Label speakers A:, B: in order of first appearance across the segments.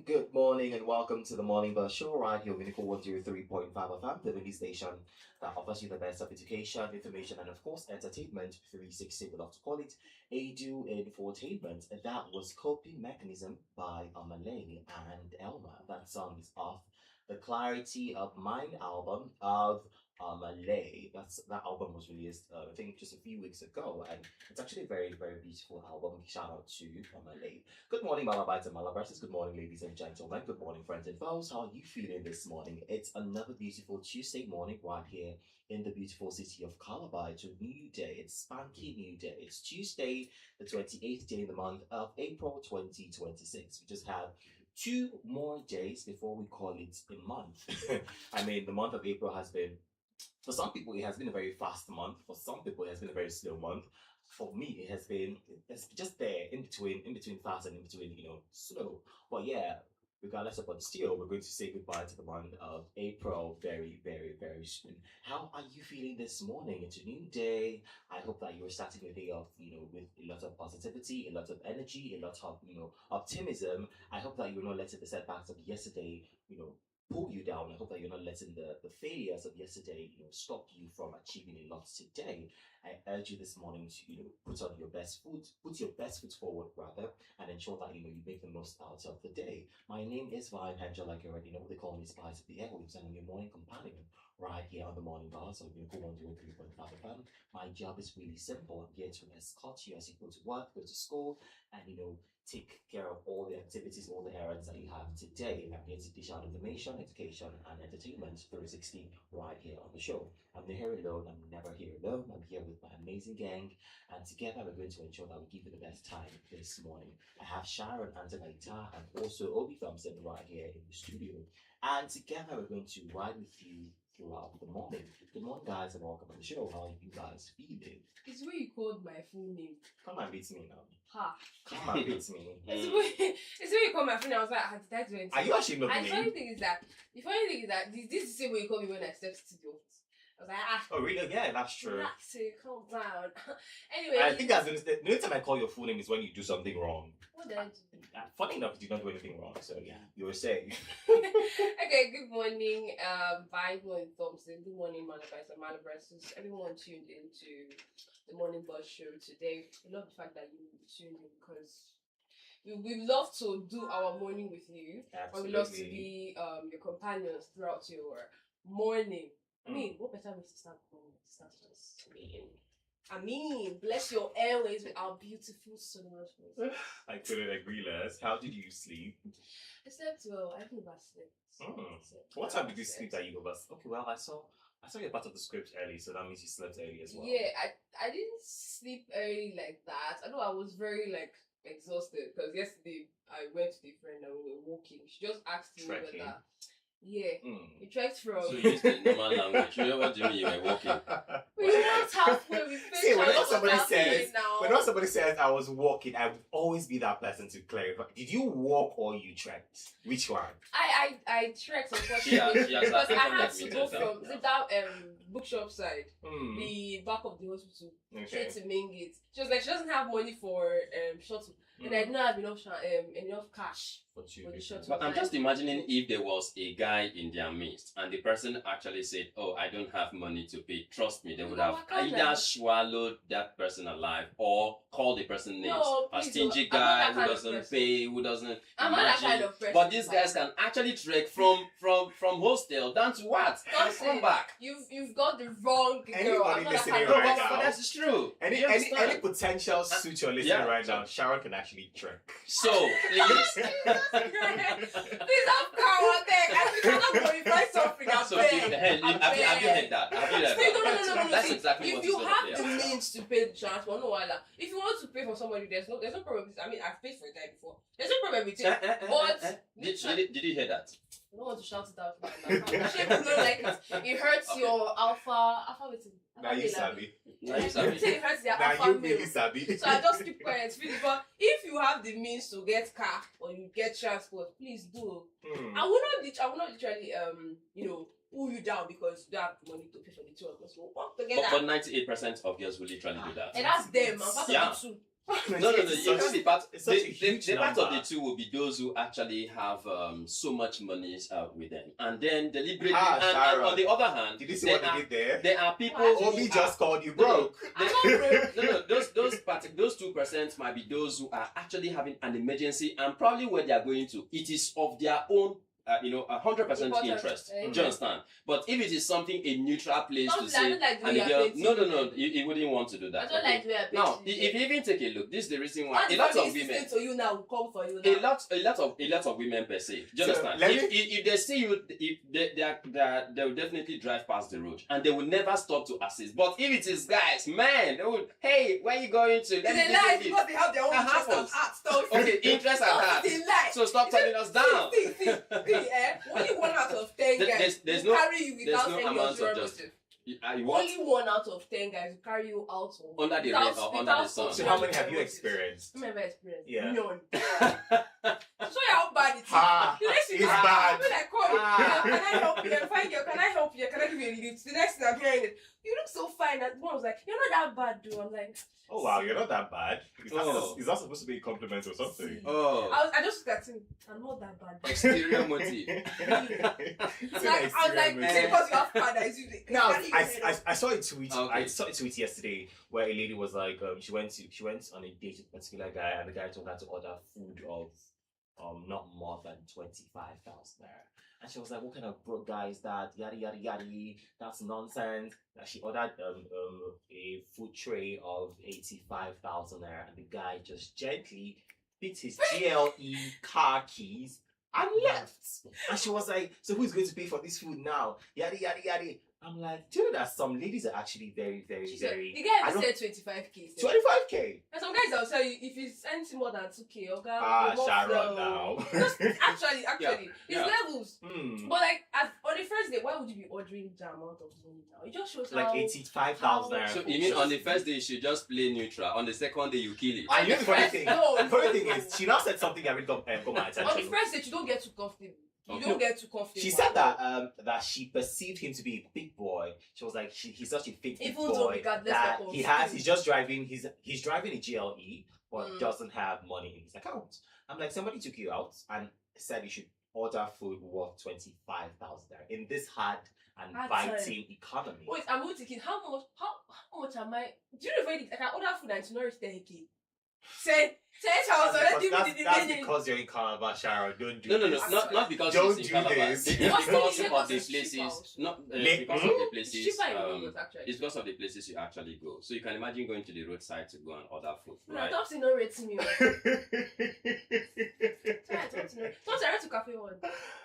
A: good morning, and welcome to the Morning Bus Show right here on Minical 103.5 FM, the mini station that offers you the best of education, information, and of course, entertainment 360. We love to call it Edu Infotainment. And that was Coping Mechanism by Amalay and Elma. That song is off the Clarity of Mind album of Malay. That album was released, I think, just a few weeks ago, and it's actually a very, very beautiful album. Shout out to Malay. Good morning, Malabites and Malaverses. Good morning, ladies and gentlemen. Good morning, friends and foes. How are you feeling this morning? It's another beautiful Tuesday morning right here in the beautiful city of Calabar. It's a new day. It's spanky new day. It's Tuesday, the 28th day in the month of April 2026. We just have 2 more days before we call it a month. I mean, the month of April has been, for some people, it has been a very fast month. For some people, it has been a very slow month. For me, it's just there in between fast and in between, slow. But yeah, regardless of what, still, we're going to say goodbye to the month of April very, very, very soon. How are you feeling this morning? It's a new day. I hope that you're starting your day off, with a lot of positivity, a lot of energy, a lot of, optimism. I hope that you're not letting the setbacks of yesterday, pull you down. I hope that you're not letting the failures of yesterday, stop you from achieving a lot today. I urge you this morning to, put your best foot forward rather, and ensure that, you make the most out of the day. My name is Vine Angel, like you already know. They call me Spice of the Airwaves, and I'm your morning companion right here on the morning bar. So you can go on 3.5 FM. My job is really simple. I'm here to escort you as you go to work, go to school, and, take care of all the activities, all the errands that you have today. I'm here to dish out information, education, and entertainment 360 right here on the show. I'm not here alone. I'm never here alone. I'm here with my amazing gang, and together we're going to ensure that we give you the best time this morning. I have Sharon answering my guitar and also Obi Thompson right here in the studio. And together we're going to ride with you throughout the morning. Good morning, guys, and welcome to the show. How are you guys feeling?
B: It's where you called my full name.
A: Come and beat me now.
B: Ha.
A: Come and beat me.
B: It's where you called my full name. I was like, did I do anything?
A: Are you actually not
B: And the funny thing is that, this is the same way you called me when I stepped to the office. I was like,
A: Oh, really? Yeah, that's true.
B: relax, calm down. Anyway.
A: I think the only time I call your full name is when you do something wrong.
B: What did I do?
A: Funny enough, you did not do anything wrong, so yeah, you were saying.
B: Okay, good morning, Bible and Thompson. Good morning, Malabites and Malaverses. Everyone tuned into the Morning Bus Show today. I love the fact that you tuned in because we love to do our morning with you.
A: Absolutely.
B: And we love to be your companions throughout your morning. I mean, what better way to start the morning? I mean, bless your airways with our beautiful sonorous voice.
A: I couldn't agree less. How did you sleep?
B: I slept well. I think I slept.
A: What time did you sleep that you overslept? Okay, well, I saw you part of the script early, so that means you slept early as well.
B: Yeah, I didn't sleep early like that. I know I was very exhausted because yesterday I went to the friend and we were walking. She just asked me whether. Yeah, we trekked from.
C: So you speak normal language. What do you mean you were walking?
B: We walked halfway. We finished.
A: See, when somebody says I was walking, I would always be that person to clarify. Did you walk or you trekked? Which one?
B: I trekked, unfortunately,
C: She has
B: because I
C: that
B: had to go from that bookshop side,
A: Hmm.
B: the back of the hospital,
A: Okay.
B: straight to main gate. She was like, she doesn't have money for shuttle, and I did not have enough cash
A: For two
B: for the
A: people.
B: shuttle.
C: But I'm just imagining if there was a guy in their midst and the person actually said, "Oh, I don't have money to pay." Trust me, they would have either swallowed that person alive or called the person names.
B: No,
C: A
B: please
C: stingy
B: don't. I'm not
C: guy
B: that
C: who
B: kind of
C: doesn't
B: person.
C: pay, who doesn't
B: I'm not that
C: imagine.
B: kind of person.
C: But these guys can actually trek from hostel down to what? And come back.
B: You've got the wrong girl.
A: Anybody
B: I'm not that
A: listening
B: kind of
A: right
B: person.
A: now?
C: But that's true.
A: Any
C: You understand?
A: any potential suitor listening
C: yeah.
A: right now, Sharon can actually trek.
C: So, please.
B: Please have power there. I cannot glorify something. I
C: So,
B: beg.
C: have you heard that? Have you heard
B: See,
C: that?
B: no.
C: That's
B: See,
C: exactly what
B: if you
C: it's
B: have
C: gonna
B: the
C: be.
B: means to pay the transport, no wala. If you want to pay for somebody, there's no problem. I mean, I've paid for a guy before. There's no problem with it. But
C: Did you hear that?
B: I don't want to shout it out now. Shame you don't like it. It hurts your alpha waiting.
A: Now you sabi.
C: Now you sabi.
B: It hurts your
A: Now
B: alpha
A: you
B: male.
A: really sabi.
B: So I just keep quiet. But if you have the means to get car or you get transport, please do.
A: Hmm.
B: I will not literally pull you down because you don't have money to pay for the two of us. We'll work together.
C: But 98% of girls will literally do that.
B: And that's them. I'm part
C: Yeah.
B: of the two.
C: No. You can't be part.
A: It's such a huge
C: The part of
A: number.
C: the two will be those who actually have so much money with them, and then deliberately. And
A: Sharon.
C: on the other hand,
A: Did you see what they did there?
C: there are people.
A: Obi just called you broke.
B: I'm not broke.
C: Those 2% might be those who are actually having an emergency, and probably where they are going to, it is of their own. 100%
B: Important.
C: interest. Do you understand? But if it is something a neutral place
B: Don't
C: to
B: like- I
C: say,
B: don't like the
C: and
B: way
C: the
B: you're
C: girl,
B: painting
C: no,
B: it.
C: you wouldn't want to do
B: I
C: that.
B: don't like the way I paint
C: Now,
B: it.
C: if you even take a look, this is the reason why
B: All
C: a lot
B: the
C: of women,
B: to you now will come for you
C: a
B: now.
C: lot of women per se. Do you
A: So,
C: understand?
A: let
C: If they see you, if they will definitely drive past the road and they will never stop to assist. But if it is guys, man, they will, hey, where you going to?
B: It's a lie because they have their own
C: That
B: interest and
C: happens.
B: art stuff.
C: Okay, interest and heart.
B: It's a lie.
C: So stop turning us down.
B: See, only 1 out of 10 guys
C: There's
B: will
C: no-
B: carry you without
C: no
B: any
C: amount of
B: ulterior
C: justice.
B: motive.
C: What?
B: Only 1 out of 10 guys will carry you out of
C: Under the
B: without-
C: rain or under
B: without
C: the sun.
A: So how many
B: ulterior
A: have you
B: motives.
A: experienced?
B: I've never experienced.
A: Yeah.
B: None. Show you how bad it is.
A: Ha!
B: The next thing
A: It's
B: is,
A: bad.
B: when I call you,
C: Ah.
B: can I help you? Fine girl, can I help you? Can I give you a lift? The next thing I'm hearing is, you look so fine. And one was like, you're not that bad, dude. I'm like,
A: Oh wow, you're not that bad.
C: Oh.
A: Is that supposed to be a compliment or something?
C: Oh,
B: I just looked at him. I'm not that bad.
C: exterior motive.
B: It's like, I was like,
A: Exterior
B: see, because you have father, is you
A: Now,
B: carry your head up.
A: I saw a tweet.
C: Okay.
A: I saw a tweet yesterday where a lady was like, she went on a date with a particular guy, and the guy told her to order food of not more than 25,000 naira. And she was like, "What kind of broke guy is that? Yada yada yada. That's nonsense." That she ordered a food tray of 85,000 naira, and the guy just gently picked his GLE car keys and left. And she was like, "So who's going to pay for this food now?" Yada yada yada. I'm like, do you know that some ladies are actually very, very,
B: She said,
A: very.
B: the guy
A: I
B: ever
A: don't-
B: said 25K.
A: 25K.
B: And some guys will tell you if it's anything more than 2K, okay?
A: Sharon now.
B: Because actually, it's
C: Yeah.
B: levels.
A: Hmm.
B: But like on the first day, why would you be ordering that amount of money now? It just shows
A: Like
B: how
A: 85,000 naira.
C: So you mean on the first day you should just play neutral, on the second day you kill it?
A: And you know the funny thing?
B: No,
A: The funny
B: no,
A: thing
B: no.
A: is, she now said something that really got my
B: On the
A: attention.
B: first day, you don't get too comfortable. You
C: Okay.
B: don't get too comfortable.
A: She said that she perceived him to be a big boy. She was like, he's such a big
B: Even though
A: boy
B: regardless
A: that
B: of
A: he's just driving he's driving a GLE but
B: Mm.
A: doesn't have money in his account. I'm like, somebody took you out and said you should order food worth 25,000 there in this hard and
B: Hard
A: biting economy.
B: Wait, I'm even thinking, how much am I? Do you know if I can order food and it's not reach 10K? 10,000.
A: That's because you're in Calabar, Sharon. Don't do
C: No,
A: this.
C: not because
A: Don't
C: it's
A: do
C: in Calabar.
A: this.
C: It's
B: What's
C: because
B: the-
C: of the
B: it's cheaper
C: places,
B: also.
C: not
A: Le-
C: because of the
B: It's
C: places.
B: cheaper in Lagos, actually.
C: It's because of the places you actually go. So you can imagine going to the roadside to go and order food,
B: No,
C: right?
B: Thompson not rating me. Thompson, I went to cafe one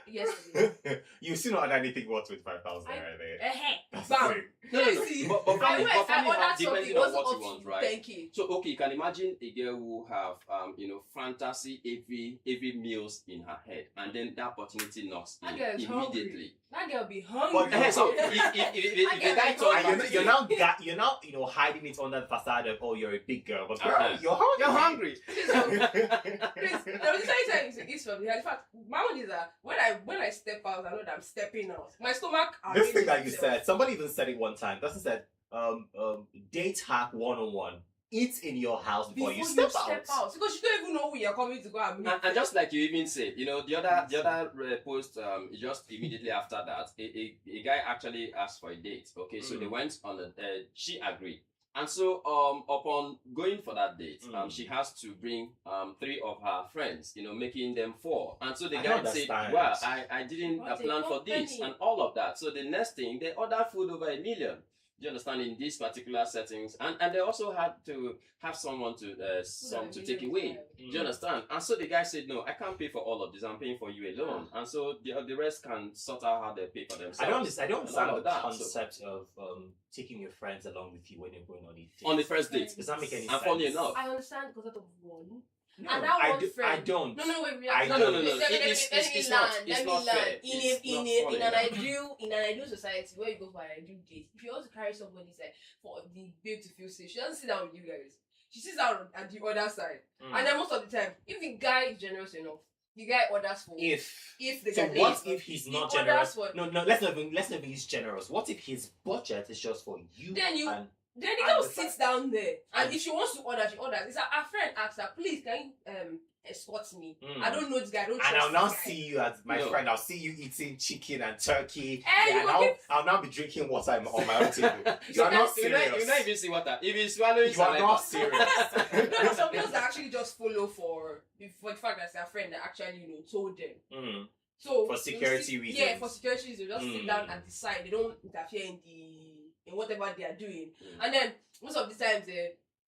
B: yesterday.
A: You still not order anything worth 25,000
B: I-
A: right there.
B: Bam.
A: That's the thing.
C: No.
B: See,
C: But
B: I
C: funny,
B: went,
C: but funny
B: I
C: how
B: ordered something,
C: depending
B: it
C: on
B: wasn't
C: what you
B: up
C: want,
B: to
C: right?
B: 10K.
C: So okay, you can imagine a girl who have fantasy every meals in her head, and then that opportunity knocks
B: That
C: in
B: girl is hungry.
C: immediately.
B: That girl be hungry.
A: But-
C: So if
B: I
C: the
B: get
C: guy
B: it.
C: told
A: And
C: you,
A: you're now hiding it under the facade of, oh, you're a big girl, but girl,
C: Uh-huh.
A: you're hungry.
C: you're hungry.
B: Please, there was a time it's from here. In fact, my own is that when I step out, I know that I'm stepping out. My stomach.
A: This thing that you
B: arranges itself.
A: said, somebody even said it one time. Person said, date hack 101. Eat in your house before you step out.
B: because you don't even know who you're coming to go and meet.
C: And just like you even said, the other post, just immediately after that, a guy actually asked for a date. Okay, so they went on she agreed. And so, upon going for that date, she has to bring 3 of her friends, making them 4. And so the
A: I
C: guy
A: don't
C: said,
A: understand.
C: "Well, I didn't
B: What a
C: plan for this
B: company."
C: and all of that." So the next thing, they ordered food over 1 million. Do you understand, in these particular settings, and they also had to have someone to take away. Do you understand? And so the guy said, "No, I can't pay for all of this. I'm paying for you alone." And so the rest can sort out how they pay for themselves.
A: I don't understand
C: And all of
A: the
C: that, so-
A: concept of taking your friends along with you when you're going on a date.
C: on the first date.
A: Does that make any
C: And
A: sense?
C: funny enough,
B: I understand because out of one.
A: No,
B: And that one
A: I
B: friend.
A: don't.
B: No, wait, we
A: I
B: have
A: don't.
C: No.
B: Let me
C: It's
B: land.
C: not
B: Let me
C: fair.
B: land.
C: It's not
B: In an
C: funny.
B: ideal society where you go for an ideal date, if you want to carry somebody say for the babe to feel safe, she doesn't sit down with you guys. She sits down at the other side. And then most of the time, if the guy is generous enough, the guy orders for
A: If
B: the
A: so,
B: guy
A: what
B: is-
A: if he's
B: he
A: not
B: orders
A: generous?
B: for-
A: No, let's not even use generous. What if his budget is just for you?
B: Then you-
A: and
B: Then the
A: And
B: girl
A: the
B: sits
A: fact-
B: down there, and if she wants to order, she orders. It's her friend asks her, please, can you escort me? I don't know this guy. I don't
A: And
B: trust
A: I'll now
B: this guy.
A: see you as my
C: No.
A: friend. I'll see you eating chicken and turkey.
B: Eh, you
A: and
B: will give-
A: I'll now be drinking water on my own table.
C: You
A: You're not
C: you not
A: serious.
C: even see water. If you swallow it,
A: You are not serious.
B: No, some girls that actually just follow for the fact that their friend that actually told them.
A: Mm.
B: So
A: For security reasons.
B: Yeah, for security reasons, they just sit
A: Mm.
B: down and decide. They don't interfere in whatever they are doing.
C: Mm.
B: And then most of the times,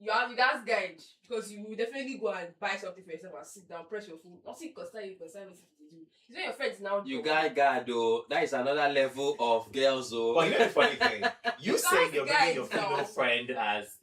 B: you guys guide because you will definitely go and buy something for yourself and sit down, press your phone. Nothing concern you, concern what you do. It's when your friends now.
C: You guy though, that is another level of girls though.
A: But you know the funny thing, you
B: Guys,
A: saying you're
B: guys,
A: bringing your female
B: no.
A: friend as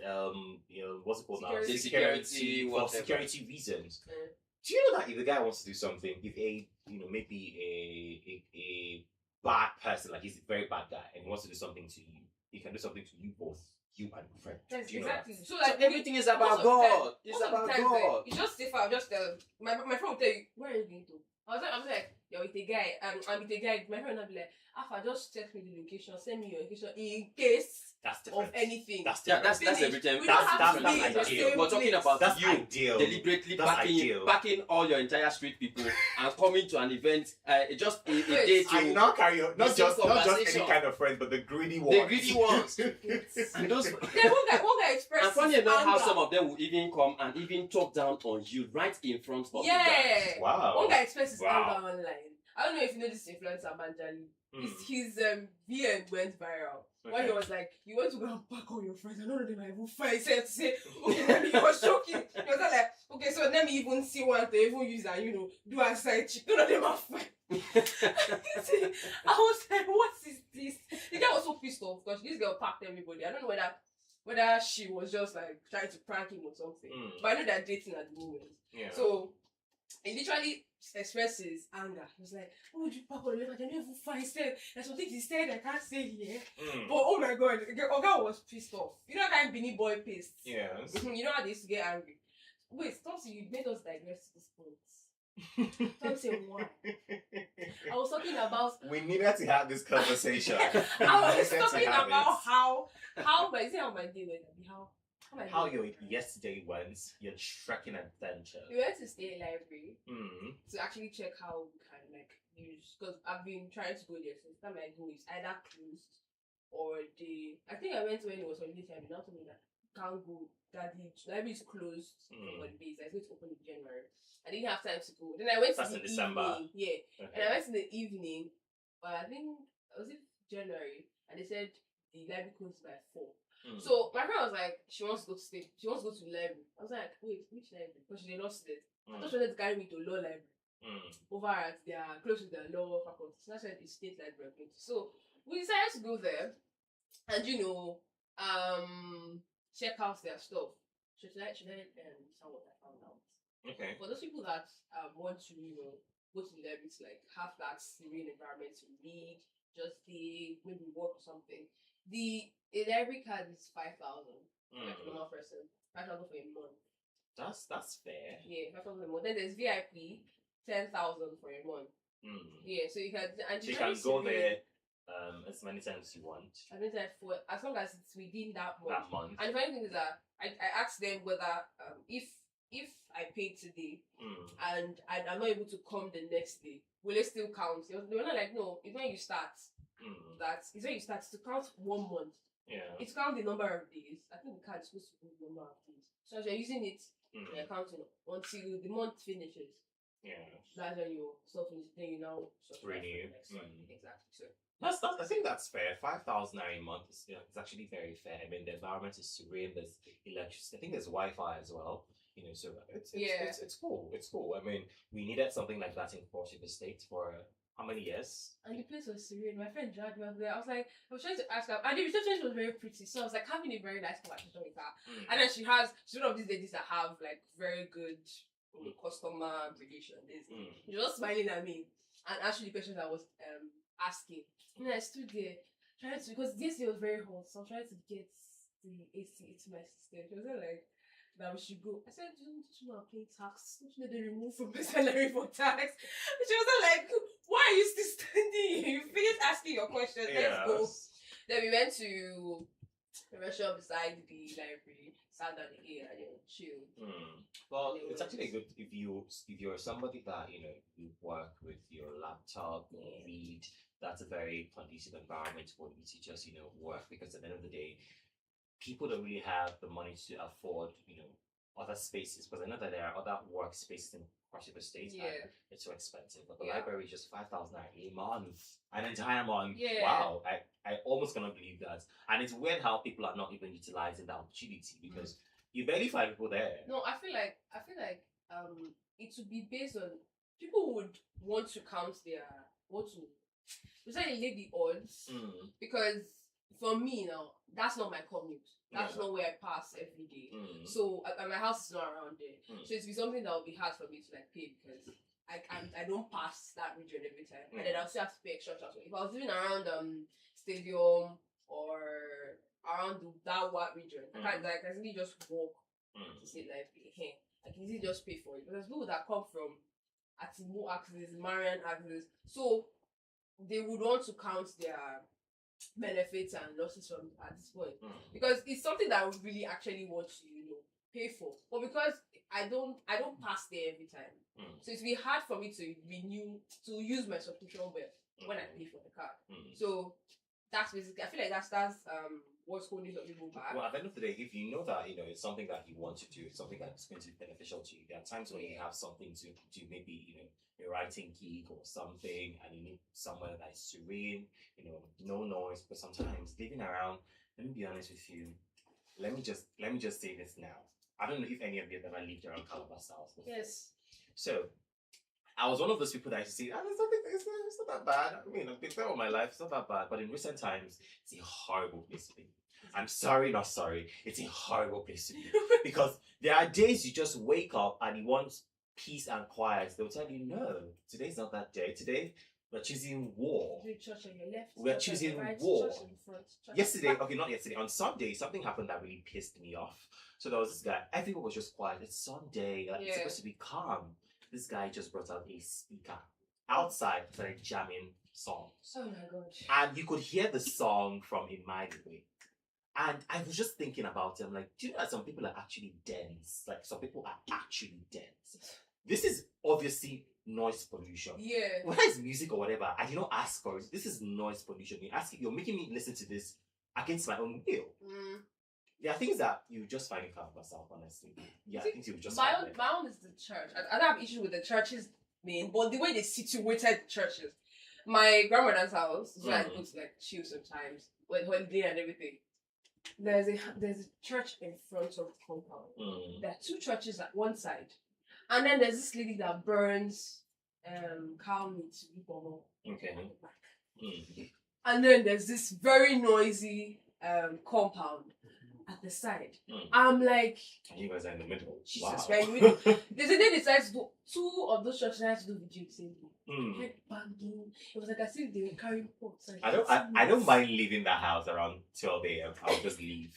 A: what's it called now?
C: Security,
A: for
C: whatever.
A: security reasons.
B: Mm.
A: Do you know that if the guy wants to do something, if maybe a bad person, like he's a very bad guy, and he wants to do something to you, he can do something to you both, you and your friend.
B: Yes,
A: Do you know
B: exactly.
A: that?
B: So
C: So
B: like
C: everything is
B: most
C: about
B: of the time-
C: God. It's
B: most of the
C: about
B: times,
C: God.
B: it's just safer. I'll just my friend will tell you, where are you going to? I was like, you're with a guy. I'm with a guy. My friend will be like, Alpha, just text me the location, send me your location in case
A: That's
B: of
A: different.
B: anything.
A: That's
C: Yeah,
A: different.
C: that's
B: Finish.
C: everything.
B: We
A: That's-
B: don't have
A: that's-
B: to
A: that's
B: be in the
A: ideal.
B: same
C: We're talking
B: place.
C: about
A: That's
C: you
A: ideal.
C: deliberately
A: That's
C: backing
A: ideal.
C: backing all your entire street people and coming to an event. Just a
B: Wait,
C: day
A: I
C: to
A: now carry on, not
C: It's
A: just
C: a
A: any
C: conversation.
A: kind of friends, but the greedy ones.
C: greedy ones.
B: It's-
C: and those.
B: Then one guy expressed
C: And funny
B: his
C: enough, how
B: anger.
C: some of them will even come and even talk down on you right in front of the guy.
B: Yeah.
A: Wow.
B: One guy expressed his
A: Wow.
B: anger online. I don't know if you know this influencer Manjali.
A: Mm.
B: His VN went viral. When he
A: Okay.
B: was like, you want to go and pack all your friends. I don't know them I even find. He said to say, okay, maybe he was joking. He was like, okay, so let me even see one to even use and do a side chick. None of them are fine. I was like, what is this? The guy was so pissed off because this girl packed everybody. I don't know whether she was just like trying to prank him or something.
A: Mm.
B: But I know they're dating at the moment.
A: Yeah.
B: So he literally expressed his anger. He was like, "Oh, would you pack all of them? I don't even find said. There's some things he said I can't say here."
A: Mm.
B: But oh my god, Oga was pissed off. You know that kind of Beanie Boy pissed.
A: Yes.
B: You know how they used to get angry. Wait, Thompson, you made us digress to this point. Thompson, why? I was talking about.
A: We needed to have this conversation.
B: I was
A: We needed to
B: talking
A: have
B: about
A: it.
B: how my day went.
A: How your yesterday went, your trekking adventure.
B: We went to State Library
A: Mm.
B: to actually check how we can use, because I've been trying to go there since the time I go is either closed or I think I went when it was holiday time. Now told me that can't go, that the library is closed for holidays. It's going to open in January. I didn't have time to go. Then I went
A: That's
B: in
A: in
B: the
A: December.
B: evening. Yeah.
A: Okay.
B: And I went in the evening, I think was it January, and they said the library closed by 4.
A: Mm.
B: So my friend was like, she wants to go to state. She wants to go to the library. I was like, wait, which library? Because she did not sleep. I thought she wanted to carry me to law library. Over at their close to the law faculty. So that's why the state library. So we decided to go there and check out their stuff. Should I tell what I found out?
A: Okay.
B: For those people that want to go to the library to like have that serene environment to read, just maybe work or something. A library card is 5,000 like a normal person. 5,000 for a month.
A: That's fair.
B: Yeah, 5,000 a month. Then there's VIP, 10,000 for a month. Yeah, so you can
A: So you can go there as many times you want
B: I mean that for as long as it's within that month.
A: that month.
B: And the funny thing is that I asked them whether if I paid today and I'm not able to come the next day, will it still count? They were not like, no, it's when you start. It's when you start to count 1 month.
A: Yeah.
B: It's count the number of days. I think the card is supposed to be the number of days. So as you're using it, you're counting until the month finishes.
A: Yeah.
B: That's when you finish. Then you now subscribe for
A: Renew.
B: the next one. Exactly. So
A: That's I think that's fair. 5,000 a month is it's actually very fair. I mean, the environment is serene. There's electricity. I think there's Wi-Fi as well. So it's cool. It's cool. I mean, we needed something like that in Cross River State for how many years?
B: and the place was serene. My friend dragged me out there. I was trying to ask her, and the receptionist was very pretty. So I was like having a very nice conversation with her. And then she's one of these ladies that have like very good customer relation. She was just smiling at me and answering the questions I was asking. And I stood there trying to, because this day was very hot, so I'm trying to get the AC into my system. She was like, that we should go. I said, don't you know I'm paying tax? Don't you know they remove from my salary for tax? And she was like, why are you still standing here? You finished asking your questions. Let's go. Then we went to The restaurant beside the library, sat down again and chill.
A: Well, it's actually good if you're somebody that you work with your laptop, you read. That's a very conducive environment for you to just work, because at the end of the day, people don't really have the money to afford other spaces, because I know that there are other workspaces in across the states and
B: Yeah.
A: it's so expensive. But the
B: Yeah.
A: library is just 5,000 a month, an entire month.
B: Yeah.
A: Wow, I almost cannot believe that. And it's weird how people are not even utilizing that opportunity, because you barely find people there.
B: No, I feel like it would be based on people would want to count say the odds, because for me now that's not my commute. That's not where I pass every day. So and my house is not around there. So it's be something that would be hard for me to pay, because I don't pass that region every time, and then I'll still have to pay extra transport. If I was living around stadium or around that region, I can easily just walk to say hey, I can easily just pay for it. But there's people that come from Atimu axis, Marian axis, so they would want to count their benefits and losses from at this point, because it's something that I would really actually want to pay for, but because I don't pass there every time, so it's be hard for me to use my subscription when I pay for the card. So that's basically, I feel like that's what's holding some people back.
A: Well, at the end of the day, if you know that it's something that you want to do, it's something that's going to be beneficial to you. There are times when you have something to do, maybe a writing gig or something, and you need somewhere that is serene, no noise. But sometimes living around, let me be honest with you, let me just say this now. I don't know if any of you have ever lived around Calabar South before.
B: Yes.
A: So I was one of those people that used to say, it's not that bad. I mean, I've been there all my life, it's not that bad. But in recent times, it's a horrible place to be. I'm sorry, not sorry. It's a horrible place to be. Because there are days you just wake up and you want peace and quiet. They'll tell you, no, today's not that day. Today, we're choosing war.
B: Church on your left,
A: We're choosing
B: right,
A: war.
B: church in front, church
A: Yesterday, okay, not yesterday, on Sunday, something happened that really pissed me off. So there was this guy, everyone was just quiet. It's Sunday, it's supposed to be calm. This guy just brought out a speaker outside, started jamming songs.
B: Oh my god.
A: And you could hear the song from a mile away. And I was just thinking about it. I'm like, do you know that some people are actually dense? Like, some people are actually dense. This is obviously noise pollution.
B: Yeah.
A: Whether it's music or whatever, I did not ask for it. This is noise pollution. You're making me listen to this against my own will. There are things that you just find in myself, honestly. Yeah, I think you just
B: my own is the church. I don't have issue with the churches, but the way they situated churches. My grandmother's house, so I go to chill sometimes with holiday and everything. There's a church in front of the compound. There are two churches at one side, and then there's this lady that burns cow meat.
A: Okay.
B: And then there's this very noisy compound at the side. I'm like,
A: and you guys are in the middle.
B: Jesus,
A: wow.
B: right in the middle. There's a day they decided to do, two of those churches had to do video the same day. Head banging. It was like as if they were carrying pots.
A: I don't mind leaving that house around 12 a.m. I'll just leave.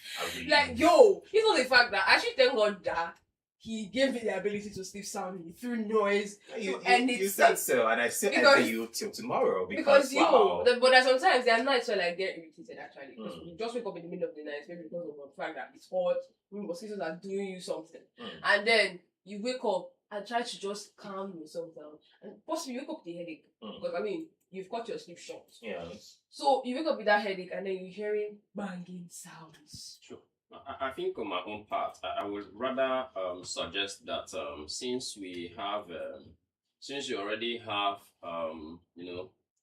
B: Like, yo, it's not the fact that I actually thank God that he gave me the ability to sleep soundly through noise.
A: You said so, and I said enter you till tomorrow because wow.
B: But sometimes there are nights where they're irritated actually. Because you just wake up in the middle of the night, maybe because of the fact that it's hot, maybe mosquitoes are doing you something, and then you wake up and try to just calm yourself down, and possibly you wake up with a headache because you've cut your sleep short.
A: Yes.
B: So you wake up with that headache, and then you're hearing banging sounds.
C: Sure. I think on my own part, I would rather suggest that since we already have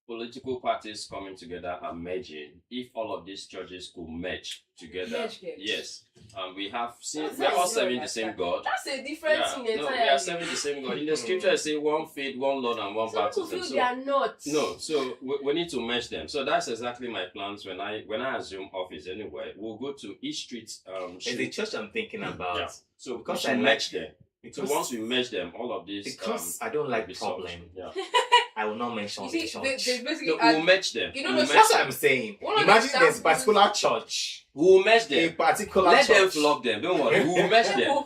C: political parties coming together and merging, if all of these churches could merge together, yes, we are all serving the same God.
B: That's a different thing entirely.
C: No, we are serving the same God. In the scripture, it says one faith, one Lord, and one baptism.
B: Some people feel they are not.
C: No, so we need to merge them. So that's exactly my plans when I assume office anyway. We'll go to each street.
A: It's the church I'm thinking about.
C: Yeah. So
A: because
C: I merge them.
A: Because
C: so once we merge them, all of these.
A: Because I don't like problem.
C: Yeah.
A: I will not mention the church.
C: We'll match them.
A: That's what I'm saying. Imagine there's a particular church.
C: We'll match them.
A: A particular
C: Let
A: church.
C: them flog them. Don't worry. We'll match them.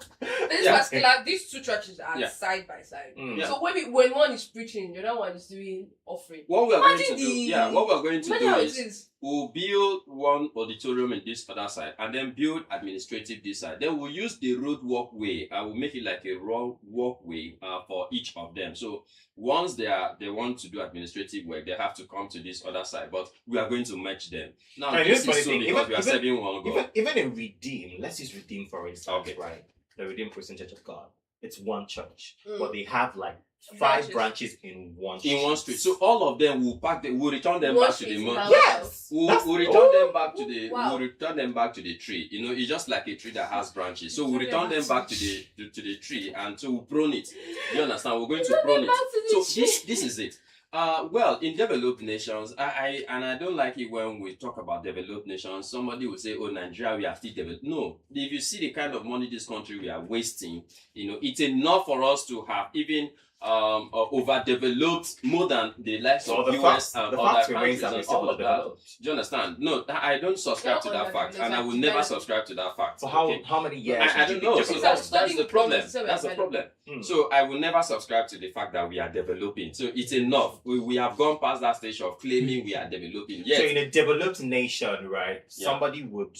B: this
C: Yeah.
B: particular, these two churches are
C: Yeah.
B: side by side.
A: Mm.
B: So when one is preaching, the other one is doing offering.
C: What we are going to
B: Imagine
C: do, what we are going to
B: imagine
C: do
B: how it
C: is we'll build one auditorium in this other side and then build administrative this side. Then we'll use the road walkway and we'll make it like a road walkway for each of them. So once they want to do administrative work, they have to come to this other side. But we are going to merge them. Now,
A: And
C: this
A: here's
C: is so
A: funny thing,
C: because we are
A: even-
C: serving one God.
A: Even in Redeem, let's use Redeem for instance,
C: Okay.
A: right? The Redeemed Christian Church of God. It's one church,
B: Mm.
A: but they have like 5
B: Branches.
A: branches in one
C: In one street. So all of them will we'll return them
B: One
C: back to the
B: street
C: month.
B: house.
A: Yes.
C: We'll return
A: oh,
C: them back to the
B: wow.
C: we'll return them back to the tree. You know, it's just like a tree that has branches. So we'll return them back to the tree and so we'll prune it. You understand? We're going to prune it. So this is it. Well, in developed nations, I don't like it when we talk about developed nations. Somebody will say, "Oh, Nigeria, we are still developed." No, if you see the kind of money this country we are wasting, you know, it's enough for us to have even overdeveloped more than the likes
A: So
C: of
A: the
C: US
A: fact,
C: and
A: the
C: other
A: fact
C: countries
A: remains that we're
C: and
A: still
C: all of that.
A: underdeveloped.
C: Do you understand? No, I don't subscribe to that fact, and I will never subscribe to that fact.
A: For how
C: okay?
A: how many years?
C: I don't know. So that's the problem.
B: So
C: That's the problem.
A: Mm.
C: So I will never subscribe to the fact that we are developing. So it's enough. We have gone past that stage of claiming we are developing. Yes.
A: So in a developed nation, right,
C: Yeah.
A: somebody would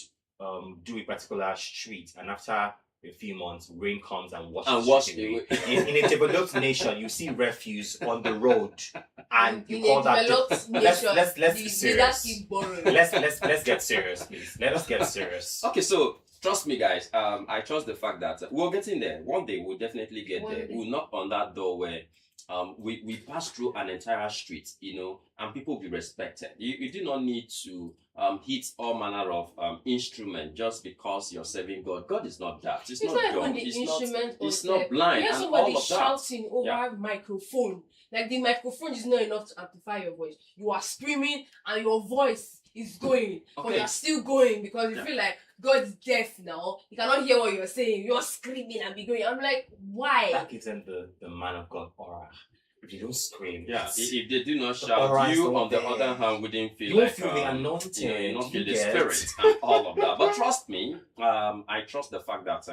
A: do a particular street, and after a few months, rain comes and washes
C: And
A: it
C: wash
A: away.
C: away.
A: In a developed nation, you see refuse on the road, and you
B: in
A: call
B: a
A: that.
B: developed
A: Let's
B: nation,
A: let's
B: the
A: be
B: leaders
A: serious.
B: keep borrowing.
A: Let's get serious, please. Let us get serious.
C: Okay, so trust me, guys. I trust the fact that we're getting there. One day we'll definitely get
B: One
C: there.
B: day.
C: We'll knock on that door where we pass through an entire street, you know, and people will be respected. You do not need to hit all manner of instrument just because you're serving God. God is not that. It's not
B: even
C: dumb.
B: the
C: It's
B: instrument.
C: It's not blind.
B: Hear
C: And
B: somebody
C: all of that.
B: shouting over
C: Yeah.
B: microphone. Like the microphone is not enough to amplify your voice. You are screaming and your voice is going, but
C: Okay.
B: you're still going because you
C: Yeah.
B: feel like God is deaf now. He cannot hear what you're saying. You're screaming and be going. I'm like, why?
A: That gives them the man of God aura. If you don't scream,
C: Yeah,
A: it's-
C: if they do not
A: The
C: shout,
A: aura is
C: you
A: not
C: on the
A: there.
C: other hand wouldn't feel
A: you won't
C: like
A: feel the anointing.
C: you know, you not feel
A: you
C: the
A: get.
C: spirit and all of that. But trust me, I trust the fact that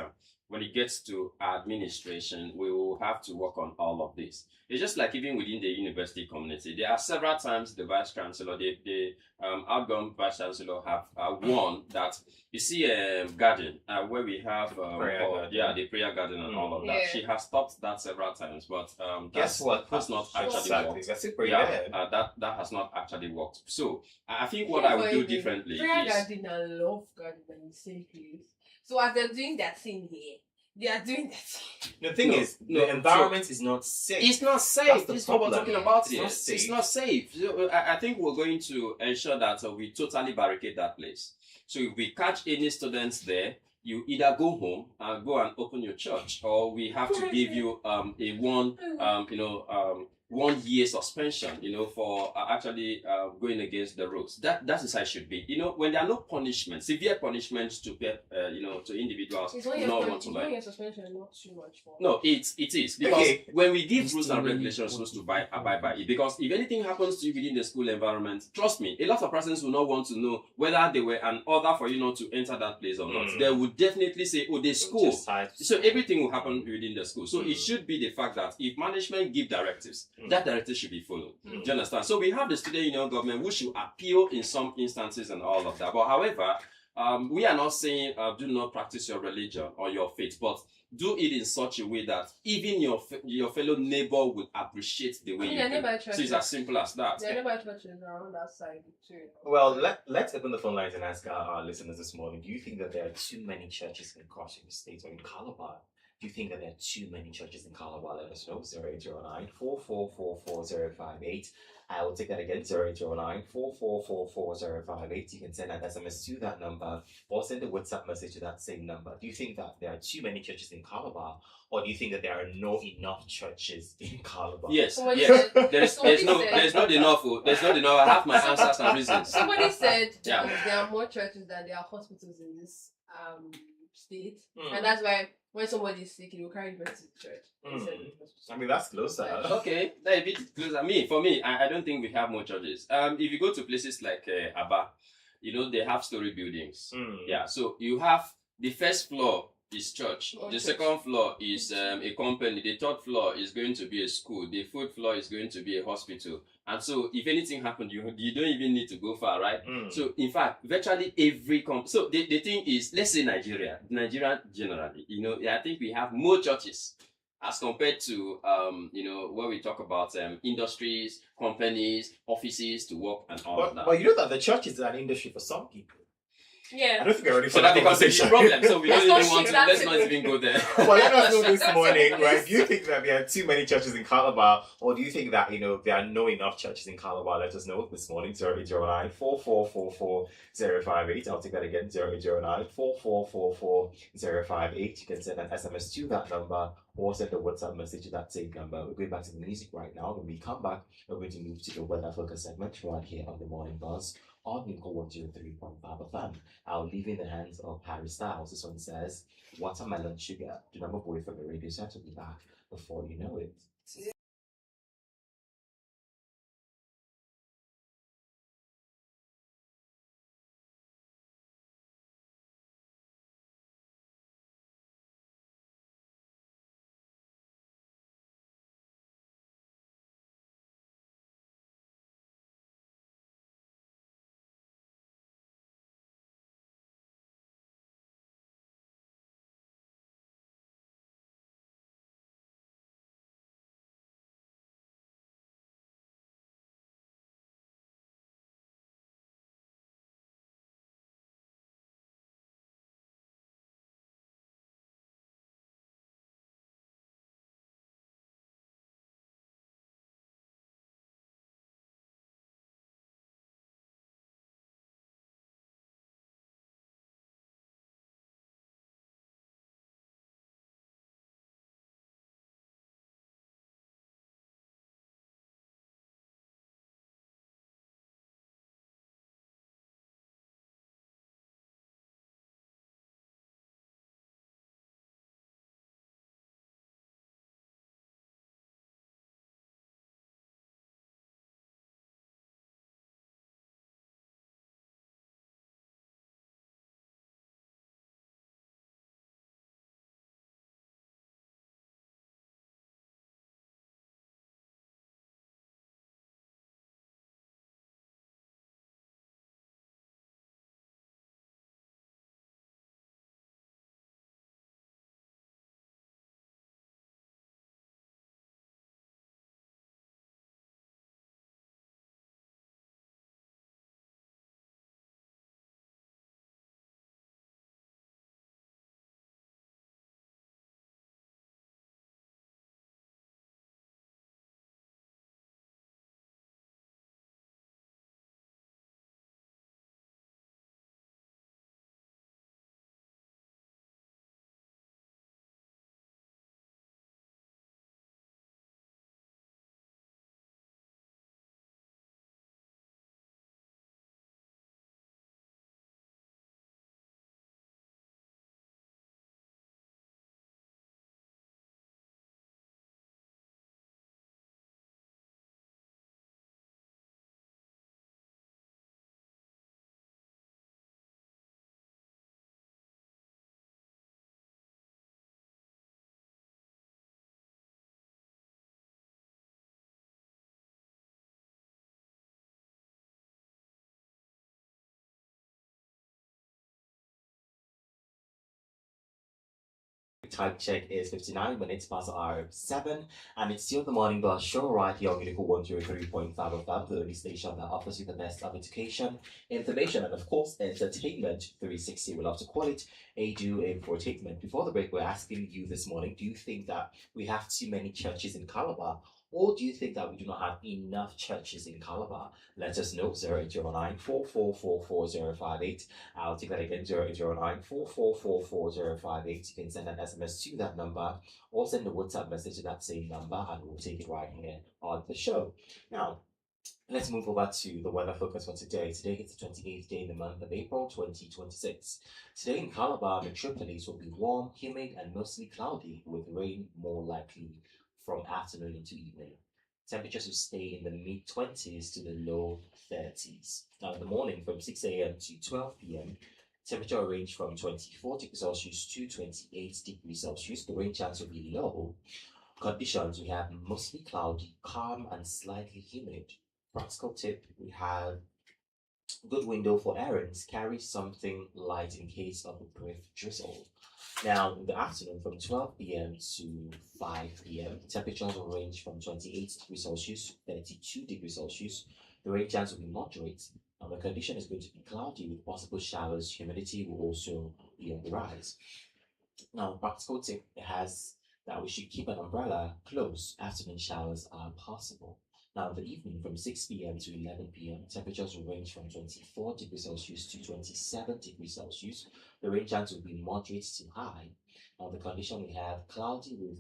C: when it gets to administration, we will have to work on all of this. It's just like even within the university community, there are several times the vice chancellor, the outgoing vice chancellor have warned that you see a garden where we have the prayer garden and all of that.
B: Yeah.
C: She has stopped that several times, but
A: Guess what?
C: That's not actually
A: Exactly.
C: worked.
A: That's it. Pretty
C: Yeah,
A: bad.
C: that has not actually worked. So I think what
B: Yeah,
C: I would
B: but
C: do
B: even
C: differently
B: prayer
C: is
B: garden and love garden are in the same place. So as they're doing their thing here, they are doing that thing.
A: The thing
C: No,
A: is,
C: no,
A: the environment is not safe.
C: it's not safe.
A: That's the
C: This is what we're
A: problem.
C: talking about
A: It's
C: here.
A: not
C: It's
A: safe.
C: not safe. So, I think we're going to ensure that we totally barricade that place. So if we catch any students there, you either go home and go and open your church, or we have to give you a 1 year suspension, you know, for actually going against the rules. That is how it should be. You know, when there are no punishments, severe punishments to to individuals
B: It's
C: who
B: one
C: do not want to learn.
B: year suspension, not too much for.
C: No, it is because
A: Okay.
C: when we give rules and
A: It's
C: regulations,
A: really
C: supposed to abide by it. Because if anything happens to you within the school environment, trust me, a lot of persons will not want to know whether they were an order for you not to enter that place or not.
A: Mm.
C: They would definitely say, "Oh, the school."
A: Just hide.
C: So everything will happen within the school. So it
A: Mm.
C: should be the fact that if management give directives,
A: Mm.
C: that directive should be followed.
A: Mm.
C: Do you understand? So we have the student union government who should appeal in some instances and all of that. But however, we are not saying do not practice your religion or your faith, but do it in such a way that even your fellow neighbor will appreciate the way
B: I mean,
C: you
B: I
C: do.
B: never
C: So it's
B: churches.
C: as simple as that.
B: There are never churches around that side too.
A: Well, let's open the phone lines and ask our listeners this morning. Do you think that there are too many churches in Crossing State or in Calabar? Do you think that there are too many churches in Calabar? Let us know. 0809 4444058. I will take that again. 0809 4444058. You can send an SMS to that number or send a WhatsApp message to that same number. Do you think that there are too many churches in Calabar, or do you think that there are not enough churches in Calabar?
C: Yes,
B: Somebody
C: yes.
B: said-
C: There's
B: somebody
C: not
B: said-
C: enough. There's not enough. I have my answers and reasons.
B: Somebody said
C: Yeah.
B: there are more churches than there are hospitals in this state,
A: Mm.
B: and that's why when somebody is sick, he will carry him to the church. instead of the hospital.
A: I mean, that's closer.
C: Okay, that a bit closer. For me, I don't think we have more churches. If you go to places like Aba, you know, they have story buildings.
A: Mm.
C: Yeah, so you have the first floor is church.
B: Or
C: The
B: church.
C: second floor is a company. The third floor is going to be a school. The fourth floor is going to be a hospital. And so, if anything happened, you don't even need to go far, right? So, in fact, virtually every so the thing is, let's say Nigeria generally, I think we have more churches as compared to where we talk about industries, companies, offices to work and all of that.
A: But you know that the church is an industry for some people.
B: Yeah.
A: I don't think we're ready for
C: So that becomes a big problem. So we don't even want to. Let's not even go there.
A: Well, let us know this morning, right? Do you think that there are too many churches in Calabar, or do you think that there are no enough churches in Calabar? Let us know this morning. 0809 4444 058. I'll take that again. 0809 4444 058. You can send an SMS to that number or send a WhatsApp message to that same number. We're going back to the music right now. When we come back, we're going to move to the weather focus segment right here on the Morning Buzz on Nickel 103.5 FM. I'll leave in the hands of Harry Styles. This one says, Watermelon Sugar. The number boy from the radio set will be back before you know it. Time check is 59 minutes past hour 7, and it's still the Morning Bus show right here on Unico 103.5 FM, the only station that offers you the best of education, information, and of course, entertainment 360. We love to call it infotainment. Before the break, we're asking you this morning, do you think that we have too many churches in Calabar? Or do you think that we do not have enough churches in Calabar? Let us know 0809 4444 058. I'll take that again 0809 4444 058. You can send an SMS to that number or send a WhatsApp message to that same number and we'll take it right here on the show. Now, let's move over to the weather focus for today. Today is the 28th day in the month of April 2026. Today in Calabar, metropolis will be warm, humid, and mostly cloudy, with rain more likely from afternoon into evening. Temperatures will stay in the mid 20s to the low 30s. Now, in the morning from 6 a.m. to 12 p.m., Temperature will range from 24 degrees Celsius to 28 degrees Celsius. The rain chance will be low. Conditions, we have mostly cloudy, calm, and slightly humid. Practical tip, we have good window for errands. Carry something light in case of a brief drizzle. Now, in the afternoon from 12 p.m. to 5 p.m., temperatures will range from 28 degrees Celsius to 32 degrees Celsius. The rain chance will be moderate. And the condition is going to be cloudy with possible showers. Humidity will also be on the rise. Now, practical tip has that we should keep an umbrella close. Afternoon showers are possible. Now, in the evening from 6 p.m. to 11 p.m., temperatures will range from 24 degrees Celsius to 27 degrees Celsius. The rain chance will be moderate to high. Now, the condition we have cloudy with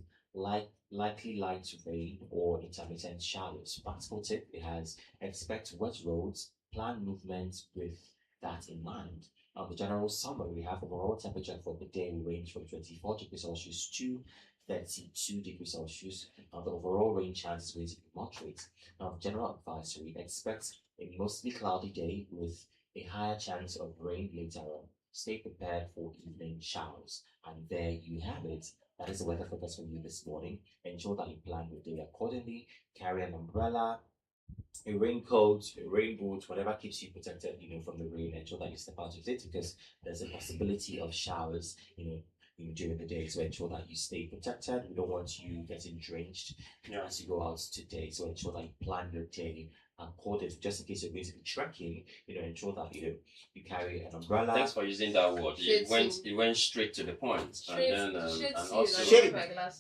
A: likely light rain or intermittent showers. Practical tip it has expect wet roads, plan movement with that in mind. The general summary, we have overall temperature for the day will range from 24 degrees Celsius to 32 degrees Celsius. The overall rain chance is going to be moderate. Now, the general advisory, expect a mostly cloudy day with a higher chance of rain later on. Stay prepared for evening showers. And there you have it. That is the weather forecast for you this morning. Ensure that you plan your day accordingly. Carry an umbrella, a raincoat, a rain boot, whatever keeps you protected, from the rain. Ensure that you step out with it because there's a possibility of showers, during the day. So ensure that you stay protected. We don't want you getting drenched, as you go out today. So ensure that you plan your day accordingly. Just in case you're going to be trekking, ensure that you carry an umbrella.
C: Thanks for using that word. It went straight to the point.
B: Straight,
C: and then and
B: also,
A: Shade.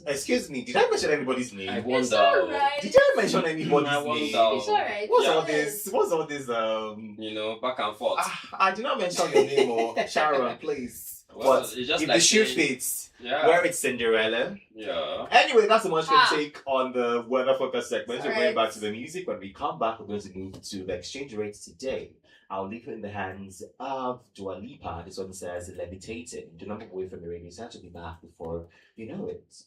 A: Excuse me, did I mention anybody's name?
C: I
B: It's
C: wonder.
B: alright.
A: Did I mention anybody's
C: I wonder.
A: name?
B: It's alright.
A: What's
C: Yeah.
A: all this? What's all this?
C: Back and forth.
A: I did not mention your name or Sharon, please.
C: Well,
A: But
C: it's just
A: if
C: like
A: the shoe
C: saying-
A: fits,
C: Yeah.
A: wear it Cinderella.
C: Yeah.
A: Anyway, that's the much we
B: Ah.
A: take on the weather focus segment. We're going
B: Alright.
A: back to the music. When we come back, we're going to move to the exchange rates today. I'll leave it in the hands of Dua Lipa. This one says levitating. Do not move away from the radio set. We'll be back before you know it.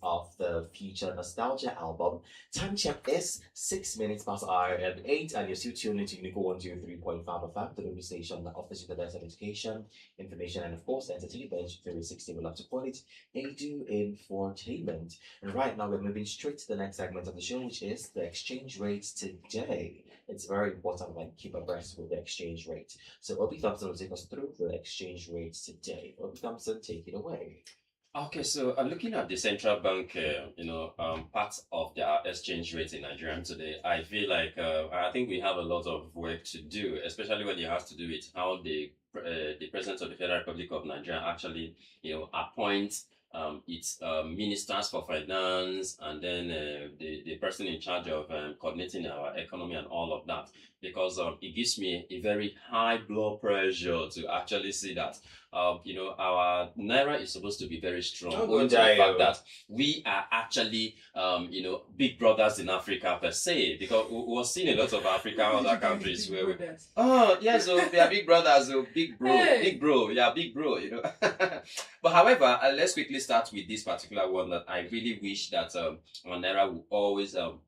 A: of the Future Nostalgia album. Time check is 6 minutes past hour and 8, and you're still tuned into Unico 103.5 FM, the radio station that offers you the best of education, information, and of course, entertainment. 360, we love to call it Edu Infotainment. And right now, we're moving straight to the next segment of the show, which is the exchange rate today. It's very important that you keep abreast with the exchange rate. So, Obi Thompson will take us through the exchange rate today. Obi Thompson, take it away.
C: Okay, so looking at the central bank, part of their exchange rate in Nigeria today, I feel like I think we have a lot of work to do, especially when it has to do with how the President of the Federal Republic of Nigeria actually, appoints its ministers for finance, and then the person in charge of coordinating our economy and all of that, because it gives me a very high blood pressure to actually see that our naira is supposed to be very strong, owing to the fact that we are actually big brothers in Africa per se, because we're seeing a lot of African other countries where we so they are big brothers, so big bro, big bro, But however, let's quickly start with this particular one that I really wish that our naira would always our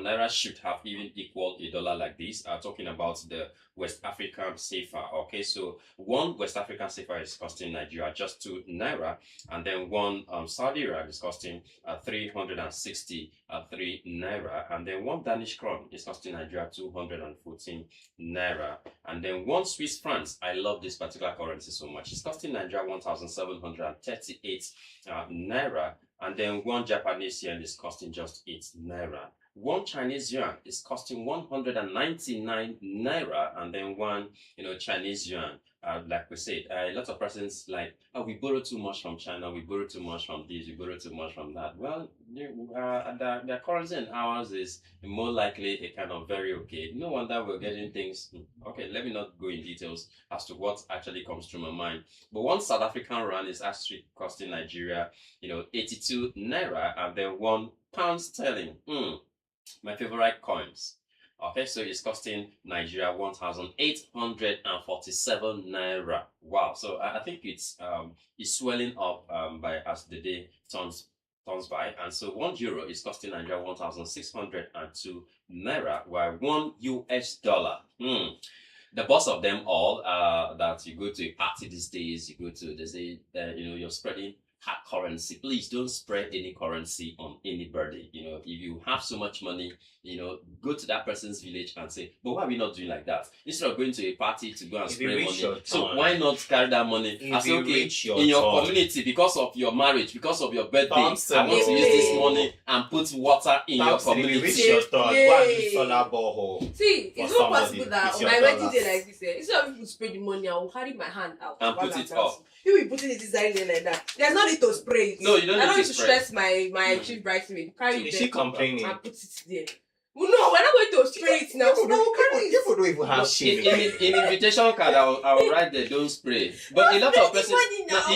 C: naira should have even equal a dollar like this. Talking about the West African CFA. Okay, so one West African CFA is costing Nigeria just 2 naira, and then one Saudi Arabia is costing 363 naira, and then one Danish crown is costing Nigeria 214 naira, and then one Swiss francs. I love this particular currency so much. It's costing Nigeria 1,738 naira. And then one Japanese yen is costing just 8 naira. One Chinese yuan is costing 199 naira, and then one, Chinese yuan, like we said, a lot of persons like, we borrow too much from China, we borrow too much from this, we borrow too much from that. Well, the currency in ours is more likely a kind of very okay. No wonder we're getting things. Okay, let me not go in details as to what actually comes to my mind. But one South African rand is actually costing Nigeria, 82 naira, and then £1 sterling. My favorite coins. Okay, so it's costing Nigeria 1,847 naira. Wow! So I think it's swelling up by as the day turns by, and so €1 is costing Nigeria 1,602 naira, while $1. The boss of them all, that you go to a party these days, they say, you're spreading hard currency. Please don't spread any currency on anybody. If you have so much money, go to that person's village and say, but why are we not doing like that? Instead of going to a party to go and spray money, so why not carry that money as okay in your community, because of your marriage, because of your birthday, I want to use this money and put water in your community.
B: See, it's not possible that on my wedding day like this, instead of people spray the money, I will carry my hand out
C: and put it up.
B: You will be putting it inside there like that. There's no need to spray it.
C: No, you don't.
B: I don't need to stress my chief bridesmaid. Carry it.
A: Is she complaining?
B: And put it there. Well, no, we're not going to spray it now.
A: People don't even have shame.
C: In invitation card, I will write there, don't spray. But a lot of persons,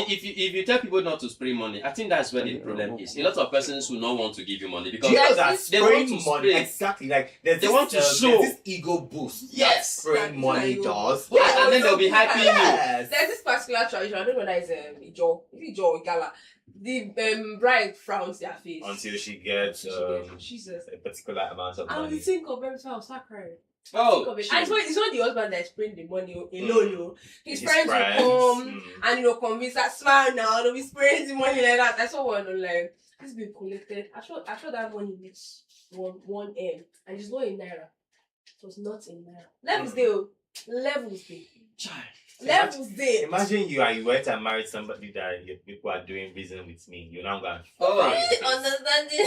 C: if you tell people not to spray money, I think that's where the problem is. A lot of persons will not want to give you money because
A: they want to spray. Exactly, like they want to show this ego boost.
C: Yes,
A: spraying money does.
C: Yeah, and then they'll be hyping you.
B: There's this particular tradition. I don't know whether it's Ijo or Igala. The bride frowns their face
A: until she gets
B: Jesus.
A: a particular amount of money.
B: And we think of every time I start crying.
C: Oh,
B: it's not the husband that's spraying the money alone. His friends will come and convince that smile now. They'll be spraying the money like that. That's what we're on like. It's been collected. I sure that money makes one M, and it's not in naira. It was not in naira. Levels there. Levels there.
A: Imagine you went and married somebody that people are doing business with me. You're now going.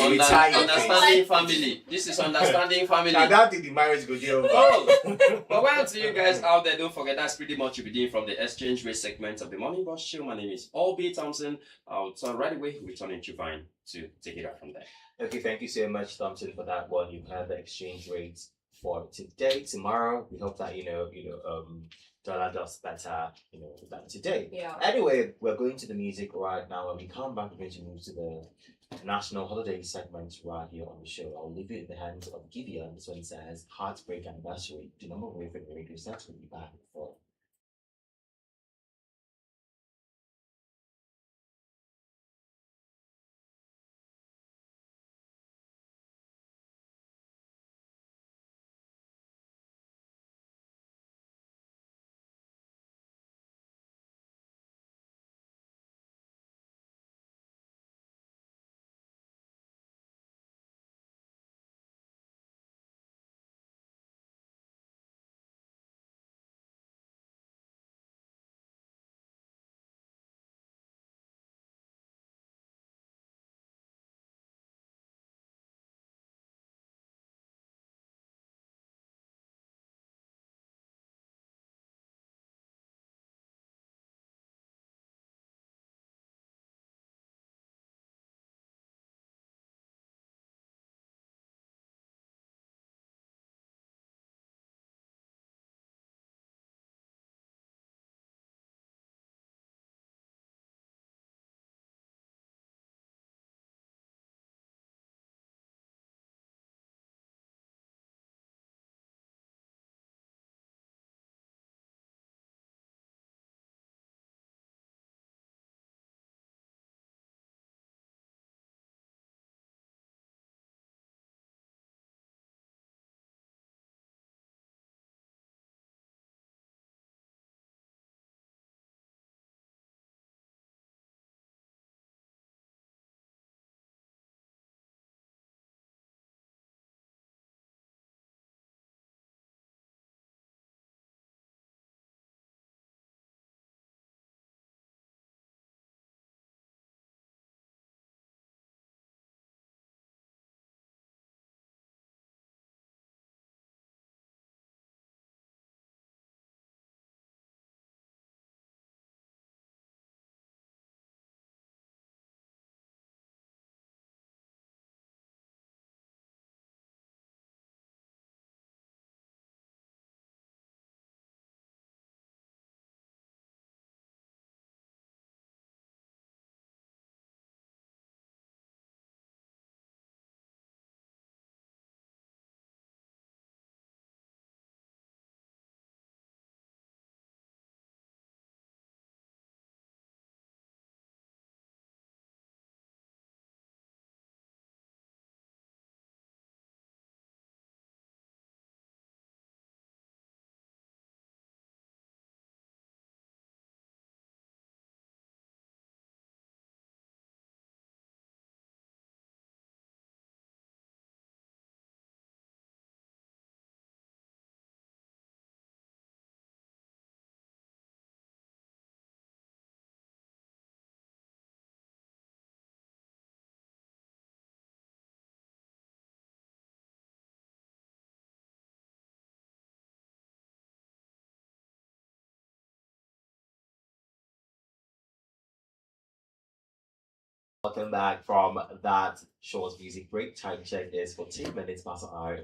C: Understanding family. This is understanding family.
A: Now that the marriage go deal.
C: But well, to you guys out there, don't forget that's pretty much you'll be doing from the exchange rate segment of the Morning Boss Show. My name is Obi Thompson. I'll turn right away. Returning to Vine to take it out from there.
A: Okay, thank you so much, Thompson, for that one. You have the exchange rates for today, tomorrow. We hope that dollar does better, than today.
B: Yeah.
A: Anyway, we're going to the music right now. When we come back, we're going to move to the national holiday segment right here on the show. I'll leave it in the hands of Gideon. This one says Heartbreak Anniversary. Do not move away from the radio set. We'll be back for welcome back from that short music break. Time check is 14 minutes past an hour.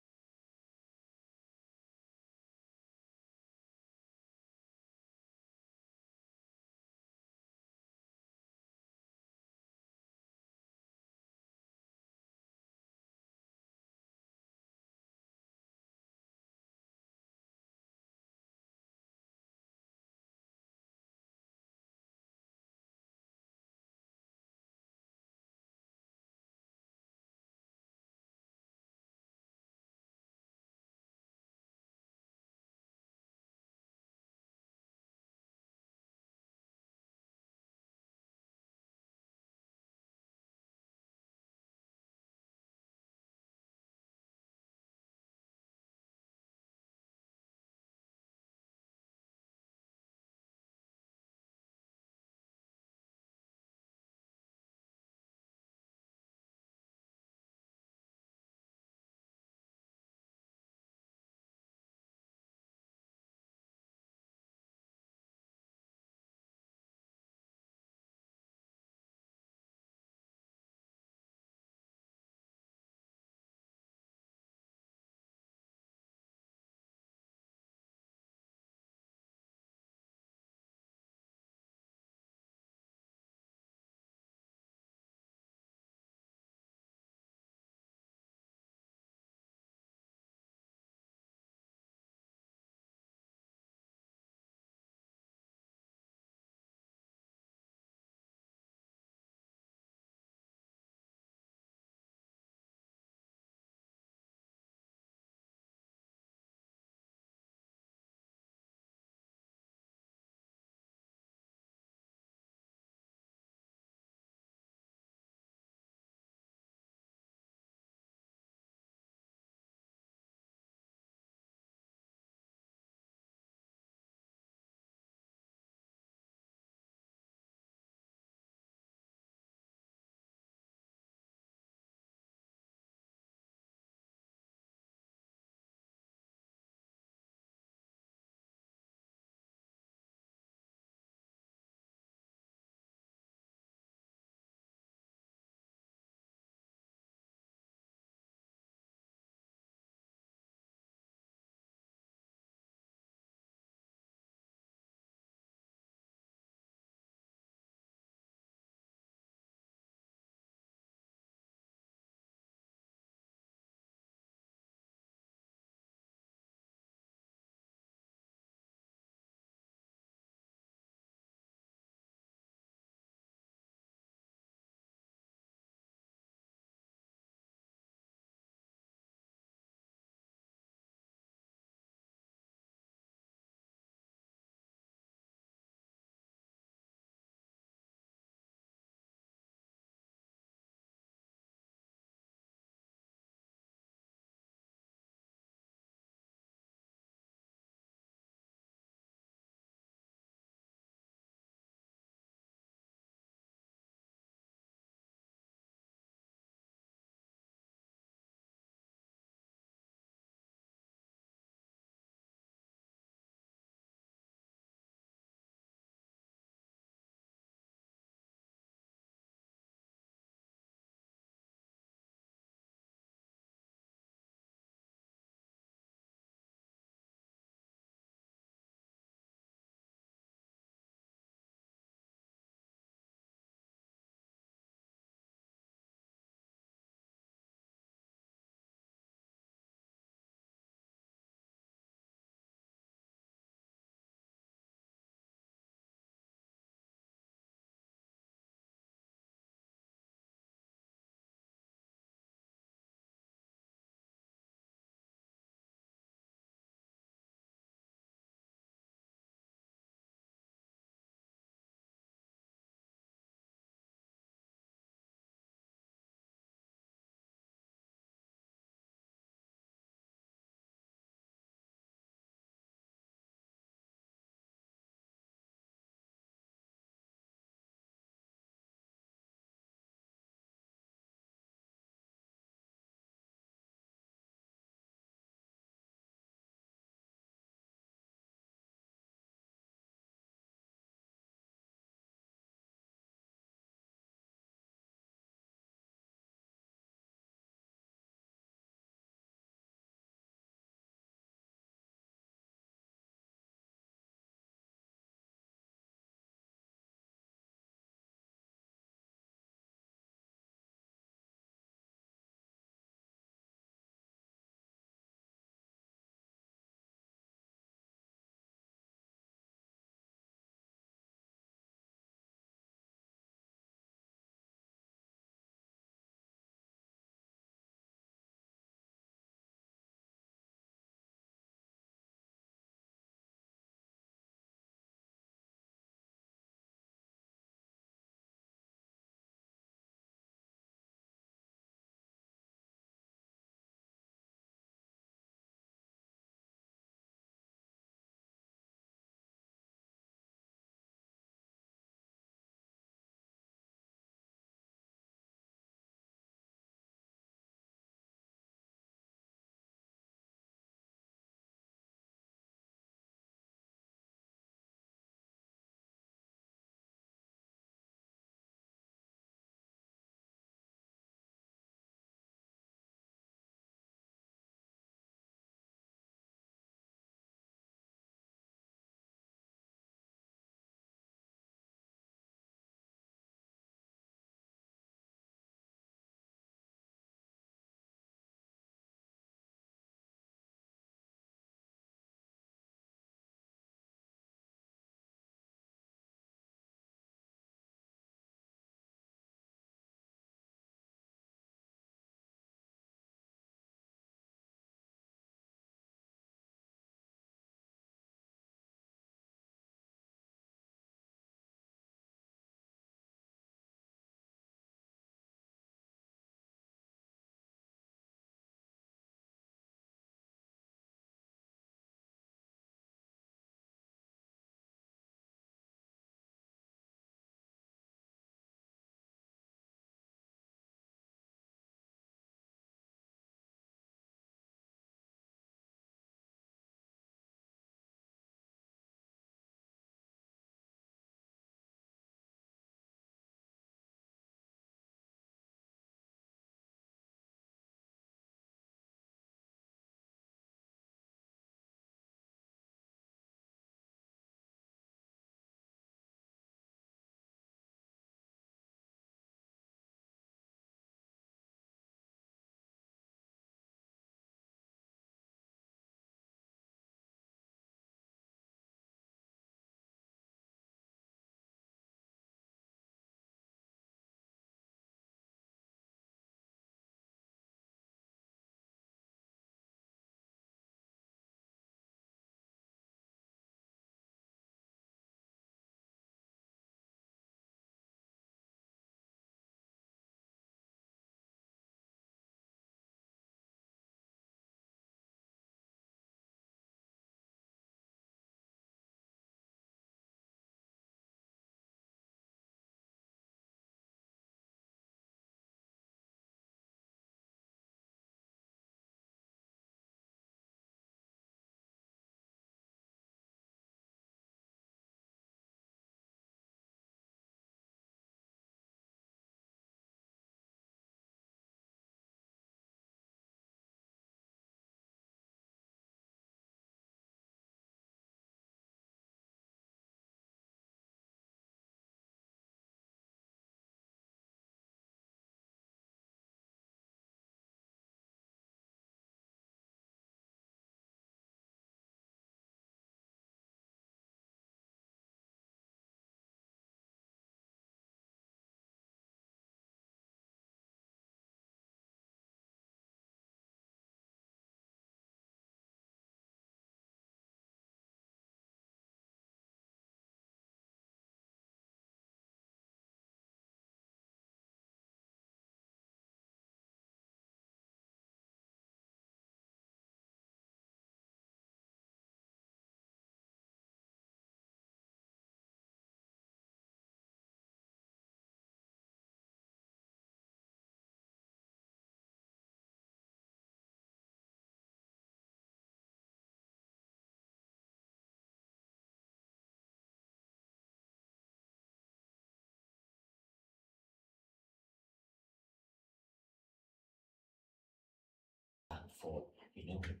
A: for in a minute.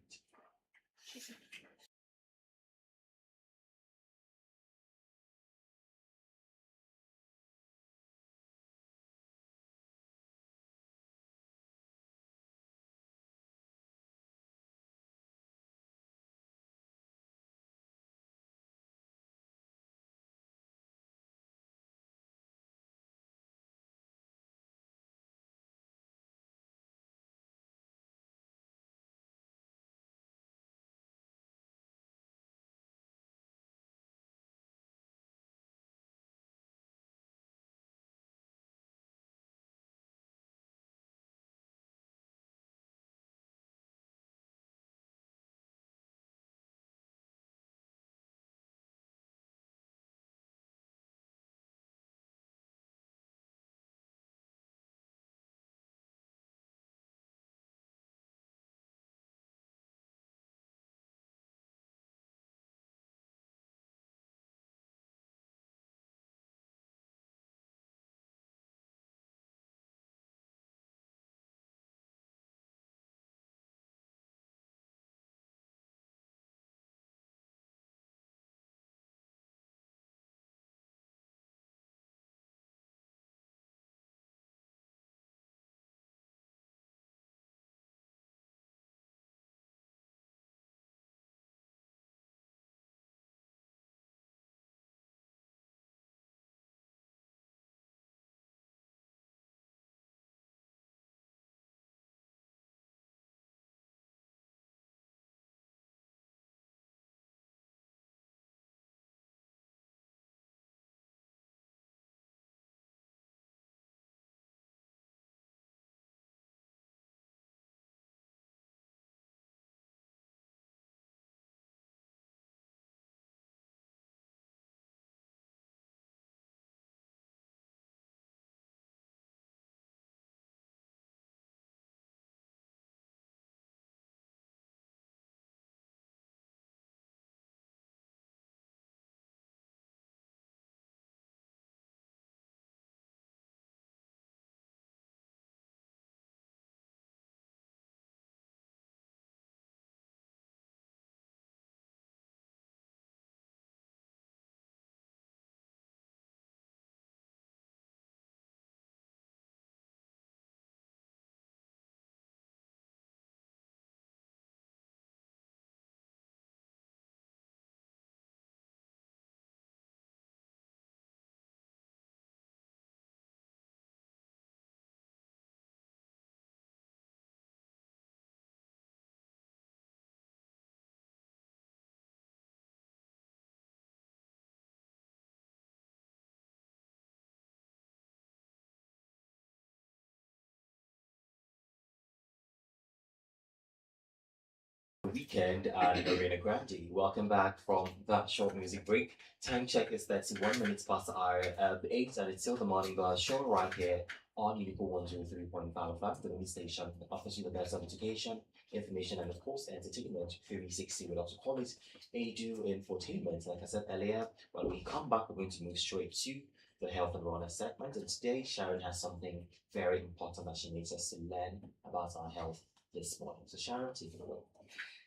A: Weekend and Arena Grande. Welcome back from that short music break. Time check is 31 minutes past the hour of 8, and it's still the morning buzz show right here on Unico 103.5 FM, the only station that offers you the best of education, information, and of course, entertainment. 360, we love to call it Edu Infotainment. Like I said earlier, when we come back, we're going to move straight to the health and wellness segment. And today, Sharon has something very important that she needs us to learn about our health this morning. So, Sharon, take it away.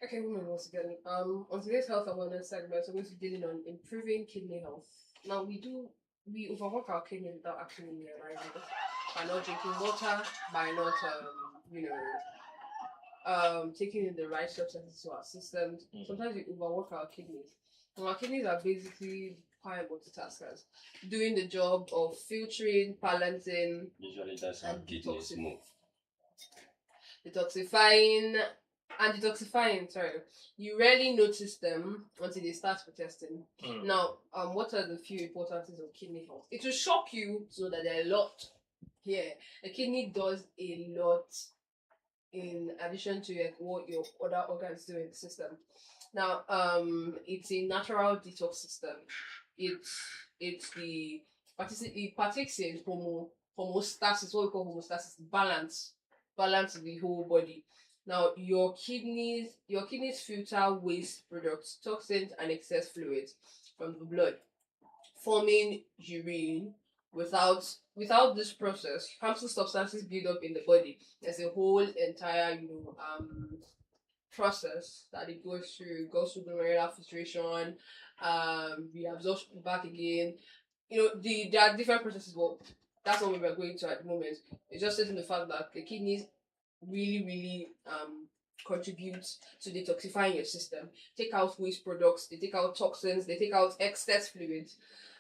B: Okay, women, once again, on today's health and wellness segment, we're going to be dealing on improving kidney health. Now, we overwork our kidneys without actually realizing it, by not drinking water, by not, taking in the right substances to our systems. Sometimes we overwork our kidneys. And our kidneys are basically quite multitaskers, doing the job of filtering, balancing,
C: Usually that's how
B: and
C: kidneys move.
B: detoxifying, sorry. You rarely notice them until they start protesting. Now, what are the few important things of kidney health? It will shock you to know that there are a lot here. The kidney does a lot in addition to what your other organs do in the system. Now, it's a natural detox system. It partakes in homeostasis, what we call homeostasis, balance the whole body. Now, your kidneys filter waste products, toxins, and excess fluids from the blood, forming urine. Without this process, harmful substances build up in the body. There's a whole entire process that it goes through. It goes through glomerular filtration, reabsorption back again. There are different processes, but that's what we were going to at the moment. It's just stating the fact that the kidneys really, really contribute to detoxifying your system. Take out waste products, they take out toxins, they take out excess fluids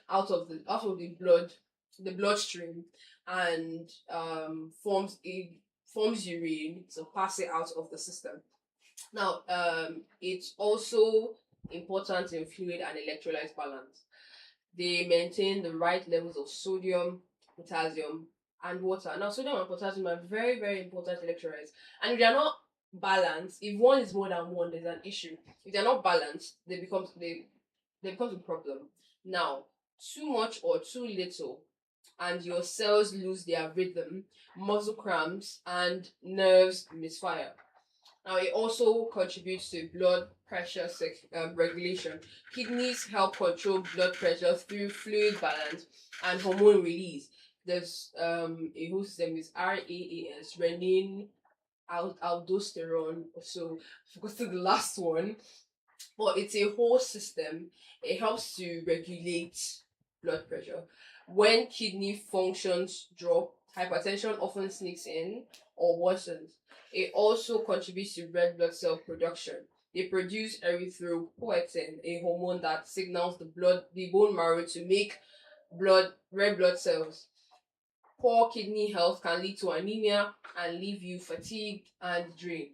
B: out of the bloodstream, and forms urine to pass it out of the system. Now, it's also important in fluid and electrolyte balance. They maintain the right levels of sodium, potassium, and water. Now, sodium and potassium are very, very important electrolytes. And if they are not balanced, if one is more than one, there's an issue. If they're not balanced, they become a problem. Now, too much or too little, and your cells lose their rhythm, muscle cramps, and nerves misfire. Now, it also contributes to blood pressure regulation. Kidneys help control blood pressure through fluid balance and hormone release. There's a whole system is RAAS, renin, aldosterone. So I forgot the last one, but it's a whole system. It helps to regulate blood pressure. When kidney functions drop, hypertension often sneaks in or worsens. It also contributes to red blood cell production. They produce erythropoietin, a hormone that signals the bone marrow to make red blood cells. Poor kidney health can lead to anemia and leave you fatigued and drained.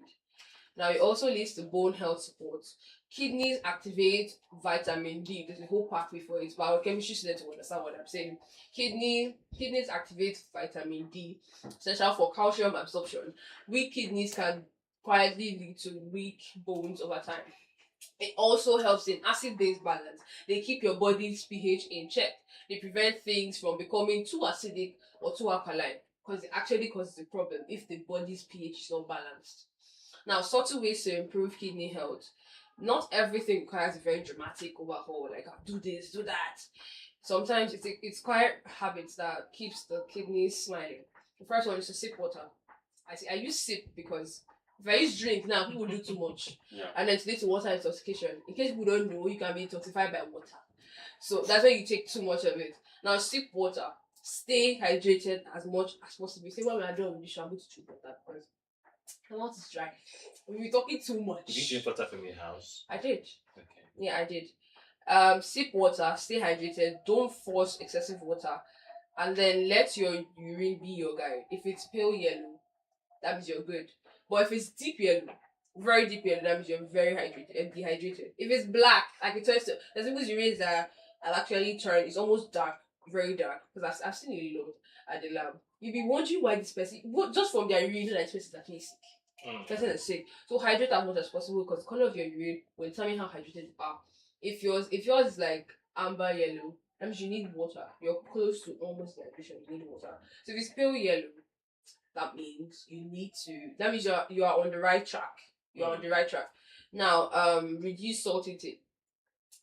B: Now, it also leads to bone health support. Kidneys activate vitamin D. There's a whole pathway for it. Biochemistry students will understand what I'm saying. Kidneys activate vitamin D, essential for calcium absorption. Weak kidneys can quietly lead to weak bones over time. It also helps in acid-base balance. They keep your body's pH in check. They prevent things from becoming too acidic or too alkaline, because it actually causes a problem if the body's pH is not balanced. Now, subtle ways to improve kidney health. Not everything requires a very dramatic overhaul, like do this, do that. Sometimes it's quiet habits that keeps the kidneys smiling. The first one is to sip water. I use sip because if I use drink now, people do too much.
C: Yeah.
B: And then it leads to water intoxication. In case people don't know, you can be intoxicated by water. So that's when you take too much of it. Now, sip water. Stay hydrated as much as possible. Say, when we are done with this, I'm going to drink water because my mouth is dry. We're talking too much.
A: Did you drink water from your house?
B: I did.
A: Okay.
B: Yeah, I did. Sip water, stay hydrated, don't force excessive water, and then let your urine be your guide. If it's pale yellow, that means you're good. But if it's deep yellow, very deep yellow, that means you're very dehydrated. If it's black, like it turns to, there's people's urines that I'll actually turn, it's almost dark, very dark, because I've seen a lot at the lab. You'll be wondering why this person, just from their urine, that this person is actually sick. Person is sick. So hydrate as much as possible, because the color of your urine will determine how hydrated you are. If yours is like amber yellow, that means you need water. You're close to almost dehydration. You need water. So if it's pale yellow, that means that means you are on the right track. You're on the right track. Now, reduce salt intake.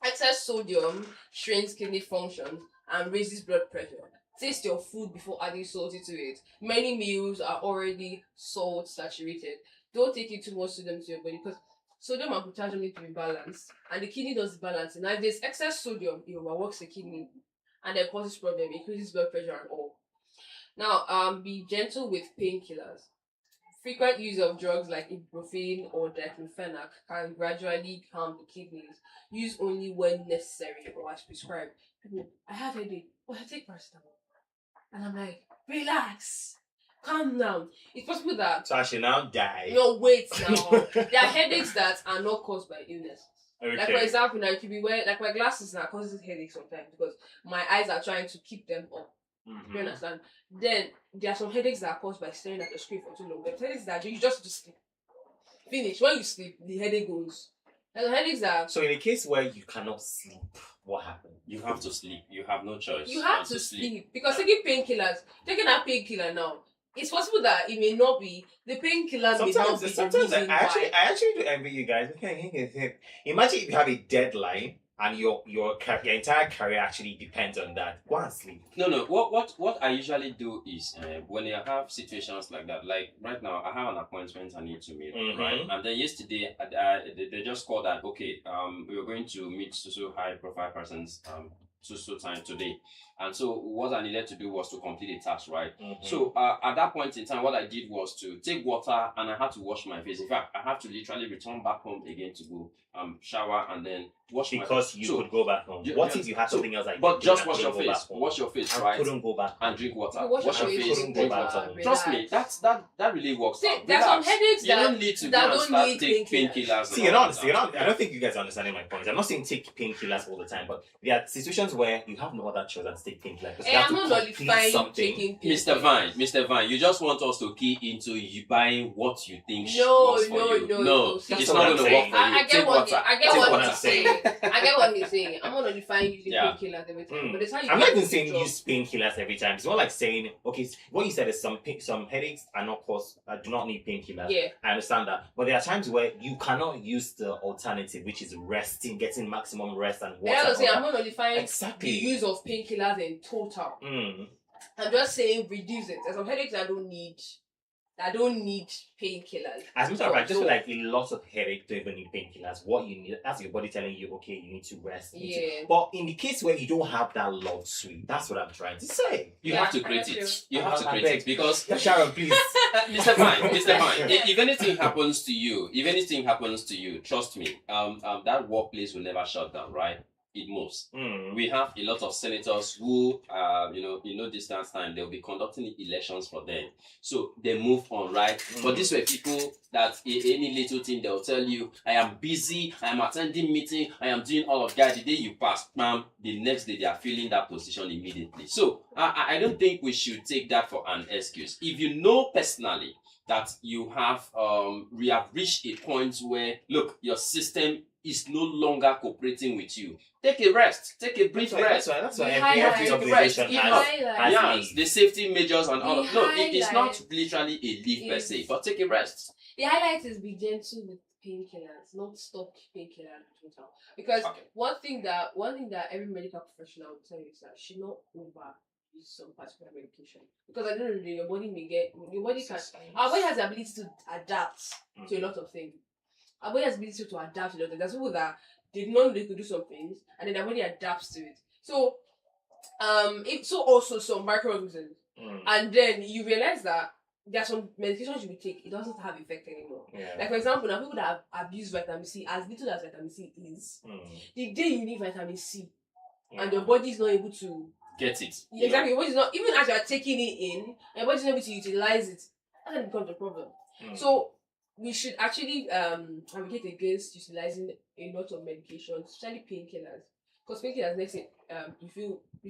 B: Excess sodium strains kidney function and raises blood pressure. Taste your food before adding salt into it. Many meals are already salt saturated. Don't take in too much sodium to your body, because sodium and potassium need to be balanced, and the kidney does balance. Now, if there's excess sodium, it overworks the kidney and then causes problem, increases blood pressure and all. Now, be gentle with painkillers. Frequent use of drugs like ibuprofen or diclofenac can gradually calm the kidneys. Use only when necessary or as prescribed. People, I have a headache, but I take paracetamol. And I'm like, relax, calm down. It's possible that...
A: So I should now die.
B: No, wait now. There are headaches that are not caused by illness.
A: Okay.
B: Like, for example, now, you could be wearing... Like, my glasses now causes headaches sometimes because my eyes are trying to keep them up. You understand? Then there are some headaches that are caused by staring at the screen for too long. There are headaches that you just sleep. Finish. When you sleep, the headache goes. There are headaches that...
A: So in a case where you cannot sleep, what happens?
C: You have to sleep. You have no choice.
B: You have to sleep. Because taking that painkiller now, it's possible that it may not be... The painkiller may not be the reason
A: I actually do envy you guys. Okay, imagine if you have a deadline and your entire career actually depends on that, go and sleep.
C: No. What I usually do is when I have situations like that, like right now, I have an appointment I need to meet, right? And then yesterday, they just called that okay, we were going to meet so high profile persons so time today, and so what I needed to do was to complete a task, right? So at that point in time, what I did was to take water and I had to wash my face. In fact, I have to literally return back home again to go shower and then wash my face.
A: Because you could go back home. What if you had something else like
C: but
A: that?
C: just wash your face. Wash your face, right?
A: Couldn't go back
C: and drink water.
B: Wash your face,
C: drink
B: drink
C: water.
B: water.
C: Trust me, that really works.
B: See,
C: out.
B: there's some
C: Relax.
B: headaches
C: You
B: that
C: don't need to
B: that
C: go and
B: don't
C: start
B: need
C: take
B: painkillers.
C: painkillers.
A: See, you're not. I don't think you guys are understanding my point. I'm not saying take painkillers all the time, but there are situations where you have no other choice than to take painkillers. Because you have
B: I'm
A: to
B: not
A: complete
B: nullifying
A: something.
B: taking
C: Mr. Vine, you just want us to key into you buying what you think
B: No,
C: works for
B: no,
C: you.
B: no.
C: It's
A: That's
C: not
A: what
C: going
A: I'm
C: to work
A: saying.
C: for you.
B: I get
C: Take
B: what
C: water.
B: I get
C: Take
B: what
C: water.
B: he's saying. I get what he's saying. I'm not nullifying using
C: Yeah.
B: painkillers every time, but it's how you
A: I'm
B: get
A: not even
B: to
A: saying
B: the job.
A: use painkillers every time. It's more like saying, okay, what you said is some headaches are not caused, do not need painkillers.
B: Yeah.
A: I understand that. But there are times where you cannot use the alternative, which is resting, getting maximum rest and water.
B: Yeah, I'm saying
A: and
B: I'm
A: all
B: not nullifying
A: that. Exactly.
B: the use of painkillers in total. I'm just saying reduce it. There's some headaches I don't need painkillers.
A: As a matter of fact, I just
B: So-
A: feel like a lot of headache don't even need painkillers. What you need, that's your body telling you, okay, you need to rest. you need to-
B: Yeah.
A: But in the case where you don't have that luxury, that's what I'm trying to say.
C: You
B: Yeah,
C: have to
B: I
C: create
B: get
C: it.
B: you.
C: You have to
A: I
C: create
A: beg.
C: it because
A: Sharon, please.
C: Mr. Fine, if anything happens to you, trust me, that workplace will never shut down, right? It moves. We have a lot of senators who, distance time, they'll be conducting elections for them. So they move on, right? But these were people that any little thing, they'll tell you, I am busy, I am attending meeting, I am doing all of that. The day you pass, ma'am, the next day they are filling that position immediately. So I don't think we should take that for an excuse. If you know personally that you have, we have reached a point where, look, your system is no longer cooperating with you. Take a rest. Take a brief rest.
A: That's why
B: We
A: every
B: highlight
A: organization
C: it.
A: has
B: Highlight.
C: Yes, the safety measures and all.
B: We
C: No, it's not
B: highlight
C: literally a leave per
B: is-
C: se, but take a rest.
B: The highlight is be gentle with painkillers, not stop painkillers total. Because
C: Okay.
B: one thing that every medical professional will tell you is that should not overuse some particular medication. Because at the end of the day, your body our body has the ability to adapt to a lot of things. Our body has the ability to adapt to a lot of things. There's people that did not know they could do some things and then their body adapts to it. So also some microorganisms. And then you realize that there are some medications you will take, it doesn't have effect anymore.
A: Yeah.
B: Like for example, now people that have abused vitamin C, as little as vitamin C is, the day you need vitamin C and your body is not able to
C: Get it.
B: exactly, your body is not, even as you are taking it in, your body is not able to utilize it, that then becomes a problem. So we should actually advocate against utilizing a lot of medications, especially painkillers. Because painkillers, let's say you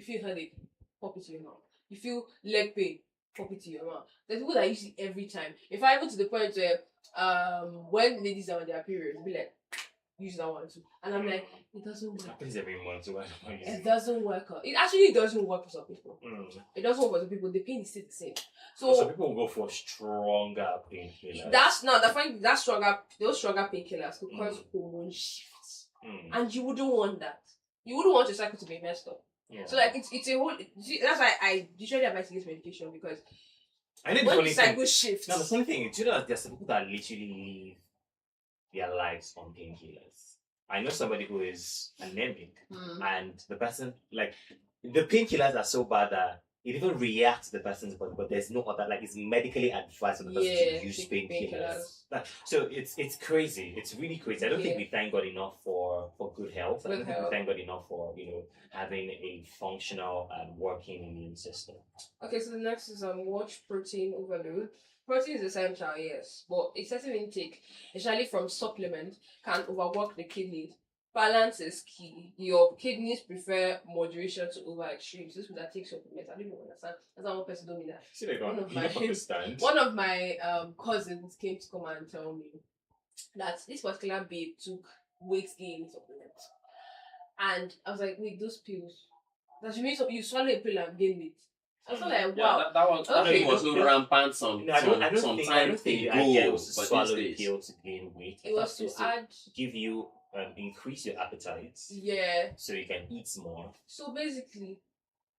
B: feel headache, pop it to your mouth. You feel leg pain, pop it to your mouth. There's people that use it every time. If I go to the point where when ladies are on their periods, be like, use that one too. And I'm like, it doesn't
A: It
B: work.
A: happens every month, so why don't I use
B: It
A: it?
B: doesn't work out. It actually doesn't work for some people. It doesn't work for some people. The pain is still the same.
A: So
B: So
A: people will go for stronger painkillers.
B: that's not the point. Those stronger painkillers could cause hormone shifts, and you wouldn't want that. You wouldn't want your cycle to be messed up.
A: Yeah.
B: So like it's a whole. That's why I usually advise against medication because
A: I think the
B: when
A: only
B: the
A: thing.
B: cycle shifts,
A: No, the funny thing is, you know, that there's some people that literally live their lives on painkillers. I know somebody who is anemic, and the person, like, the painkillers are so bad that it even reacts to the person's body, but there's no other, like, it's medically advised for the person to use
B: take
A: painkillers. So it's crazy. It's really crazy. I don't think
B: Yeah.
A: we thank God enough for good health. I
B: Good
A: don't think we
B: health.
A: thank God enough for, having a functional and working immune system.
B: Okay, so the next is watch protein overload. Protein is essential, yes, but excessive intake, especially from supplements, can overwork the kidneys. Balance is key. Your kidneys prefer moderation to over extremes. Those people that take supplements, I don't even understand. That's how one person told me that.
A: See, they
B: One
A: don't,
B: of
A: you
B: my-
A: don't understand.
B: One of my cousins came to come and tell me that this particular babe took weight gain supplements. And I was like, wait, those pills, that you mean you swallow a pill and gain weight? I was like, wow.
C: Yeah, that
B: Okay.
C: thing was so rampant some
A: No, I don't
C: time
A: think the idea
C: ago,
A: was to
C: but
A: swallow
C: these
A: the
C: days.
A: pill to gain weight.
B: It was to add
A: give you increase your appetite
B: Yeah.
A: so you can eat more.
B: So basically,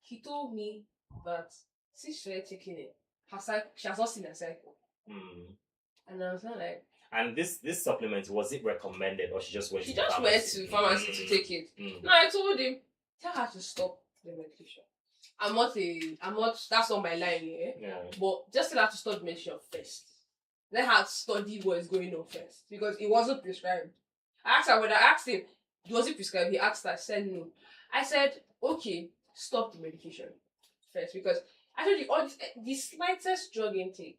B: he told me that since she started taking it, she has not seen a cycle. And I was not like.
A: And this supplement, was it recommended or she just went
B: She
A: to the
B: just
A: pharmacy?
B: went to pharmacy to take it. No, I told him, tell her to stop the medication. I'm not, that's not my line here.
A: Yeah.
B: But just tell her to stop the medication first. Let her study what is going on first. Because it wasn't prescribed. I asked him, was it prescribed? He asked her, I said no. I said, okay, stop the medication first. Because I told you, all the slightest drug intake,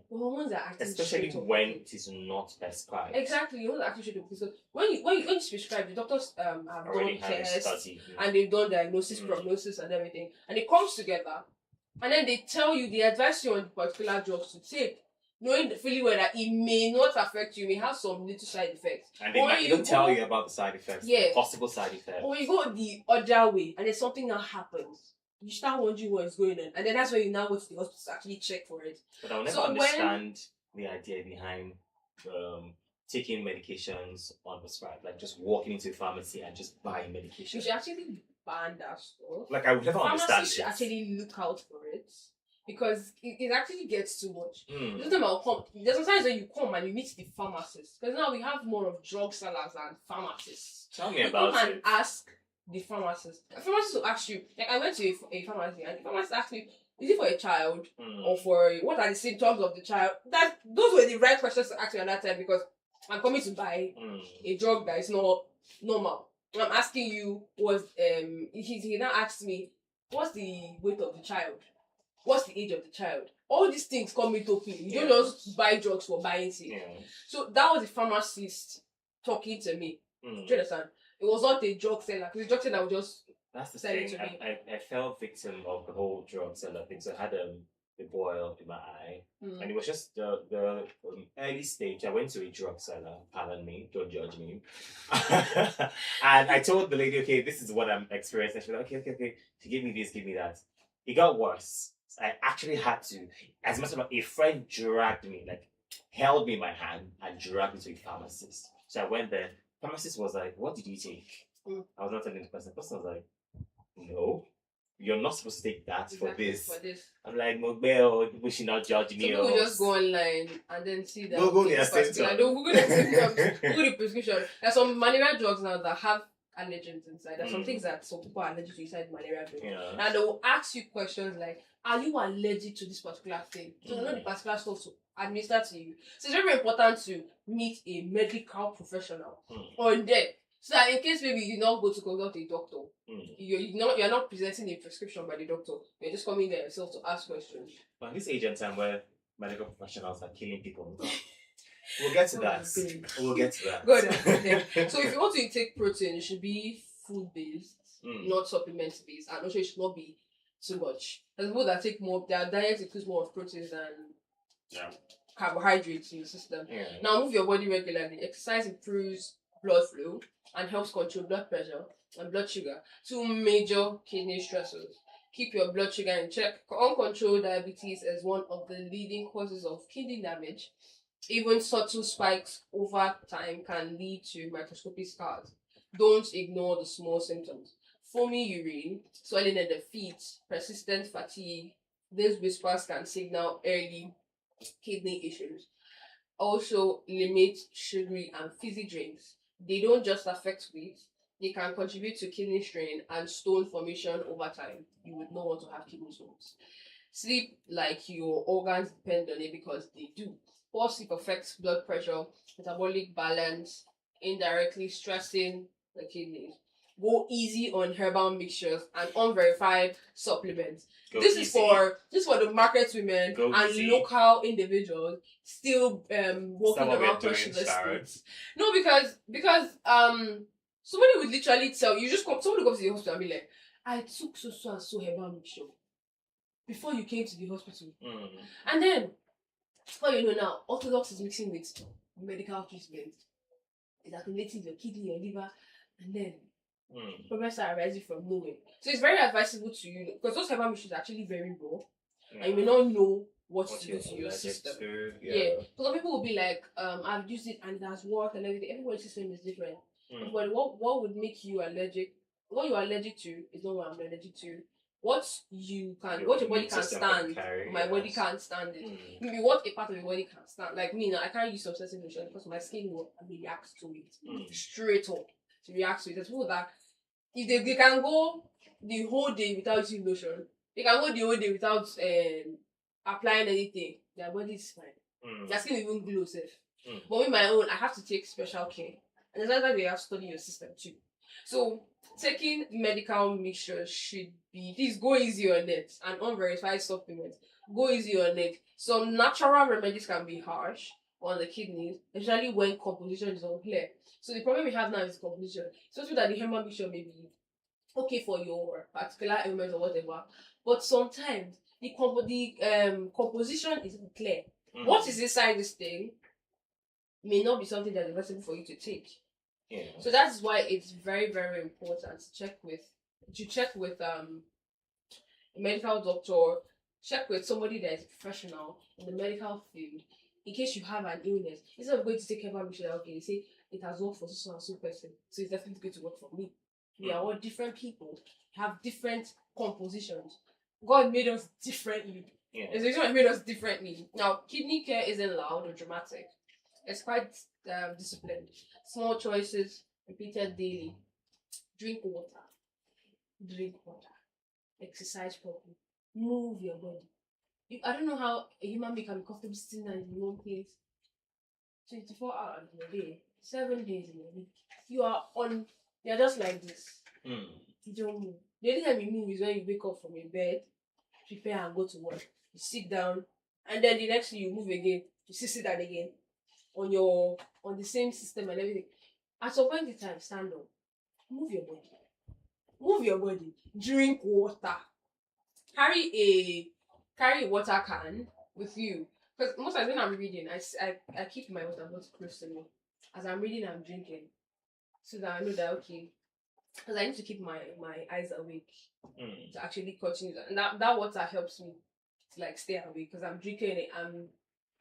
B: the hormones are acting
A: especially when it is not prescribed.
B: Exactly, you know actually because when you prescribe, the doctors have
A: already
B: done tests
A: and
B: they've done diagnosis, prognosis, and everything, and it comes together, and then they tell you, they advise you on the particular drugs to take, knowing the feeling well that it may not affect you, it may have some little side effects,
A: and they don't tell you about the side effects, possible side effects. Or
B: you go the other way, and then something now happens. You start wondering what is going on, and then that's when you now go to the hospital to actually check for it.
A: But I'll never understand the idea behind taking medications unprescribed, like just walking into a pharmacy and just buying medication.
B: You should actually ban that stuff.
A: Like I would never understand it.
B: Should actually look out for it because it actually gets too much. There's sometimes when you come and you meet the pharmacist, because now we have more of drug sellers and pharmacists.
A: Tell me about it.
B: And ask the pharmacist. A pharmacist will ask you, like I went to a pharmacy and the pharmacist asked me, is it for a child or for what are the symptoms of the child? Those were the right questions to ask me at that time because I'm coming to buy a drug that is not normal. And I'm asking you, he now asked me, what's the weight of the child? What's the age of the child? All these things come into play. You don't just buy drugs for buying it. So that was the pharmacist talking to me. Do you understand? It was not a drug seller. Because the drug seller would just sell it to me.
A: I fell victim of the whole drug seller thing. So I had a boil in my eye. And it was just the early stage. I went to a drug seller. Pardon me. Don't judge me. And I told the lady, okay, this is what I'm experiencing. She was like, okay. She gave me this, give me that. It got worse. I actually had to, as a matter of fact, a friend dragged me, like held me in my hand and dragged me to a pharmacist. So I went there. Pharmacist was like, what did you take? I was not telling the person. The person was like, no, you're not supposed to take that for this. I'm like, Mogbel, people should not judge me.
B: People just go online and then see that.
A: Google their symptoms.
B: Google their symptoms. Google the prescription. There's some malaria drugs now that have allergens inside. There's some things that some people are allergic to inside malaria drugs. And they will ask you questions like, are you allergic to this particular thing? So you know the particular stuff to administer to you. So it's very important to meet a medical professional on there. So that in case maybe you not go to consult a doctor, you're not presenting a prescription by the doctor. You're just coming there yourself to ask questions.
A: But this age and time where medical professionals are killing people, we'll get to that. We'll get to that.
B: Good. So if you want to take protein, it should be food based, not supplement based, and also it should not be too much. There's people that take more. Their diet includes more of proteins than carbohydrates in the system. Now move your body regularly. Exercise improves blood flow and helps control blood pressure and blood sugar, two major kidney stressors. Keep your blood sugar in check. Uncontrolled diabetes is one of the leading causes of kidney damage. Even subtle spikes over time can lead to microscopic scars. Don't ignore the small symptoms. Foamy urine, swelling in the feet, persistent fatigue. These whispers can signal early kidney issues. Also, limit sugary and fizzy drinks. They don't just affect weight, they can contribute to kidney strain and stone formation over time. You would not want to have kidney stones. Sleep, like your organs depend on it because they do. Poor sleep affects blood pressure, metabolic balance, indirectly stressing the kidneys. Go easy on herbal mixtures and unverified supplements. This is for the market women and local individuals still walking around pushing the streets. No, because somebody would literally tell you, somebody comes to the hospital and be like, I took so and so herbal mixture before you came to the hospital. And then, well, you know now, Orthodox is mixing with medical treatment. It's accumulating your kidney, your liver, and then problems are arising from nowhere. So it's very advisable to you because those herbal mixtures are actually very raw, and you may not know what
A: What
B: to
A: you're
B: do to your
A: allergic
B: system.
A: to,
B: Yeah. So some people will be like, I've used it and it has worked and everything. Everybody's system is different. But what would make you allergic? What you're allergic to is not what I'm allergic to. What what your body can stand, my body can't stand it. Maybe what a part of your body can stand. Like me now, I can't use obsessive lotion because my skin will react to it straight up. To react to it. There's people that if they can go the whole day without using lotion, they can go the whole day without applying anything. Their body is fine. Their skin even glows safe. But with my own, I have to take special care. And that's why we have to study your system too. So taking medical mixtures should be, please go easy on it, and unverified supplements. Go easy on it. Some natural remedies can be harsh on the kidneys, especially when composition is unclear. So the problem we have now is composition. So that the herbal mixture may be okay for your particular ailment or whatever, but sometimes the composition is unclear. What is inside this thing may not be something that is possible for you to take.
A: Yeah.
B: So that's why it's very, very important to check with a medical doctor, check with somebody that is professional in the medical field in case you have an illness. Instead of going to take herbal mixture, okay, they say it has worked for so and so person, so it's definitely going to work for me. We are all different people, have different compositions. God made us differently.
A: Yeah.
B: There's a reason why He made us differently. Now, kidney care isn't loud or dramatic. It's quite disciplined. Small choices, repeated daily. Drink water. Drink water. Exercise properly. Move your body. I don't know how a human being can be comfortable sitting down in one place 24 hours in a day, 7 days in a week. You're just like this. You don't move. The only time you move is when you wake up from your bed, prepare and go to work. You sit down, and then the next thing you move again. You sit down again on the same system and everything. At some point in time, stand up. Move your body. Move your body. Drink water. Carry a water can with you. Because most times when I'm reading, I keep my water bottle close to me. As I'm reading, I'm drinking. So that I know that, okay, because I need to keep my eyes awake to actually continue that. And that water helps me to like stay awake because I'm drinking it.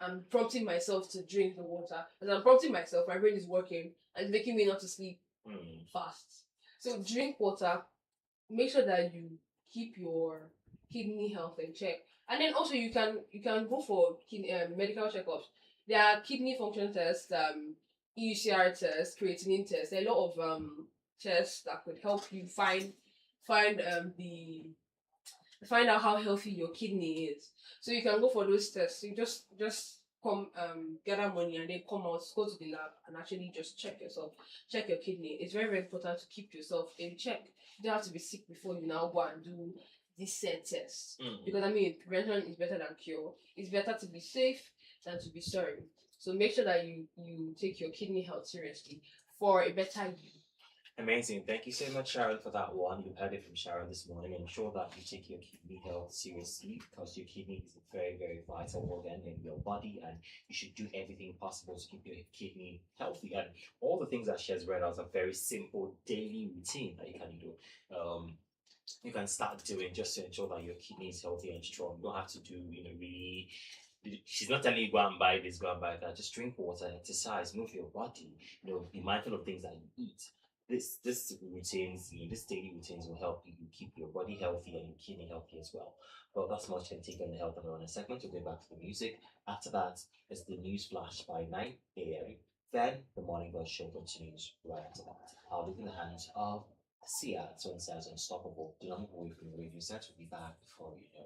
B: I'm prompting myself to drink the water. As I'm prompting myself, my brain is working and making me not to sleep fast. So drink water. Make sure that you keep your kidney health in check. And then also you can go for medical checkups. There are kidney function tests, EUCR tests, creatinine tests. There are a lot of tests that could help you find out how healthy your kidney is. So you can go for those tests. You just come gather money and then come out, go to the lab and actually just check yourself, check your kidney. It's very, very important to keep yourself in check. You don't have to be sick before you now go and do this set test. Because prevention is better than cure. It's better to be safe than to be sorry. So make sure that you take your kidney health seriously for a better you.
A: Amazing. Thank you so much, Sharon, for that one. You've heard it from Sharon this morning. Ensure that you take your kidney health seriously because your kidney is a very, very vital organ in your body and you should do everything possible to keep your kidney healthy. And all the things that she has read out are very simple daily routine that you can do. You can start doing just to ensure that your kidney is healthy and strong. You don't have to do, really. She's not telling you go and buy this, go and buy that. Just drink water, exercise, move your body. Be mindful of things that you eat. This routines, this daily routines will help you keep your body healthy and your kidney healthy as well. Well, that's much can take on the health and wellness segment. We'll go back to the music. After that is the news flash by 9 a.m. Then the morning bus show continues right after that. I'll leave in the hands of Sia. So it says unstoppable. Do not move away from the radio set. We'll be back before you know.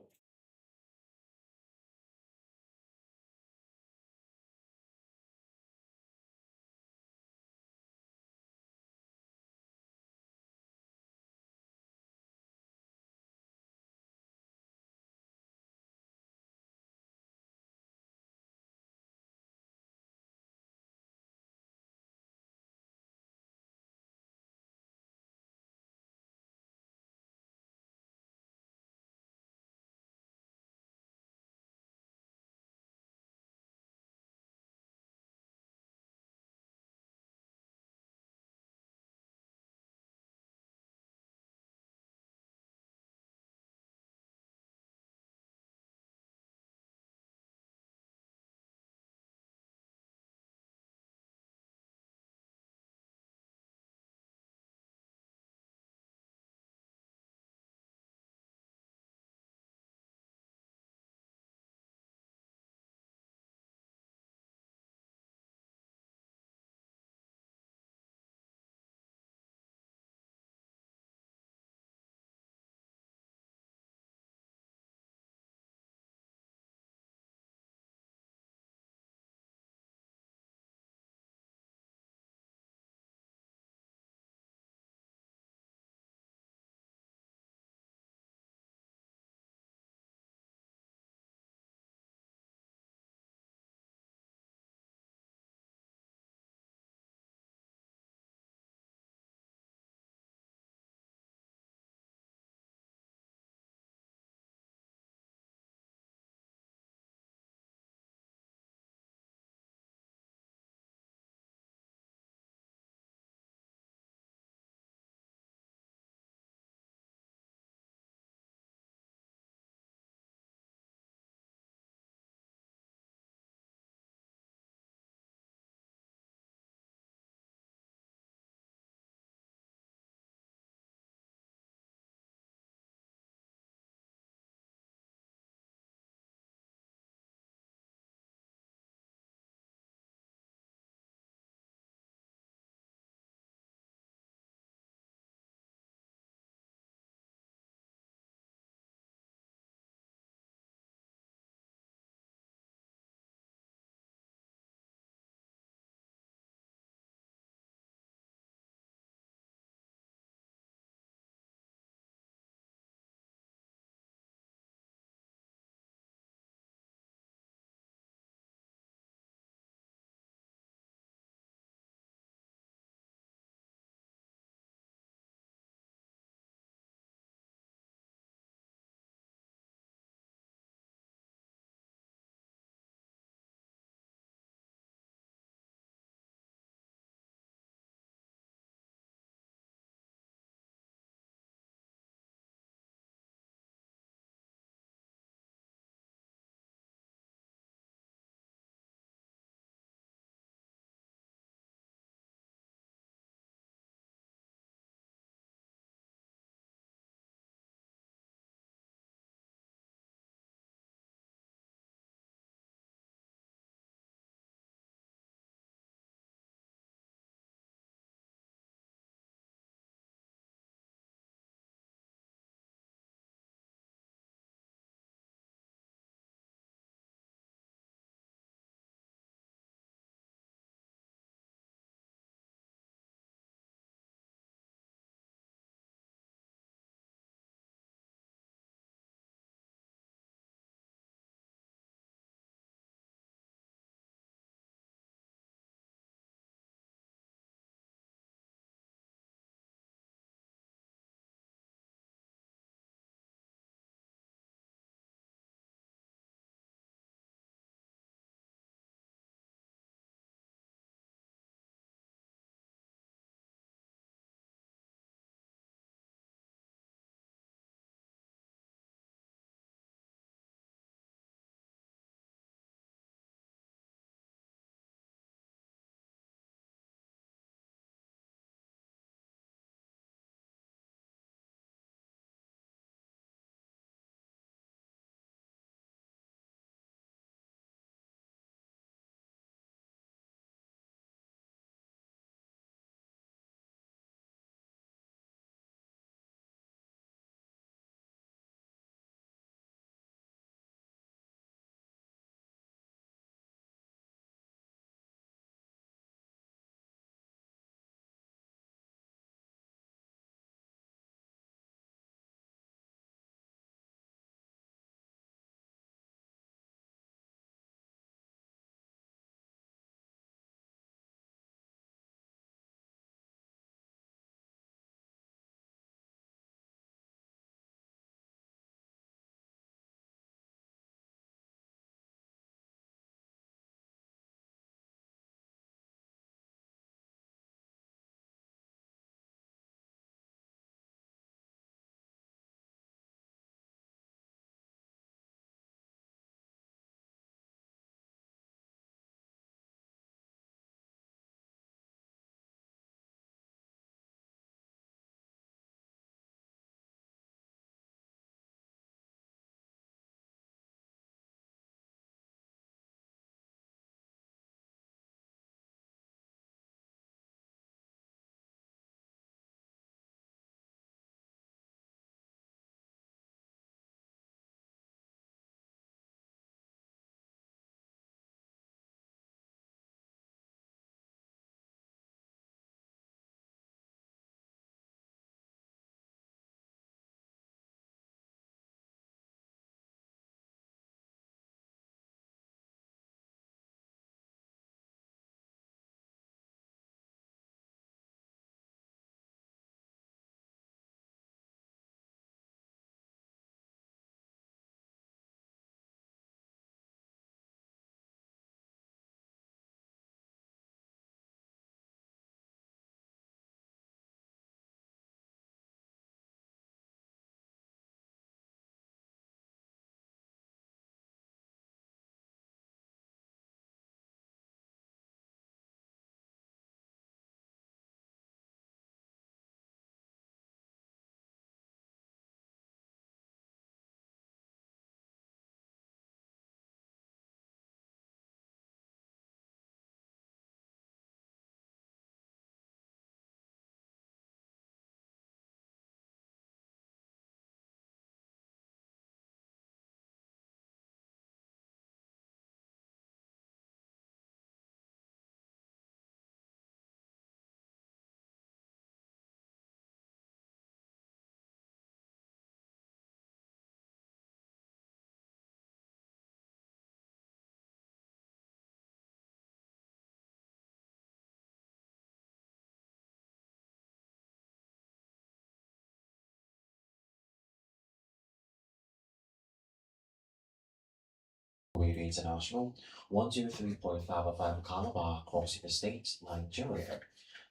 A: Radio International, 103.5 FM Calabar, Cross River State, Nigeria.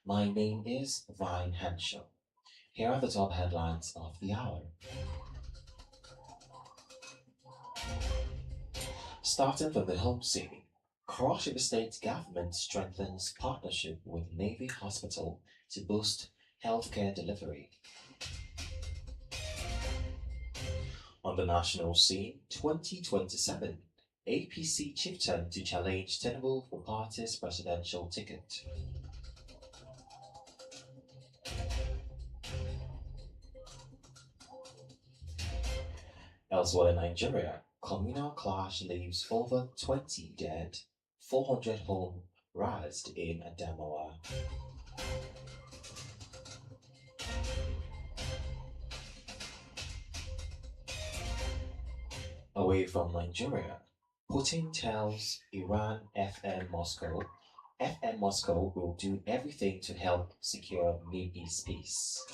A: My name is Vine Henshaw. Here are the top headlines of the hour. Starting from the home city, Cross River State government strengthens partnership with Navy Hospital to boost healthcare delivery. On the national scene, 2027, APC chieftain to challenge Tinubu for party's presidential ticket. Elsewhere in Nigeria, communal clash leaves over 20 dead, 400 home razed in Adamawa. Away from Nigeria, Putin tells Iran FM Moscow will do everything to help secure Middle East peace.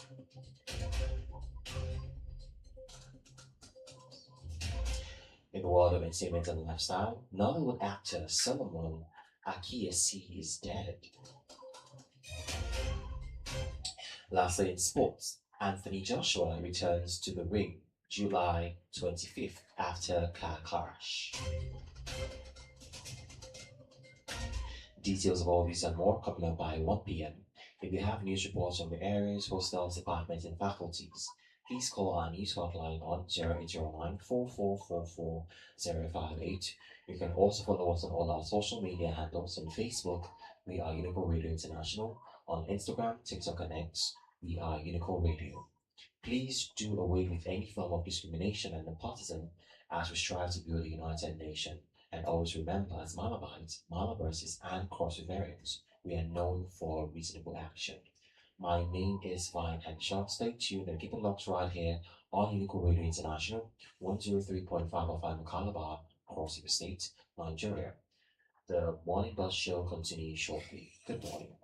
A: In the world of entertainment and lifestyle, Nollywood actor Solomon Akiyesi is dead. Lastly, in sports, Anthony Joshua returns to the ring July 25th after car crash. Details of all these and more coming up by 1 p.m. If you have news reports from the areas, hostels, departments, and faculties, please call our news hotline on 0809 4444 058. You can also follow us on all our social media handles. On Facebook, we are Unico Radio International. On Instagram, TikTok, and X, we are Unico Radio. Please do away with any form of discrimination and nepotism as we strive to build a united nation. And always remember, as Malabites, Malaverses, and Cross Riverians, we are known for reasonable action. My name is Vine Henshaw. Stay tuned and keep it locked right here on Unico Radio International, 103.5 FM Calabar, Cross River State, Nigeria. The Morning Bus Show continues shortly. Good morning.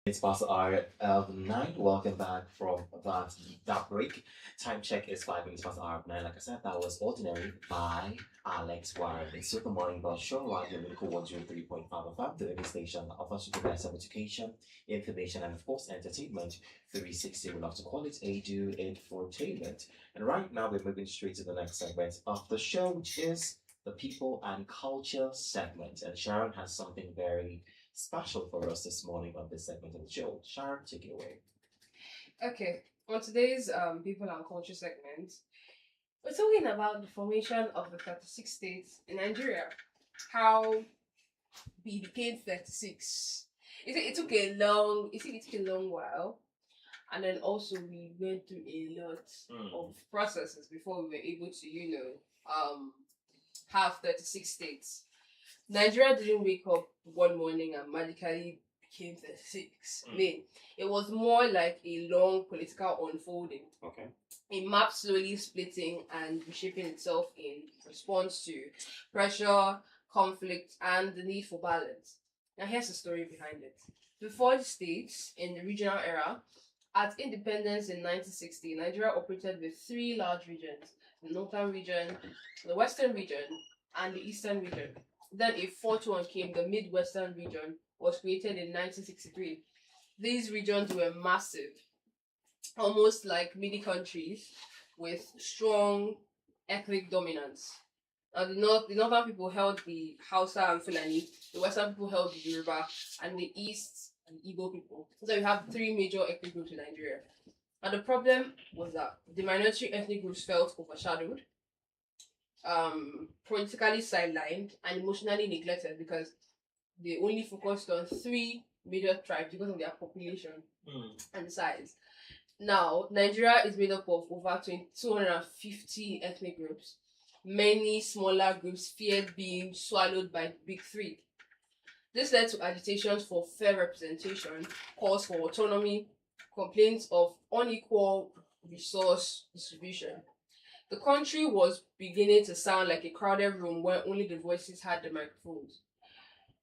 A: It's past the hour of 9. Welcome back from that break. Time check is 5 minutes past the hour of 9. Like I said, that was Ordinary by Alex Warren. It's Super Morning Bus Show right here, Medical 103.5 FM, the radio station that offers you the best of education, information, and of course, entertainment. 360, we love to call it Edu Infotainment. And right now, we're moving straight to the next segment of the show, which is the People and Culture segment. And Sharon has something very special for us this morning on this segment of the show. Sharon, take it away.
B: Okay, on today's People and Culture segment, we're talking about the formation of the 36 states in Nigeria. How we became 36. It took a long while, and then also we went through a lot of processes before we were able to, have 36 states. Nigeria didn't wake up one morning and magically became 36. I mean, it was more like a long political unfolding.
A: Okay.
B: A map slowly splitting and reshaping itself in response to pressure, conflict, and the need for balance. Now, here's the story behind it. Before the states, in the regional era, at independence in 1960, Nigeria operated with three large regions: the northern region, the western region, and the eastern region. Then a fourth one came, the Midwestern region, was created in 1963. These regions were massive, almost like mini countries with strong ethnic dominance. Now, the northern people held the Hausa and Fulani, the western people held the Yoruba, and the east and Igbo people. So you have three major ethnic groups in Nigeria. And the problem was that the minority ethnic groups felt overshadowed, politically sidelined, and emotionally neglected because they only focused on three major tribes because of their population and size. Now, Nigeria is made up of over 250 ethnic groups. Many smaller groups feared being swallowed by the big three. This led to agitations for fair representation, calls for autonomy, complaints of unequal resource distribution. The country was beginning to sound like a crowded room where only the voices had the microphones.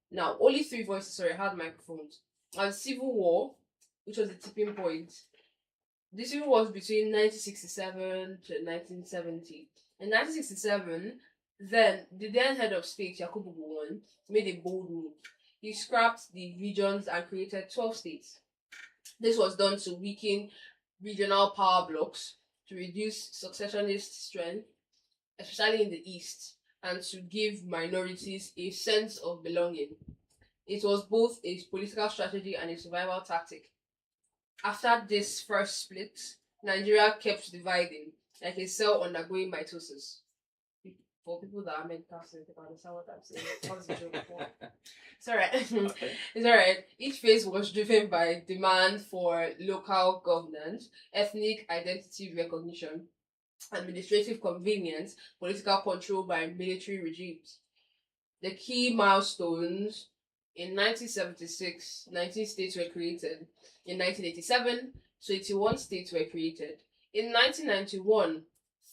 B: Now, only three voices, had microphones. And Civil War, which was the tipping point. The Civil War was between 1967 to 1970. In 1967, the then head of state, Yakubu Gowon, made a bold move. He scrapped the regions and created 12 states. This was done to weaken regional power blocks, to reduce successionist strength, especially in the East, and to give minorities a sense of belonging. It was both a political strategy and a survival tactic. After this first split, Nigeria kept dividing, like a cell undergoing mitosis. For people that are medical students, they understand what I'm saying. What's the joke for? It's alright.
A: Okay.
B: It's alright. Each phase was driven by demand for local governance, ethnic identity recognition, administrative convenience, political control by military regimes. The key milestones: in 1976, 19 states were created. In 1987, 21 states were created. In 1991,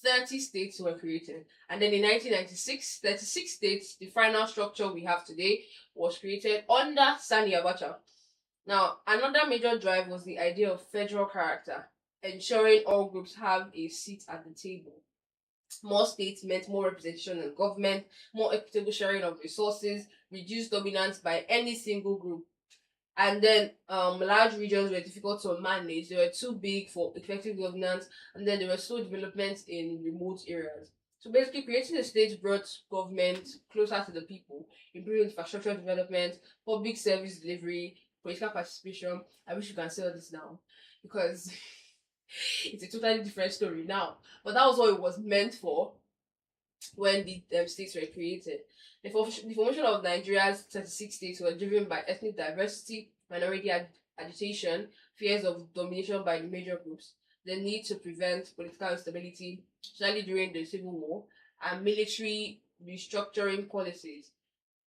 B: 30 states were created. And then in 1996, 36 states, the final structure we have today, was created under Sani Abacha. Now, another major drive was the idea of federal character, ensuring all groups have a seat at the table. More states meant more representation in government, more equitable sharing of resources, reduced dominance by any single group. And then large regions were difficult to manage. They were too big for effective governance, and then there were slow developments in remote areas. So basically, creating the states brought government closer to the people, improving infrastructure development, public service delivery, political participation. I wish you can say all this now, because it's a totally different story now. But that was what it was meant for when the states were created. The formation of Nigeria's 36 states were driven by ethnic diversity, minority agitation, fears of domination by the major groups, the need to prevent political instability, especially during the Civil War, and military restructuring policies,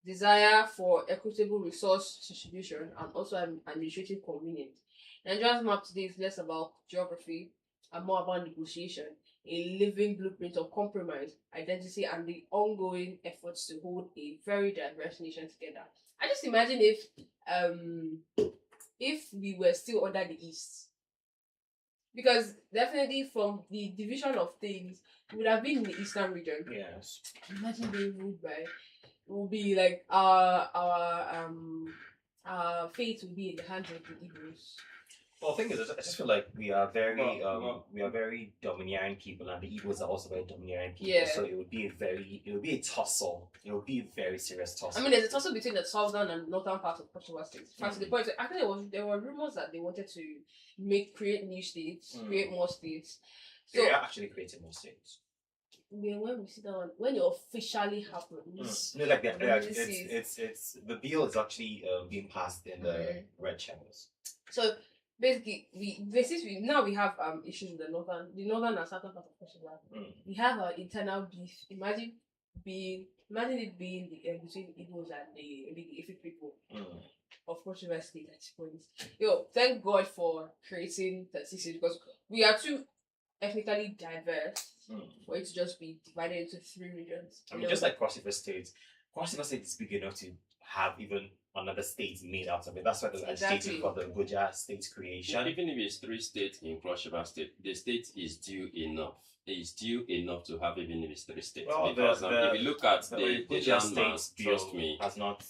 B: desire for equitable resource distribution, and also administrative convenience. Nigeria's map today is less about geography and more about negotiation, a living blueprint of compromise, identity, and the ongoing efforts to hold a very diverse nation together. I just imagine if if we were still under the East. Because definitely from the division of things, we would have been in the Eastern region.
A: Yes.
B: Imagine being ruled by, it will be like our fate will be in the hands of the Igbos.
A: Well, the thing is, I just feel like we are very domineering people, and the Igbos are also very domineering people.
B: Yeah.
A: So it would be a tussle. It would be a very serious tussle.
B: I mean, there's a tussle between the southern and northern parts of Portugal states. To the point, I think there were rumors that they wanted to create new states, create more states. So
A: they are actually creating more states.
B: When we sit down, when it officially happens,
A: No, like it's the bill is actually being passed in the red chambers.
B: So basically, we have issues with the northern and southern part of Portugal. We have an internal beef. Imagine it being between the Igbos and the Ife people of Portugal state at this point. Thank God for creating that system, because we are too ethnically diverse for it to just be divided into 3 regions.
A: I mean, just like Cross River State is big enough to have even another state made out of it. That's why they're agitating for the Goja state creation.
C: Even if it's 3 states in Cross River State, the state is due enough. It's due enough to have even if it's 3 states.
A: Well,
C: because if you look at the
A: Goja
C: landmass, trust me,
A: has not.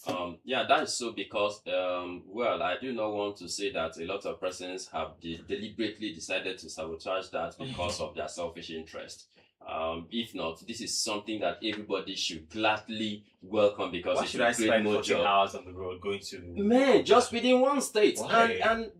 C: Yeah, that is so because I do not want to say that a lot of persons have deliberately decided to sabotage that because of their selfish interest. If not, this is something that everybody should gladly welcome, because
A: why
C: it
A: should I
C: create
A: spend
C: more
A: 14
C: jobs.
A: hours on the road going to
C: Just within one state.
A: Why?
C: And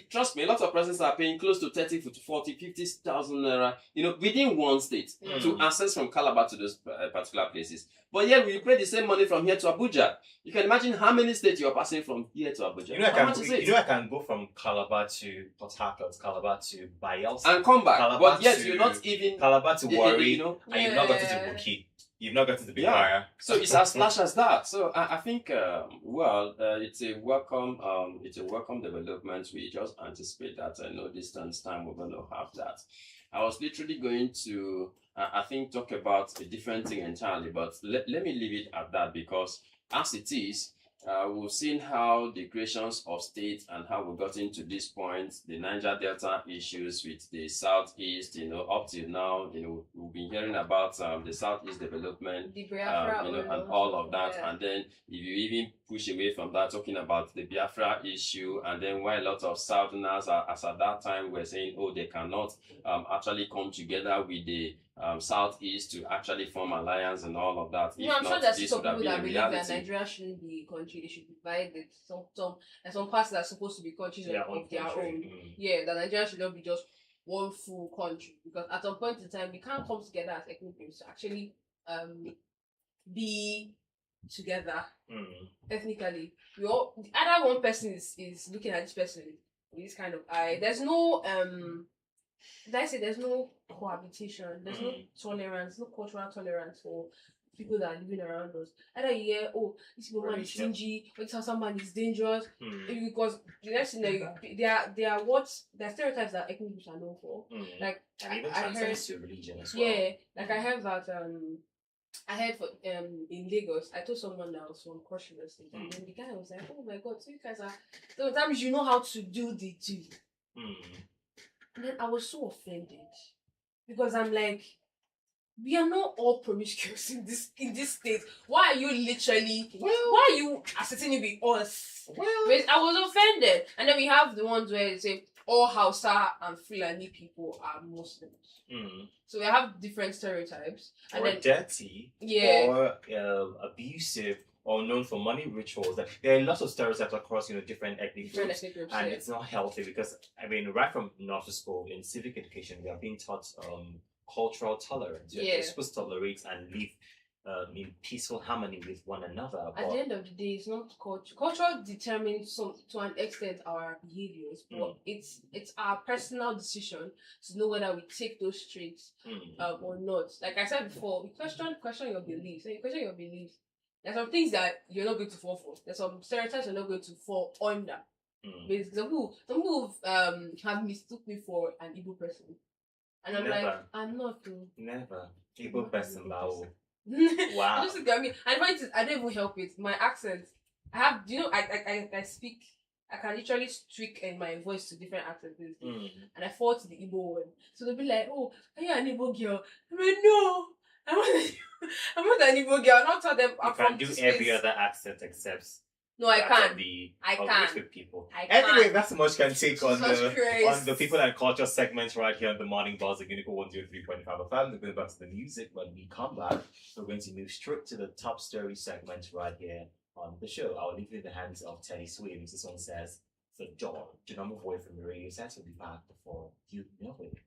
C: trust me, a lot of persons are paying close to 30 to 40, 50,000 naira, within one state to access from Calabar to those particular places. But yet we pay the same money from here to Abuja. You can imagine how many states you're passing from here to Abuja.
A: I can go from Calabar to Port Harcourt, Calabar to Bayelsa,
C: and come back.
A: Calabar
C: but yet
A: to,
C: you're not even
A: Calabar to Warri,
C: and
A: you've not got to Buki. You've not got to the Big Fire.
C: So it's as flash as that. So I think it's a welcome development. We just anticipate that no distance time we're going to have that. I was literally going to I think talk about a different thing entirely, but let me leave it at that, because as it is, we've seen how the creations of states and how we got into this point, the Niger Delta issues with the Southeast, up till now, we've been hearing about the Southeast development,
B: the Biafra,
C: and all of that.
B: Yeah.
C: And then if you even push away from that, talking about the Biafra issue, and then why a lot of Southerners, as at that time, were saying, they cannot actually come together with the Southeast to actually form alliance and all of that.
B: I'm sure there's some people that believe that Nigeria shouldn't be a country. They should be divided. Some parts that are supposed to be countries of their own. Yeah, that Nigeria should not be just one full country, because at some point in time we can't come together as ethnic groups to actually be together ethnically. Either one person is looking at this person with this kind of eye. There's no there's no cohabitation, there's no tolerance, no cultural tolerance for people that are living around us. Either you hear, this man is stingy, or this Hausa man is dangerous, because the next thing they are stereotypes that ethnic groups are known for. Like
A: and even transcends to religion as well.
B: Yeah, like I heard that I heard for in Lagos, I told someone that was from Cross River State, and then the guy was like, "Oh my God, so you guys are sometimes you know how to do the two." And then I was so offended, because I'm like, we are not all promiscuous in this state. Why are you why are you asserting it with us? But I was offended. And then we have the ones where they say all Hausa and Fulani people are Muslims. So we have different stereotypes. And
A: or
B: then
A: dirty, or abusive, or known for money rituals. There are lots of stereotypes across different ethnic groups, and it's not healthy, because right from nursery school in civic education we are being taught cultural tolerance. You're supposed to tolerate and live in peaceful harmony with one another.
B: At the end of the day, it's not culture. Culture determines to an extent our behaviors, but it's our personal decision to know whether we take those traits or not. Like I said before, we question your beliefs. So you question your beliefs. There's some things that you're not going to fall for. There's some stereotypes you're not going to fall under. Basically, some people have mistook me for an Igbo person. And I'm like, I'm not.
A: Never. Igbo person, wow.
B: Wow. Just look at me. And the point is, I don't even help it. My accent. I have, I speak I can literally tweak in my voice to different accents, basically.
A: Mm.
B: And I fall to the Igbo one. So they'll be like, "Oh, are you an Igbo girl?" I'm like, "No, I'm not. I'm not an Igbo girl." I'll not tell them
A: You
B: I'm
A: can
B: from
A: do
B: this
A: every
B: place.
A: other accent except
B: No, I
A: that
B: can't.
A: of the
B: I
A: of
B: can't.
A: Rich people.
B: I
A: Anyway,
B: can't.
A: that's much can take on
B: Jesus
A: the
B: Christ.
A: people and culture segments right here on the Morning Buzz of Unico 103.5 FM. We're going back to the music. When we come back, we're going to move straight to the top story segment right here on the show. I'll leave it in the hands of Teddy Swims. This one says, "The door. Do not move away from the radio set. We'll be back before you know it."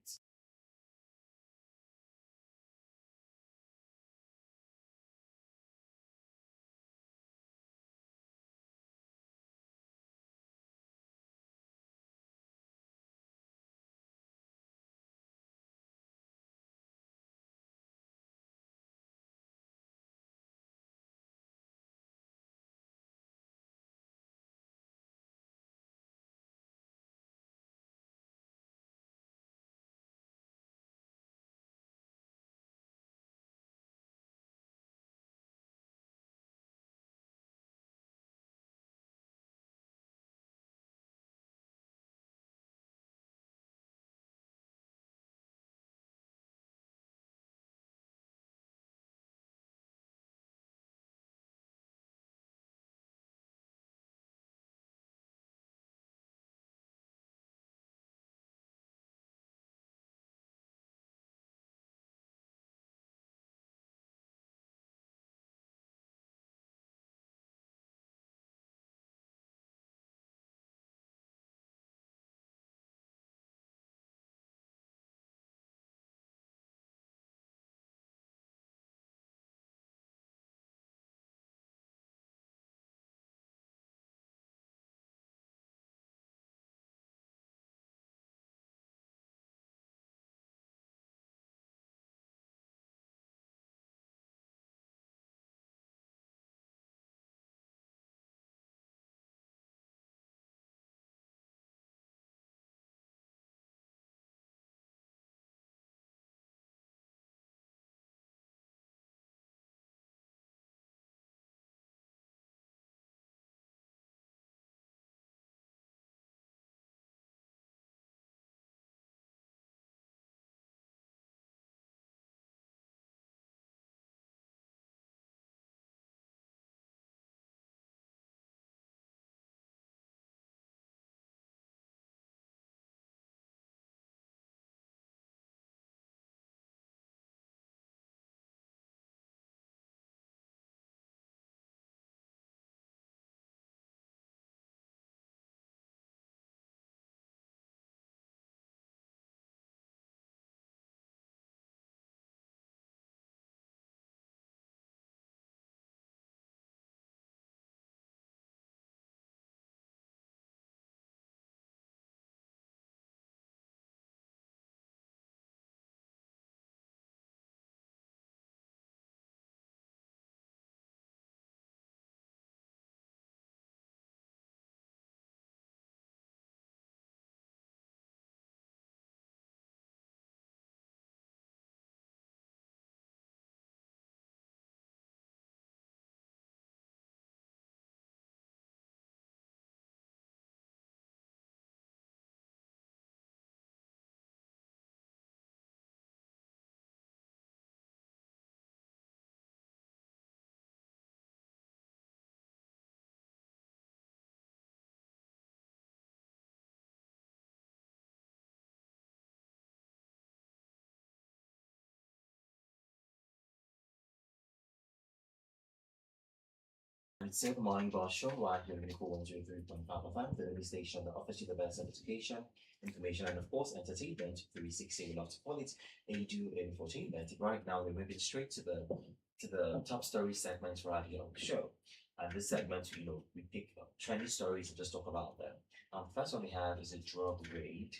A: It's the Morning Boss Show right here in Unico 103.5 FM, the only station that offers you the best of education, information, and of course entertainment. 360, we love to call it ADU Infotainment. Right now, we're moving straight to the top story segment right here on the show. And this segment, we pick up trendy stories and just talk about them. The first one we have is a drug raid.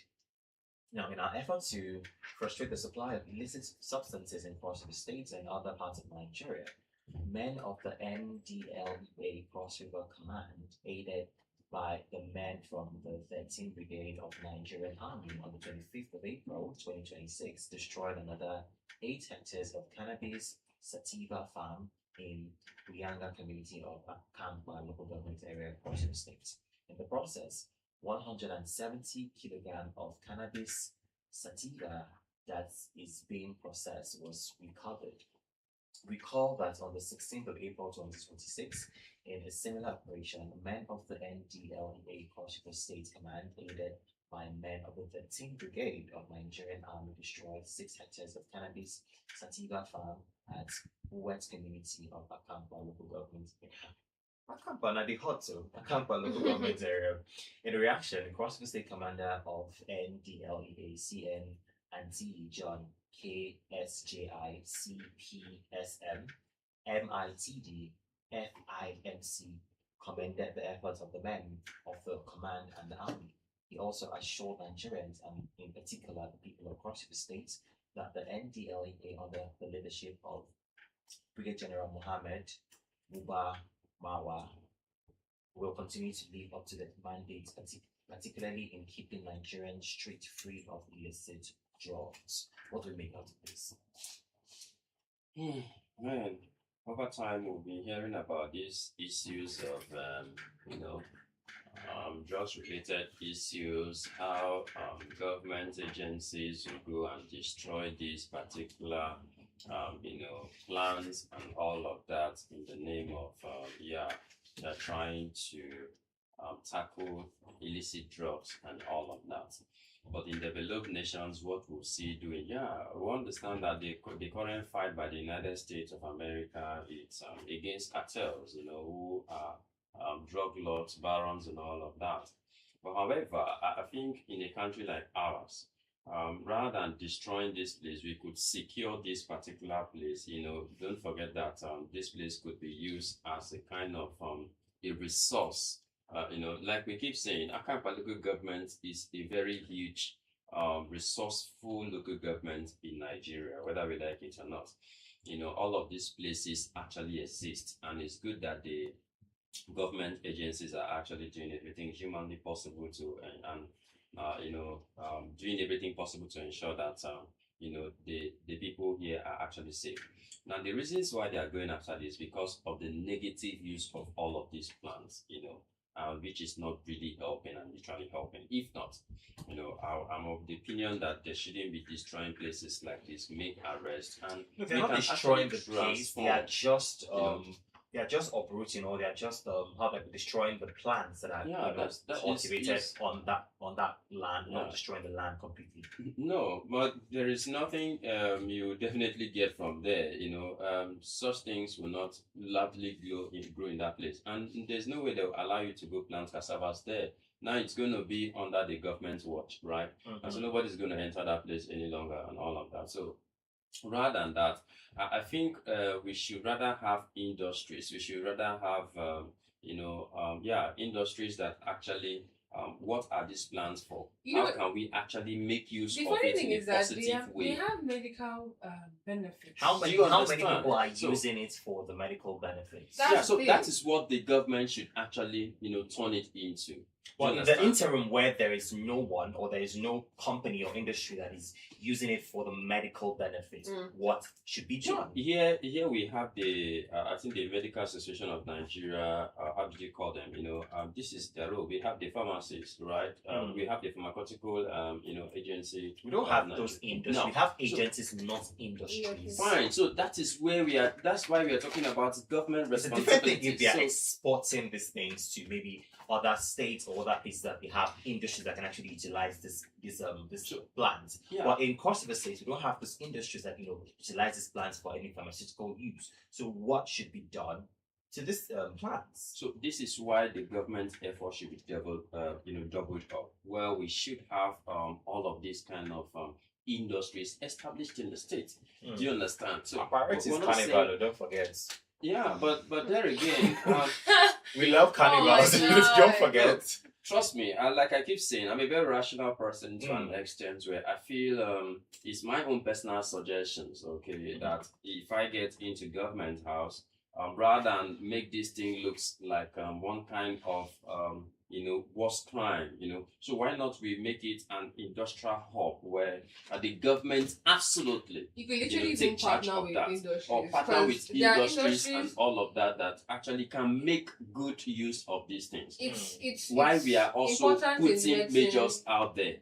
A: Now, in our effort to frustrate the supply of illicit substances in parts of the states and other parts of Nigeria, men of the NDLEA Cross River Command, aided by the men from the 13th Brigade of Nigerian Army on the 25th of April 2026, destroyed another 8 hectares of cannabis sativa farm in Uyanga community of Akampa local government area across the state. In the process, 170 kilograms of cannabis sativa that is being processed was recovered. Recall that on the 16th of April 2026, in a similar operation, men of the NDLEA Cross River State Command, aided by men of the 13th Brigade of Nigerian Army, destroyed 6 hectares of cannabis sativa farm at Wet community of Akampa local government. Akampa, na the hot so Akampa local government area. In reaction, Cross River State Commander of NDLEA CN and T John KSJI CPSM MITD FIMC commended the efforts of the men of the command and the army. He also assured Nigerians, and in particular the people of Cross River State, that the NDLEA, under the leadership of Brigadier General Mohammed Muba Mawa, will continue to live up to the mandate, particularly in keeping Nigerians street free of illicit drugs. What do we make out of this?
C: Man, over time we'll be hearing about these issues of drugs related issues, how government agencies will go and destroy these particular plans and all of that in the name of they're trying to tackle illicit drugs and all of that. But in developed nations, what we'll see doing, we understand that the current fight by the United States of America is against cartels, who are drug lords, barons, and all of that. But however, I think in a country like ours, rather than destroying this place, we could secure this particular place. Don't forget that this place could be used as a kind of a resource. Like we keep saying, Akampa local government is a very huge, resourceful local government in Nigeria, whether we like it or not. All of these places actually exist, and it's good that the government agencies are actually doing everything humanly possible to, doing everything possible to ensure that the people here are actually safe. Now, the reasons why they are going after this because of the negative use of all of these plants, which is not really helping and literally helping. If not, I'm of the opinion that they shouldn't be destroying places like this. Make arrests and
A: no, they're not destroying the place. They are just they are just uprooting, or they are just destroying the plants that are cultivated on that land, not destroying the land completely.
C: No, but there is nothing you definitely get from there. Such things will not largely grow in that place, and there's no way they'll allow you to go plant cassavas there. Now it's going to be under the government's watch, right? Mm-hmm. And so nobody's going to enter that place any longer and all of that. So rather than that, I think we should rather have industries. We should rather have, industries that actually, what are these plans for? How can we actually make use of it in a positive way?
B: They have medical benefits.
A: How many people are using it for the medical benefits?
C: That is what the government should actually, turn it into.
A: Well, in the interim, where there is no one or there is no company or industry that is using it for the medical benefits, what should be done?
C: Here we have the I think the Medical Association of Nigeria. How do you call them? This is their role. We have the pharmacists, right? We have the pharmaceutical agency.
A: We don't have those industries. No. We have agencies, not industries.
C: Fine. So that is where we are. That's why we are talking about government responsibility.
A: It's a different thing if they are exporting these things to maybe other states or other places that they have industries that can actually utilize this plant. Yeah. But in Cross River State, we don't have those industries that utilize these plants for any pharmaceutical use. So what should be done to this plants?
C: So this is why the government effort should be doubled up. Well, we should have all of these kind of industries established in the state. Do you understand? So
A: our priority is carnival, don't forget.
C: Yeah, but there again,
A: we love carnivals. Don't forget.
C: Trust me, like I keep saying, I'm a very rational person to an extent where I feel it's my own personal suggestions. Okay, that if I get into government house, rather than make this thing looks like one kind of worst crime, so why not we make it an industrial hub where the government absolutely
B: You could literally
C: take
B: even
C: charge
B: partner
C: of
B: with
C: that,
B: industries.
C: or partner with
B: 'cause there are
C: industries and all of that actually can make good use of these things.
B: It's
C: Why
B: it's
C: we are also
B: important in
C: putting
B: medicine.
C: measures out there,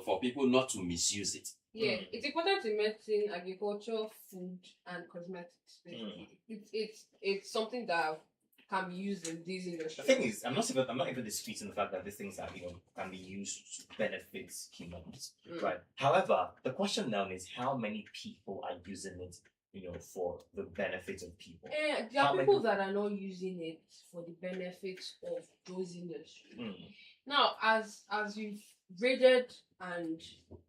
C: for people not to misuse it.
B: Yeah, it's important in medicine, agriculture, food, and cosmetics. Basically, it's something that can be used in these
A: The
B: industries.
A: thing is, I'm not even disputing the fact that these things are, can be used to benefit humans, right? However, the question now is how many people are using it, for the benefit of people.
B: There are people that are not using it for the benefit of those industries. Now, as you've raided and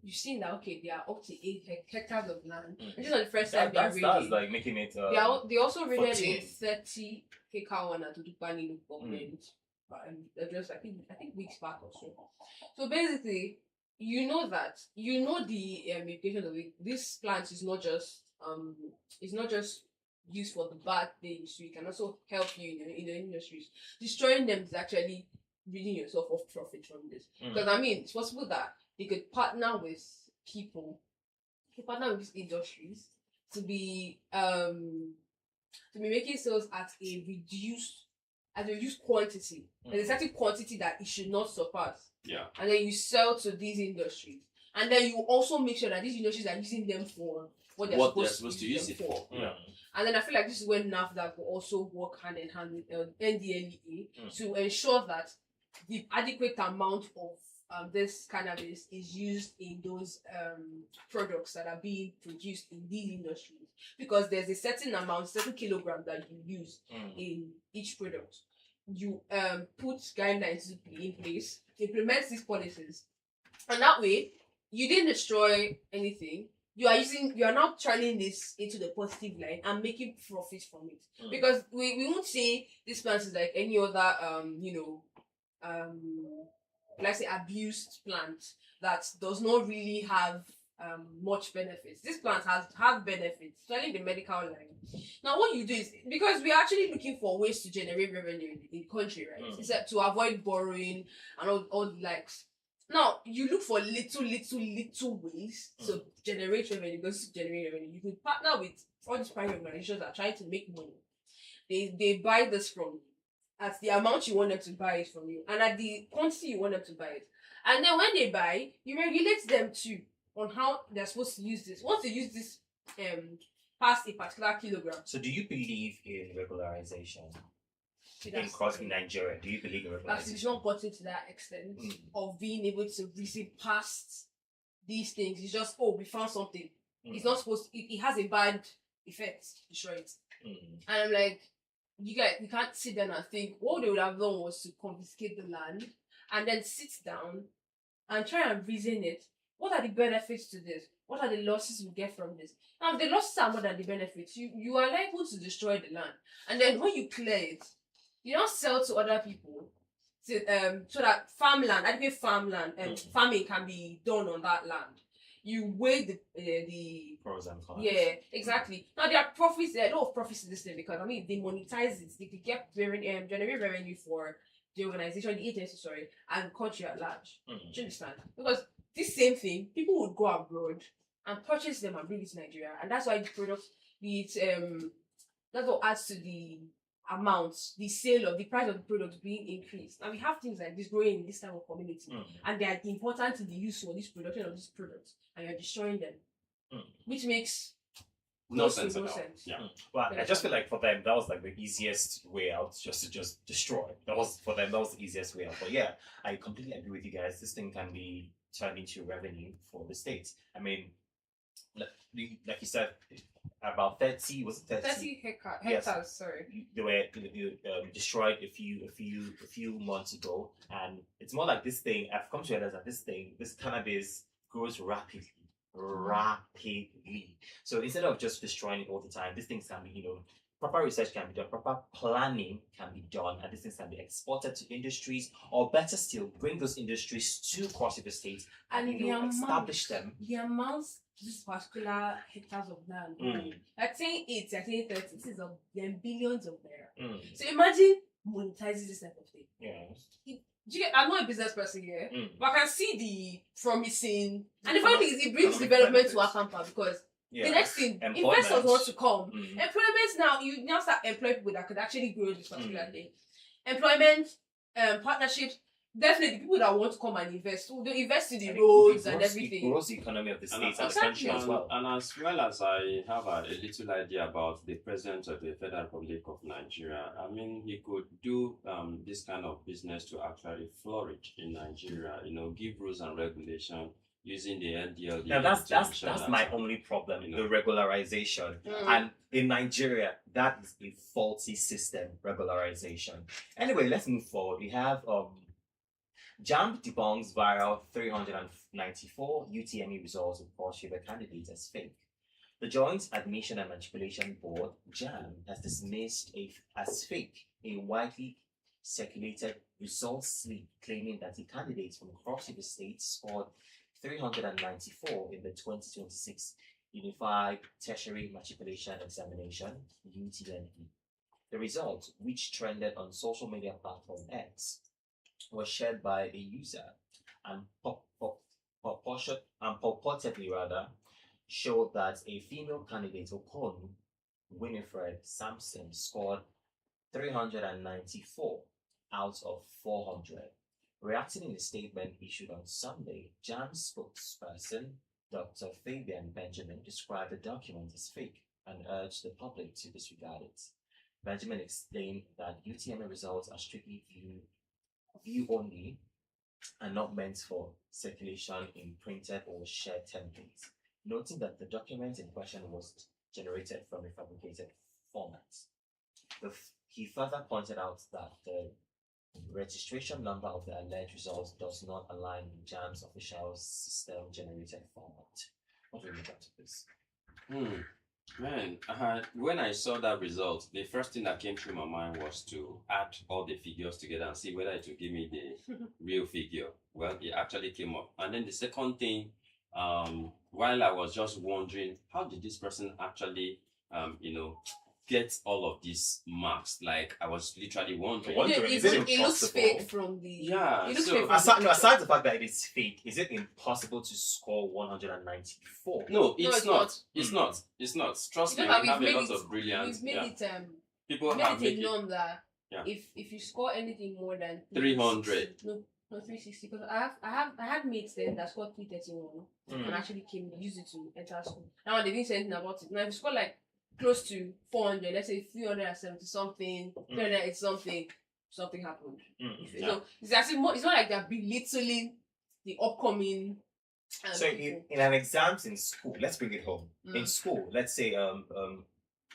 B: you've seen that they are up to 8 hectares of land. And this is not the first time they are raiding.
A: That's like making it.
B: They also raided
A: 14.
B: a 30-acre one at Udupani government. Just I think weeks back or so. So basically, the implications of it. This plant is not just used for the bad things. So it can also help you in the industries. Destroying them is actually ridding yourself of profit from this. Because it's possible that they could partner with people, partner with these industries to be making sales at a reduced quantity. There's a certain quantity that it should not surpass.
C: Yeah.
B: And then you sell to these industries. And then you also make sure that these industries are using them for what they're supposed to use it for.
C: Yeah.
B: And then I feel like this is where NAFDAC will also work hand in hand with NDLEA to ensure that the adequate amount of this cannabis is used in those products that are being produced in these industries, because there's a certain kilogram that you use in each product. You put guidelines in place, implement these policies, and that way you didn't destroy anything. You are now turning this into the positive line and making profit from it. Because we won't say this plant is like any other let's say abused plant that does not really have much benefits. This plant have benefits, especially the medical line. Now what you do is, because we're actually looking for ways to generate revenue in the country, right? Except to avoid borrowing and all the likes. Now you look for little ways to generate revenue. You could partner with all these private organizations that are trying to make money. They buy this from you at the amount you want them to buy it from you, and at the quantity you want them to buy it. And then when they buy, you regulate them too on how they're supposed to use this. Once they use this past a particular kilogram.
A: So do you believe in regularization in Nigeria? Do you believe in regularization?
B: It's not gotten to that extent of being able to reason past these things. It's just, we found something. It's not supposed to, it has a bad effect. Destroy it. And I'm like, you can't sit down and think what they would have done was to confiscate the land and then sit down and try and reason it. What are the benefits to this? What are the losses we get from this? Now, if the losses are more than the benefits, you are liable to destroy the land. And then when you clear it, you don't sell to other people so that adequate farmland farming can be done on that land. You weigh the
A: pros and cons.
B: Yeah, exactly. Now there are profits. There are a lot of profits in this thing because they monetize it. They could get generate revenue for the organization, the agency, and country at large. Do you understand? Because this same thing, people would go abroad and purchase them and bring it to Nigeria, and that's why the products, that's what adds to the amount, the sale of the price of the product being increased. And we have things like this growing in this type of community, and they are important to the use for this production of these products, and you're destroying them, which makes
C: no sense at all. Yeah.
A: Well, I just feel like for them that was like the easiest way out, just to destroy. That was the easiest way out. But yeah, I completely agree with you guys. This thing can be turned into revenue for the state. I mean, like you said, about 30
B: hectares.
A: Yes.
B: Sorry,
A: they were destroyed a few months ago, and it's more like this thing. I've come to realize that this cannabis grows rapidly. So instead of just destroying it all the time, these things can be, proper research can be done, proper planning can be done, and these things can be exported to industries, or better still, bring those industries to Cross River State and establish them.
B: The amounts this particular hectares of land.
A: Mm.
B: Like saying 8, like saying 30, this is then billions of naira.
A: Mm.
B: So imagine monetizing this type of thing.
A: Yeah.
B: I'm not a business person here, but I can see the promising. And the funny thing is, it brings
A: Economic
B: development to our
A: benefits.
B: campus because
A: Yeah.
B: the next thing,
A: Employment.
B: investors want to come.
A: Mm.
B: Employment now, you now start employing people that could actually grow this particular thing. Employment, partnerships, definitely people that want to come and invest. They invest in the roads and everything.
A: It grows the economy of the states and the
B: exactly.
A: country as well.
C: And as well as I have a little idea about the president of the Federal Republic of Nigeria, I mean, he could do this kind of business to actually flourish in Nigeria, give rules and regulation using the NDLD.
A: Now that's my only problem, the regularization. And in Nigeria, that is a faulty system, regularization. Anyway, let's move forward. We have JAMB debunks viral 394 UTME results with Cross River candidates as fake. The Joint Admission and Matriculation Board, JAMB, has dismissed as fake a widely circulated results slip claiming that the candidates from Cross River State scored 394 in the 2026 Unified Tertiary Matriculation Examination, UTME. The result, which trended on social media platform X, was shared by a user and purportedly showed that a female candidate, Okon Winifred Sampson, scored 394 out of 400. Reacting in a statement issued on Sunday, JAM's spokesperson, Dr. Fabian Benjamin, described the document as fake and urged the public to disregard it. Benjamin explained that UTME results are strictly view only and not meant for circulation in printed or shared templates, noting that the document in question was generated from a fabricated format. He further pointed out that the registration number of the alleged results does not align with JAM's official system generated format. What do you think of this?
C: Man, when I saw that result, the first thing that came through my mind was to add all the figures together and see whether it would give me the real figure. Well, it actually came up. And then the second thing, while I was just wondering, how did this person actually, get all of these marks? Like, I was literally wondering.
B: It looks fake from the...
C: Yeah.
A: Aside the fact that it is fake, is it impossible to score 194?
C: No, it's not. It's not. It's not. Trust me, we have a lot of brilliant...
B: We've made it...
C: People
B: made
C: have
B: it known that
C: yeah.
B: if you score anything more than
C: 300...
B: No, 360. Because I had mates then that scored 331 and actually used it to enter school. Now they didn't say anything about it. Now if you score like close to 400, let's say 370 something, 380 something, something happened. So it's actually more, it's not like they're belittling the upcoming.
A: So in an exams in school, let's bring it home. In school, let's say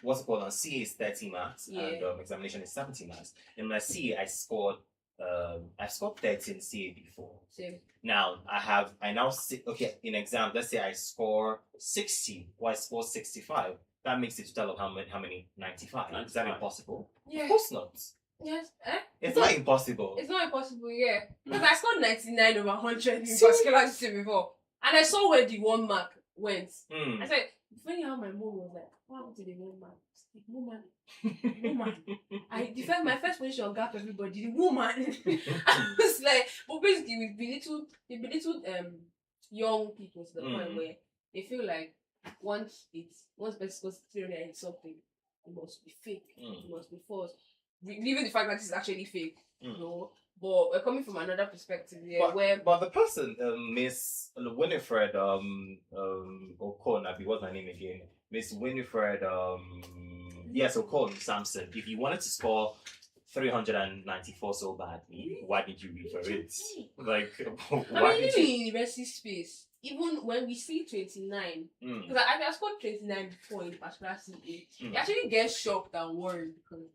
A: what's it called on CA is 30 marks and examination is 70 marks. In my CA, I've scored 13 CA before.
B: Same.
A: Now in exam, let's say I score 60 or I score 65. That makes it total of how many? 95. Is that impossible?
B: Yeah.
A: Of course not.
B: Yes.
A: It's not impossible.
B: It's not impossible, yeah. Because I scored 99 over 100 in particular before. And I saw where the 1 mark went. I said, funny how my mom was like, what happened to the 1 mark? Woman. My first position gap everybody, the woman. I was like, but basically we belittled young people to the point where they feel like once person scores 300 and something, it must be fake. It must be false. Leaving the fact that it's actually fake. But we're coming from another perspective here,
A: but the person, Miss Winifred Okon, what's her name again? Miss Winifred Okon Sampson. If you wanted to score 394 so badly, why did you refer it? Like, why did you?
B: In university space, even when we see 29, because I scored 29 before in particular CA, you actually get shocked and worried because.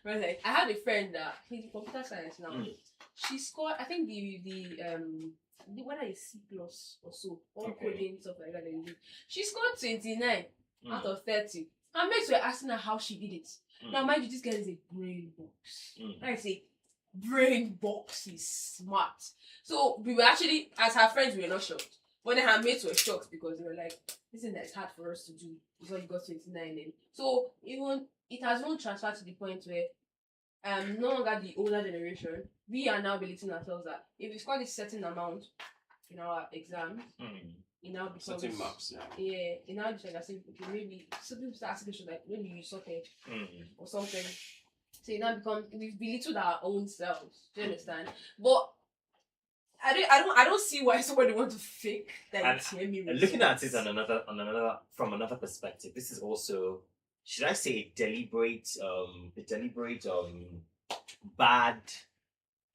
B: Right, like, I had a friend that he's in computer science now. She scored, I think the whether it's C plus or so, all coding stuff like that. She scored 29 out of 30. And mates were asking her how she did it. Now, mind you, this girl is a brain box. I say, brain box is smart. So we were actually, as her friends, we were not shocked. But then her mates were shocked because they were like, this thing that's hard for us to do before you got 29 in. So even it has even transferred to the point where no longer the older generation, we are now belittling ourselves that if we score this certain amount in our exams, it now becomes
C: certain marks,
B: yeah, it now becomes like, okay, maybe some people start asking questions like maybe you sorted or something. So it now becomes we've belittled our own selves. Do you understand? But I don't see why somebody wants to fake that it's hear me.
A: And looking at it from another perspective, this is also, should I say, deliberate bad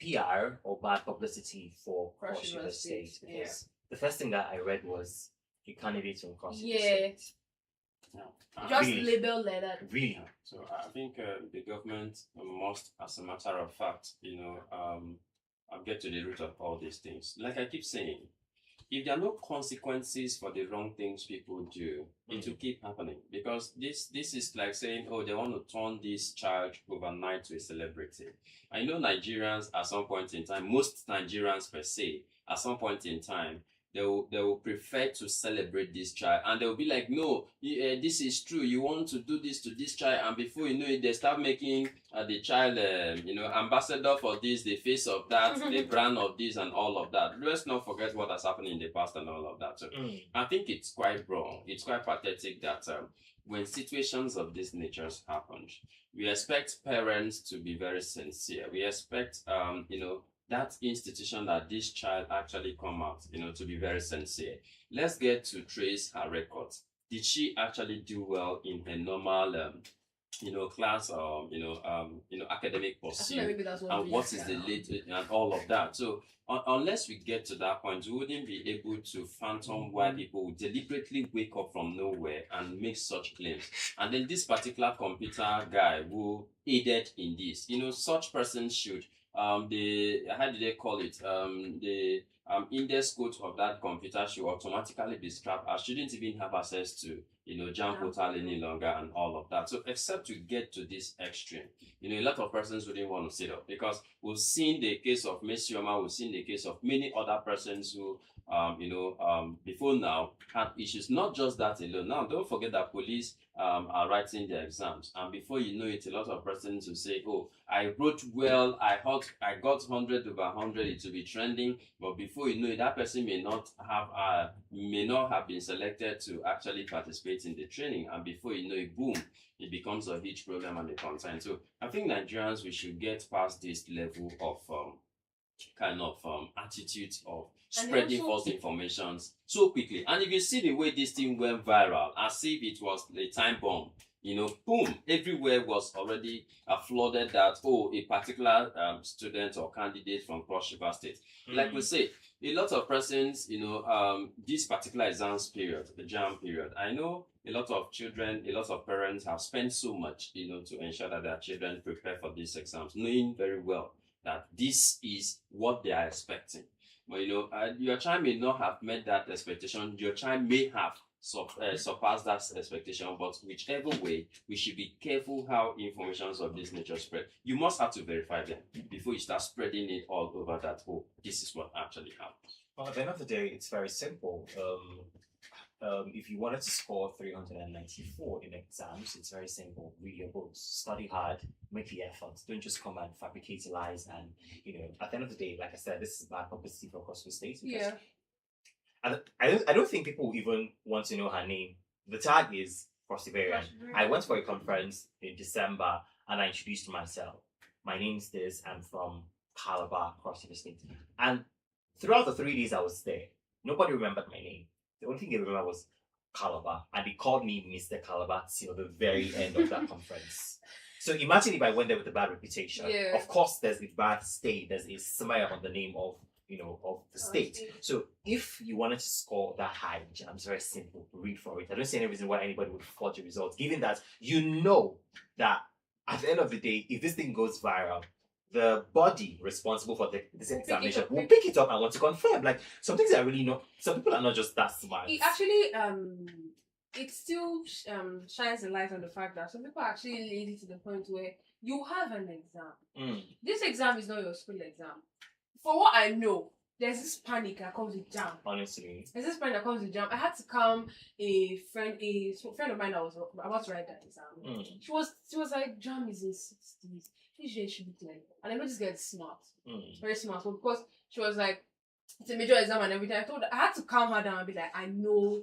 A: PR or bad publicity for Cross River State, because the first thing that I read was a candidate from Cross River State.
B: Just
A: really?
B: label like that.
A: Really?
C: So I think the government must, as a matter of fact, get to the root of all these things. Like I keep saying, if there are no consequences for the wrong things people do, it will keep happening. Because this is like saying, oh, they want to turn this child overnight to a celebrity. I know Nigerians at some point in time, most Nigerians per se, at some point in time, they will prefer to celebrate this child, and they will be like, no, this is true, you want to do this to this child, and before you know it, they start making the child ambassador for this, the face of that, the brand of this, and all of that. Let's not forget what has happened in the past and all of that. So I think it's quite wrong, it's quite pathetic that when situations of this nature happen, we expect parents to be very sincere. We expect that institution that this child actually come out, to be very sincere. Let's get to trace her records. Did she actually do well in a normal, class or academic pursuit? And what is the late and all of that? So unless we get to that point, we wouldn't be able to fathom why people would deliberately wake up from nowhere and make such claims. And then this particular computer guy who aided in this, such persons should how do they call it? The index code of that computer should automatically be scrapped. I shouldn't even have access to, jam portal any longer and all of that. So except to get to this extreme, a lot of persons wouldn't want to sit up, because we've seen the case of Mesioma, we've seen the case of many other persons who, before now had issues. Not just that alone. Now, don't forget that police are writing their exams, and before you know it, a lot of persons will say, oh, I wrote well, I got 100 over 100, it will be trending. But before you know it, that person may not have been selected to actually participate in the training, and before you know it, boom, it becomes a huge program and a concern. So I think Nigerians, we should get past this level of attitude of spreading false information so quickly. And if you see the way this thing went viral, as if it was a time bomb, boom, everywhere was already flooded that, oh, a particular student or candidate from Cross River State. Like we say, a lot of persons, this particular exams period, the JAM period, I know a lot of children, a lot of parents have spent so much, to ensure that their children prepare for these exams, knowing very well that this is what they are expecting. But your child may not have met that expectation. Your child may have surpassed that expectation. But whichever way, we should be careful how informations of this nature spread. You must have to verify them before you start spreading it all over that. Oh, this is what actually happened.
A: Well, at the end of the day, it's very simple. If you wanted to score 394 in exams, it's very simple. Read your books, study hard, make the effort. Don't just come and fabricate lies. And at the end of the day, like I said, this is bad publicity for Cross River State.
B: Yeah.
A: And I don't think people even want to know her name. The tag is Cross River. I went for a conference in December and I introduced myself. My name's this. I'm from Calabar, Cross River State. And throughout the 3 days I was there, nobody remembered my name. The only thing they remember was Calabar, and they called me Mr. Calabar till the very end of that conference. So imagine if I went there with a bad reputation.
B: Yeah.
A: Of course, there's a bad state, there's a smile on the name of of the state. So if you wanted to score that high in jam, it's very simple. Read for it. I don't see any reason why anybody would forge a result, given that that at the end of the day, if this thing goes viral, the body responsible for this examination will pick it up and want to confirm. Like, some things are really not. Some people are not just that smart.
B: It actually it still shines a light on the fact that some people are actually lazy to the point where you have an exam. This exam is not your school exam. For what I know, there's this panic that comes with jam.
A: Honestly.
B: There's this panic that comes with jam. I had to calm a friend of mine that was about to write that exam. She was like, jam is in 60s. She should be like, and I know this girl is smart. Very smart. But because she was like, it's a major exam and everything, I had to calm her down and be like, I know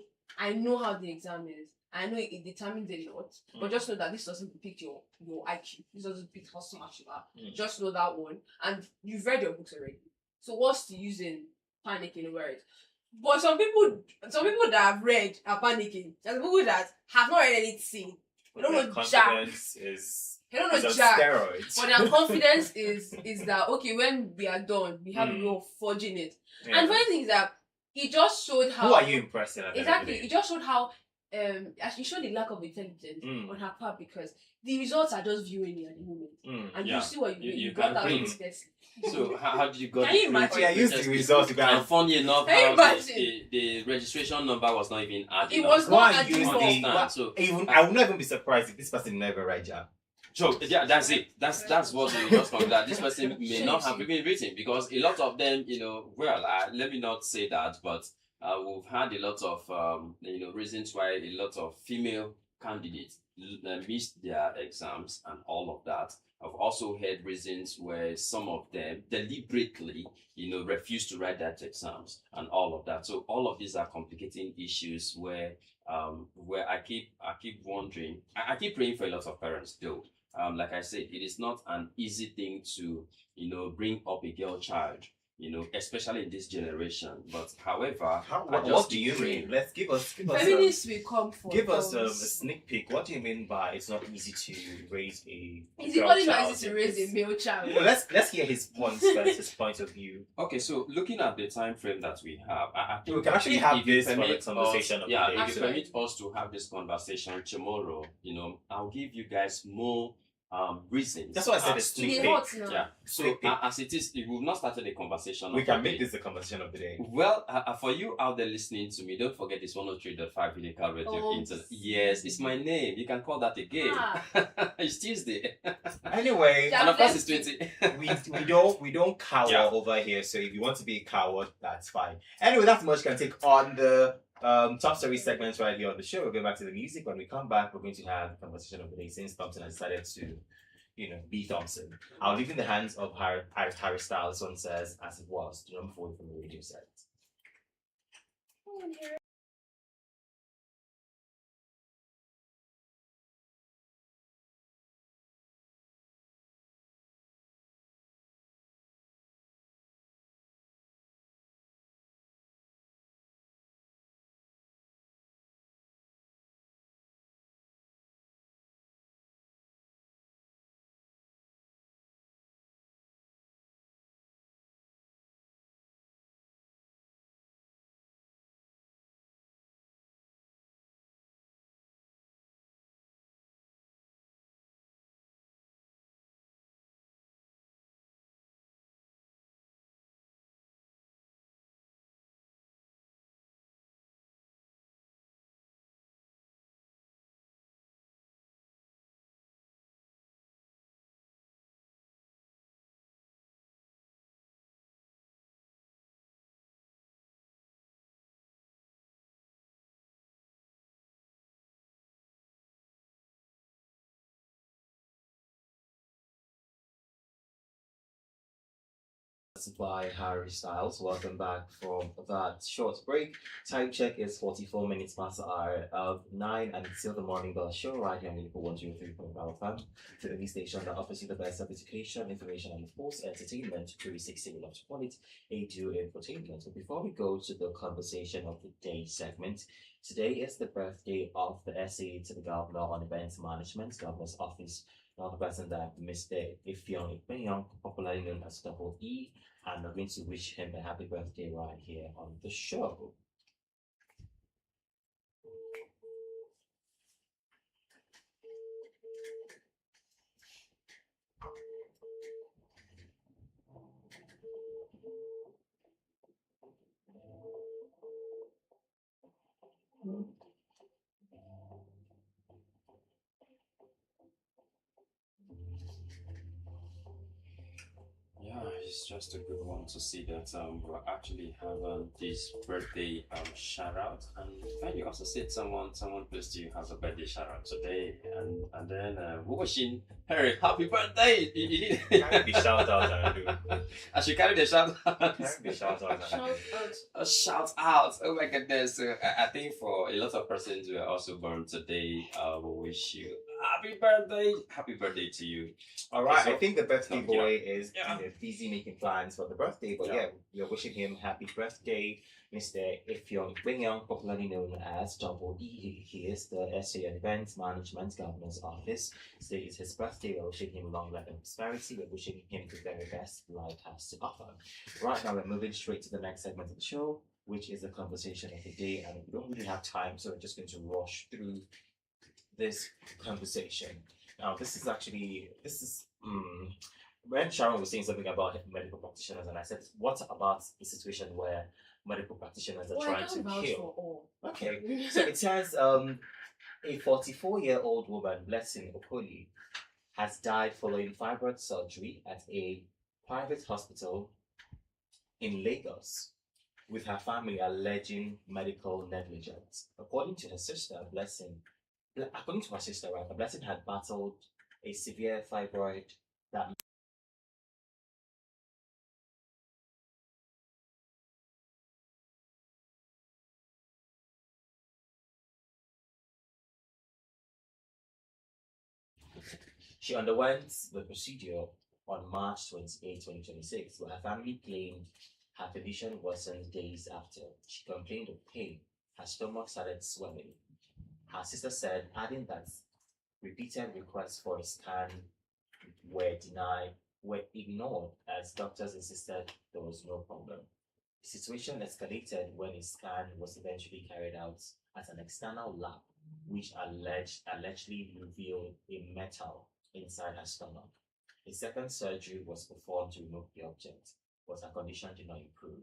B: how the exam is. I know it determines a lot, but just know that this doesn't depict your IQ. This doesn't depict how smart you are. Just know that one, and you've read your books already. So what's the use in panicking over it? But some people that have read are panicking. There's people that have not read anything. They don't know jack. They don't know jack. Steroids. But their confidence is that okay, when we are done, we have a way of forging it. Yeah. And funny thing is that it just showed how.
A: Who are you impressing?
B: Exactly. It just showed how. Actually showed the lack of intelligence on her part because the results are just viewing you at the moment, and you see what you got out of this person.
C: So how did you go?
B: Can you imagine?
A: I used the results.
C: And funny enough, the registration number was not even added.
B: It was not added.
A: I would not even be surprised if this person never write job.
C: So yeah, that's it. That's what we just found that this person may not have even written because a lot of them, let me not say that, but we've had a lot of reasons why a lot of female candidates missed their exams and all of that. I've also heard reasons where some of them deliberately, refuse to write that exams and all of that. So all of these are complicating issues where I keep wondering. I keep praying for a lot of parents though. Like I said, it is not an easy thing to, bring up a girl child, especially in this generation. But however,
A: what do you mean? Let's give us
B: feminists will come for.
A: Give us a sneak peek. What do you mean by it's not easy to raise a
B: It's equally not easy to raise a male child.
A: Well, let's hear his points first, his point of view.
C: Okay, so looking at the time frame that we have, I think
A: we can actually have this conversation of the day.
C: If you permit us to have this conversation tomorrow, I'll give you guys more reasons.
A: That's why I said it's sneak peek.
C: Yeah. So as it is, we've not started a conversation.
A: We can make this the conversation of the day.
C: Well, for you out there listening to me, don't forget it's 103.5 Unical Radio Internet. Yes, it's my name. You can call that again. It's Tuesday.
A: Anyway,
C: and of course it's 20.
A: we don't cower over here. So if you want to be a coward, that's fine. Anyway, that's much can take on the top story segments right here on the show. We're going back to the music. When we come back, we're going to have the conversation of the day since Thompson has decided to, be Thompson. I'll leave in the hands of Harry Styles. One says, as it was, the number 40 from the radio set. By Harry Styles. Welcome back from that short break. Time check is 44 minutes past the hour of 9, and it's still the Morning Bell Show right here on Unico 103.5 FM, the only station that offers you the best of education, information, and of course entertainment. 360 we love to call it ADU Infotainment. But before we go to the conversation of the day segment, today is the birthday of the essay to the Governor on Events Management, Governor's Office. Now the person that Mr. Ifeanyi Ikpenyong, popularly known as Double E, and I'm going to wish him a happy birthday right here on the show.
C: it's just a good one to see that we're actually having this birthday shout out, and you also said someone close to you has a birthday shout out today, and then we're wishing her happy birthday.
A: Carry the shout out, I do.
C: I should carry the shout out.
A: Carry the shout out, I
B: Shout
A: do.
B: out.
C: A shout out! Oh my goodness! So I think for a lot of persons who are also born today, we wish you happy birthday to you.
A: All right,
C: So-
A: I think the birthday
C: Yeah.
A: boy is
C: Yeah.
A: busy making plans for the birthday, but
C: Yeah.
A: we're wishing him happy birthday, Mr. Ifyong Bingyang, popularly known as Double E. He is the SA and Events Management Governor's Office. Today is his birthday. We're wishing him long life and prosperity. We're wishing him the very best life has to offer. Right now, we're moving straight to the next segment of the show, which is the conversation of the day, and we don't really have time, so we're just going to rush through this conversation. Now, this is when Sharon was saying something about medical practitioners, and I said, what about the situation where medical practitioners are
B: Well, I
A: trying
B: can't
A: to
B: vouch
A: kill?
B: for all.
A: Okay, so it says a 44-year-old woman, Blessing Okoli, has died following fibroid surgery at a private hospital in Lagos, with her family alleging medical negligence. According to her sister, Blessing had battled a severe fibroid that she underwent the procedure on March 28, 2026, but her family claimed her condition worsened days after. She complained of pain. Her stomach started swelling. Her sister said, adding that repeated requests for a scan were ignored as doctors insisted there was no problem. The situation escalated when a scan was eventually carried out at an external lab, which allegedly revealed a metal inside her stomach. A second surgery was performed to remove the object, but her condition did not improve.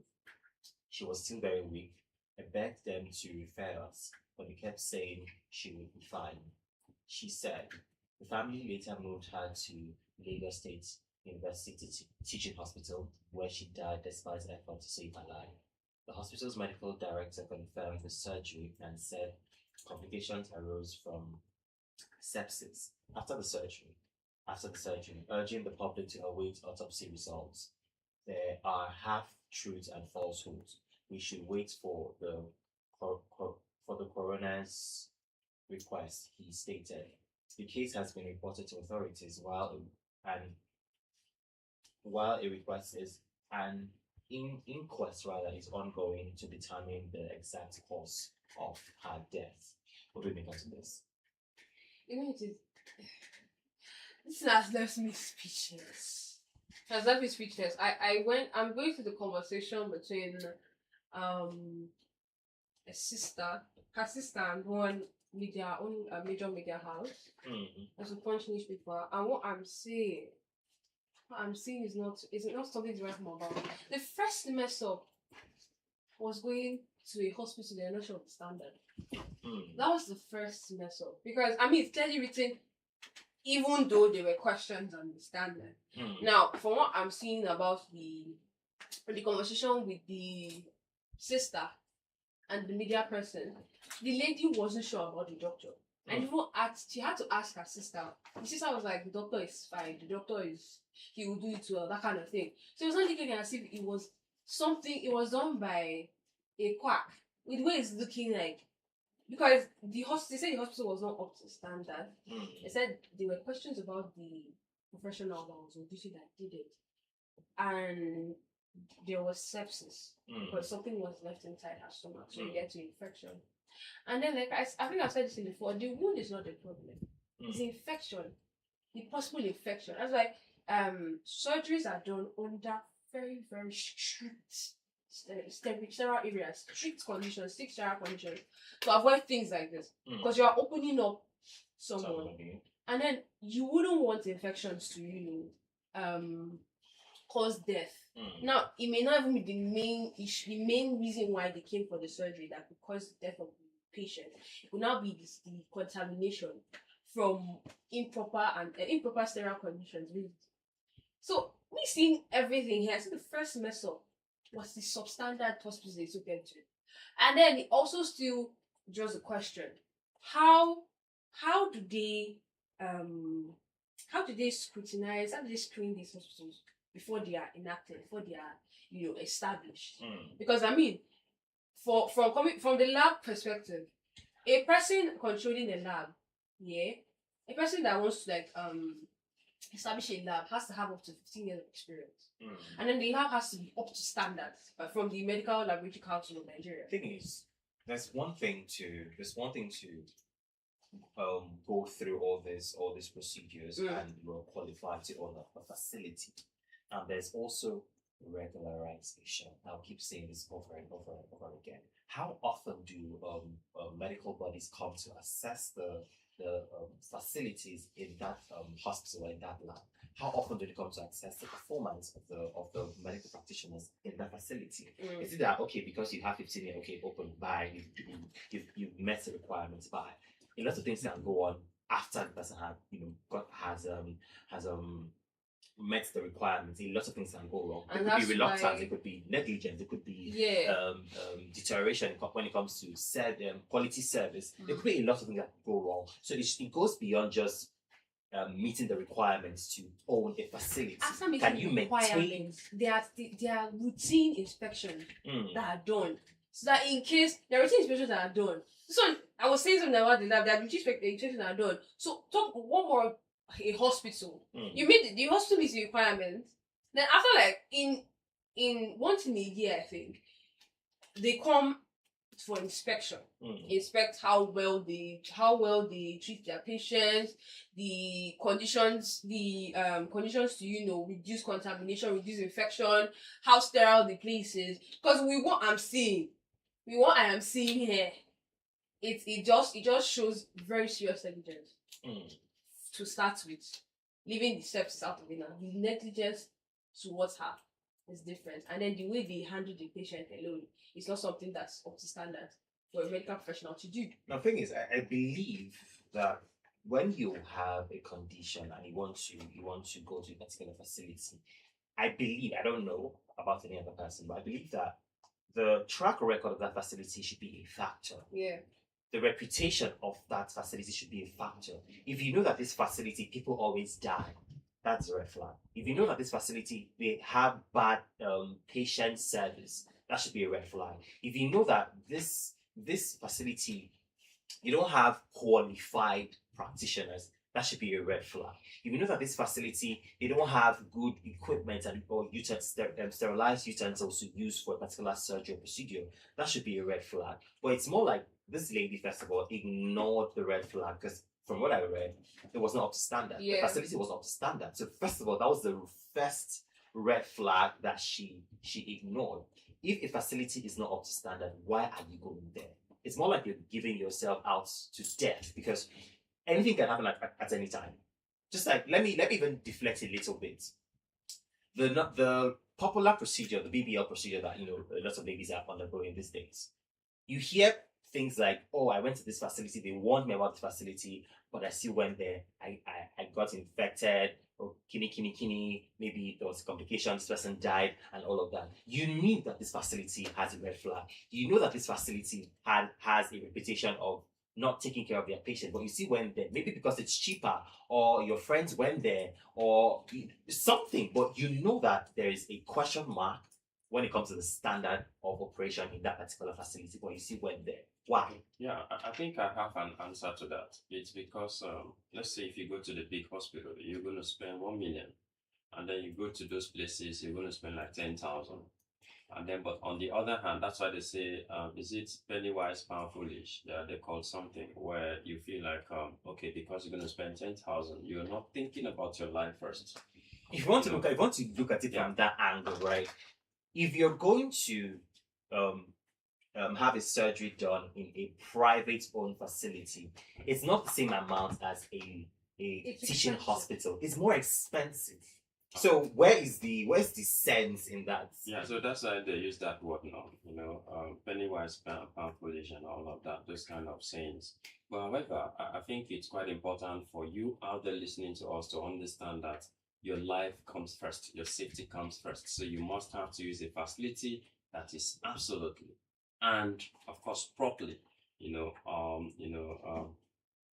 A: She was still very weak. I begged them to refer us, but they kept saying she would be fine. She said the family later moved her to Lagos State University Teaching Hospital, where she died despite effort to save her life. The hospital's medical director confirmed the surgery and said complications arose from sepsis after the surgery, urging the public to await autopsy results. There are half truths and falsehoods. We should wait for the coroner's request, he stated. The case has been reported to authorities while a request is an inquest is ongoing to determine the exact cause of her death. What do you make of this?
B: You know, this has left me speechless. It has left me speechless. I'm going through the conversation between her sister and one media own a major media house. As a Punch newspaper, and what I'm seeing is not something to write home about. The first semester was going to a hospital, they're not sure of the standard. That was the first semester. Because it's clearly written, even though there were questions on the standard. Now, from what I'm seeing about the conversation with the sister and the media person, the lady wasn't sure about the doctor. And even she had to ask her sister. The sister was like, the doctor is fine, he will do it well, that kind of thing. So it was not looking as if it was done by a quack. With the way it's looking like. Because they said the hospital was not up to standard. They said there were questions about the professional that was on duty that did it. And there was sepsis. Because something was left inside her stomach. So you get to infection. And then, like I think I've said this before, the wound is not the problem. It's infection. The possible infection. That's why surgeries are done under very, very strict sterile areas, strict sterile conditions to avoid things like this. Because you are opening up someone. And then you wouldn't want infections to, cause death. Now, it may not even be the main reason why they came for the surgery that could cause the death of the patient. It would now be the contamination from improper sterile conditions. So me seeing everything here, I see the first mess up was the substandard hospital they took them to. And then it also still draws the question, how how do they um how do they scrutinize, how do they screen these hospitals before they are enacted, before they are, established? Because I mean, from coming from the lab perspective, a person controlling a lab, yeah, a person that wants to like establish a lab has to have up to 15 years of experience. And then the lab has to be up to standards from the Medical Laboratory Council of Nigeria.
A: Thing is, there's one thing to go through all these procedures and you're qualified to own a facility. And there's also regularization. I'll keep saying this over and over and over again. How often do medical bodies come to assess the facilities in that hospital or in that lab? How often do they come to assess the performance of the medical practitioners in that facility? Is it that okay because you have 15 years, okay, open, bye, you've met the requirements, bye? A lot of things can go on after the person has met the requirements. A lot of things can go wrong. It could be reluctance, it could be negligence, it could be deterioration when it comes to quality service. There could be a lot of things that go wrong. So it goes beyond just meeting the requirements to own a facility. Can you maintain?
B: There are routine inspections that are done. So that in case there are routine inspections that are done. So I was saying something about the lab, there are routine inspections that are done. So talk one more, a hospital. You meet the hospital meets the requirements. Then after like in once in a year, I think, they come for inspection. Inspect how well they treat their patients, the conditions to reduce contamination, reduce infection, how sterile the place is. Because what I am seeing here, it just shows very serious negligence. To start with, leaving the sepsis out of it now, the negligence towards her is different, and then the way they handle the patient alone is not something that's up to standard for a medical professional to do.
A: Now, the thing is, I believe that when you have a condition and you want to go to a particular facility, I don't know about any other person, but I believe that the track record of that facility should be a factor.
B: Yeah.
A: The reputation of that facility should be a factor. If you know that this facility, people always die, that's a red flag. If you know that this facility, they have bad patient service, that should be a red flag. If you know that this facility, you don't have qualified practitioners, that should be a red flag. If you know that this facility, they don't have good equipment or sterilized utensils to use for a particular surgery or procedure, that should be a red flag. But it's more like this lady, first of all, ignored the red flag because from what I read, it was not up to standard. Yeah. The facility was not up to standard. So first of all, that was the first red flag that she ignored. If a facility is not up to standard, why are you going there? It's more like you're giving yourself out to death because anything can happen at any time. Just like, let me even deflect a little bit. The popular procedure, the BBL procedure that a lot of ladies are undergoing these days, you hear things like, oh, I went to this facility, they warned me about the facility, but I still went there. I got infected, or kini, maybe there was complications, this person died, and all of that. You knew that this facility has a red flag. You know that this facility has a reputation of not taking care of their patient, but you see went there, maybe because it's cheaper, or your friends went there, or something, but you know that there is a question mark when it comes to the standard of operation in that particular facility, but you see went there. Why?
C: Yeah, I think I have an answer to that. It's because, let's say if you go to the big hospital, you're going to spend 1 million. And then you go to those places, you're going to spend like 10,000. And then, but on the other hand, that's why they say, is it penny wise, pound foolish? They call something where you feel like, okay, because you're going to spend 10,000, you're not thinking about your life first.
A: If you want to look at it from that angle, right? If you're going to have a surgery done in a private-owned facility, it's not the same amount as a teaching hospital. It's more expensive. So where's the sense in that?
C: Yeah, so that's why they use that word now. Penny wise, pound foolish, and all of that. Those kind of sayings. But however, I think it's quite important for you out there listening to us to understand that your life comes first, your safety comes first. So you must have to use a facility that is absolutely and of course properly,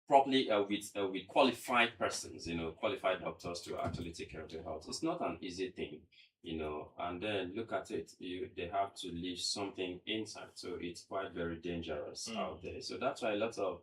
C: properly with qualified persons, qualified doctors to actually take care of your health. It's not an easy thing, and then look at it, they have to leave something inside, so it's quite very dangerous out there. So that's why a lot of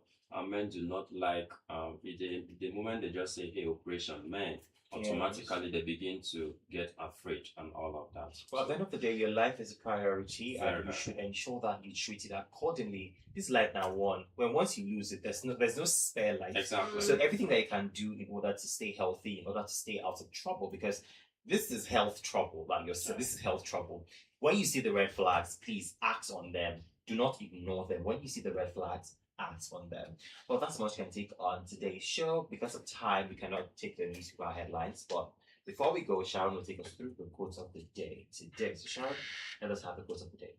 C: men do not like the moment they just say, hey, operation, man, automatically they begin to get afraid and all of that.
A: Well, at the end of the day, your life is a priority,
C: Very,
A: and you
C: very.
A: should ensure that you treat it accordingly. This life now one. When once you lose it, there's no spare life.
C: Exactly.
A: So everything that you can do in order to stay healthy, in order to stay out of trouble, because this is health trouble. Like you're saying, this is health trouble. When you see the red flags, please act on them. Do not ignore them. When you see the red flags, act on them. Well, that's much we can take on today's show. Because of time, we cannot take the newspaper headlines, but before we go, Sharon will take us through the quotes of the day today. So, Sharon, let us have the quotes of the day.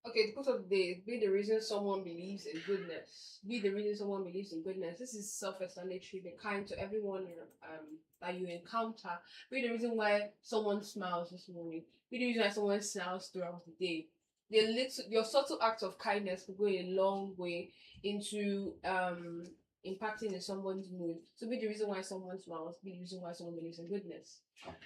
B: Okay, the quote of the day is, be the reason someone believes in goodness. Be the reason someone believes in goodness. This is self-explanatory. Be kind to everyone that you encounter. Be the reason why someone smiles this morning. Be the reason why someone smiles throughout the day. Your subtle acts of kindness will go a long way into impacting in someone's mood. So be the reason why someone smiles. Be the reason why someone believes in goodness.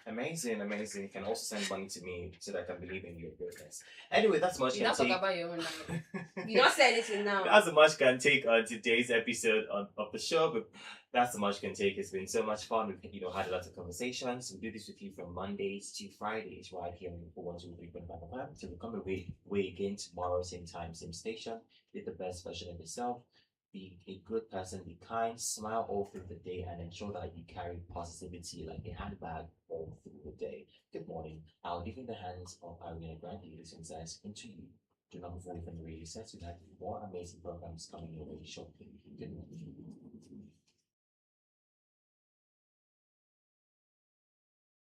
A: Amazing, amazing. You can also send money to me so that I can believe in your goodness. Anyway, that's much
B: You
A: can
B: not talk
A: take.
B: about your own now. You don't say anything now.
A: That's as much can take on today's episode of the show. But that's as much can take. It's been so much fun. We've had a lot of conversations. We do this with you from Mondays to Fridays right here on 123.5 FM. So we'll come away again tomorrow, same time, same station. Be the best version of yourself. Be a good person, be kind, smile all through the day, and ensure that you carry positivity like a handbag all through the day. Good morning. I'll leave in the hands of Irene Grant, Ladies Insights, into you. Do not move away from the radio sets. We have more amazing programs coming your way shortly. Good morning.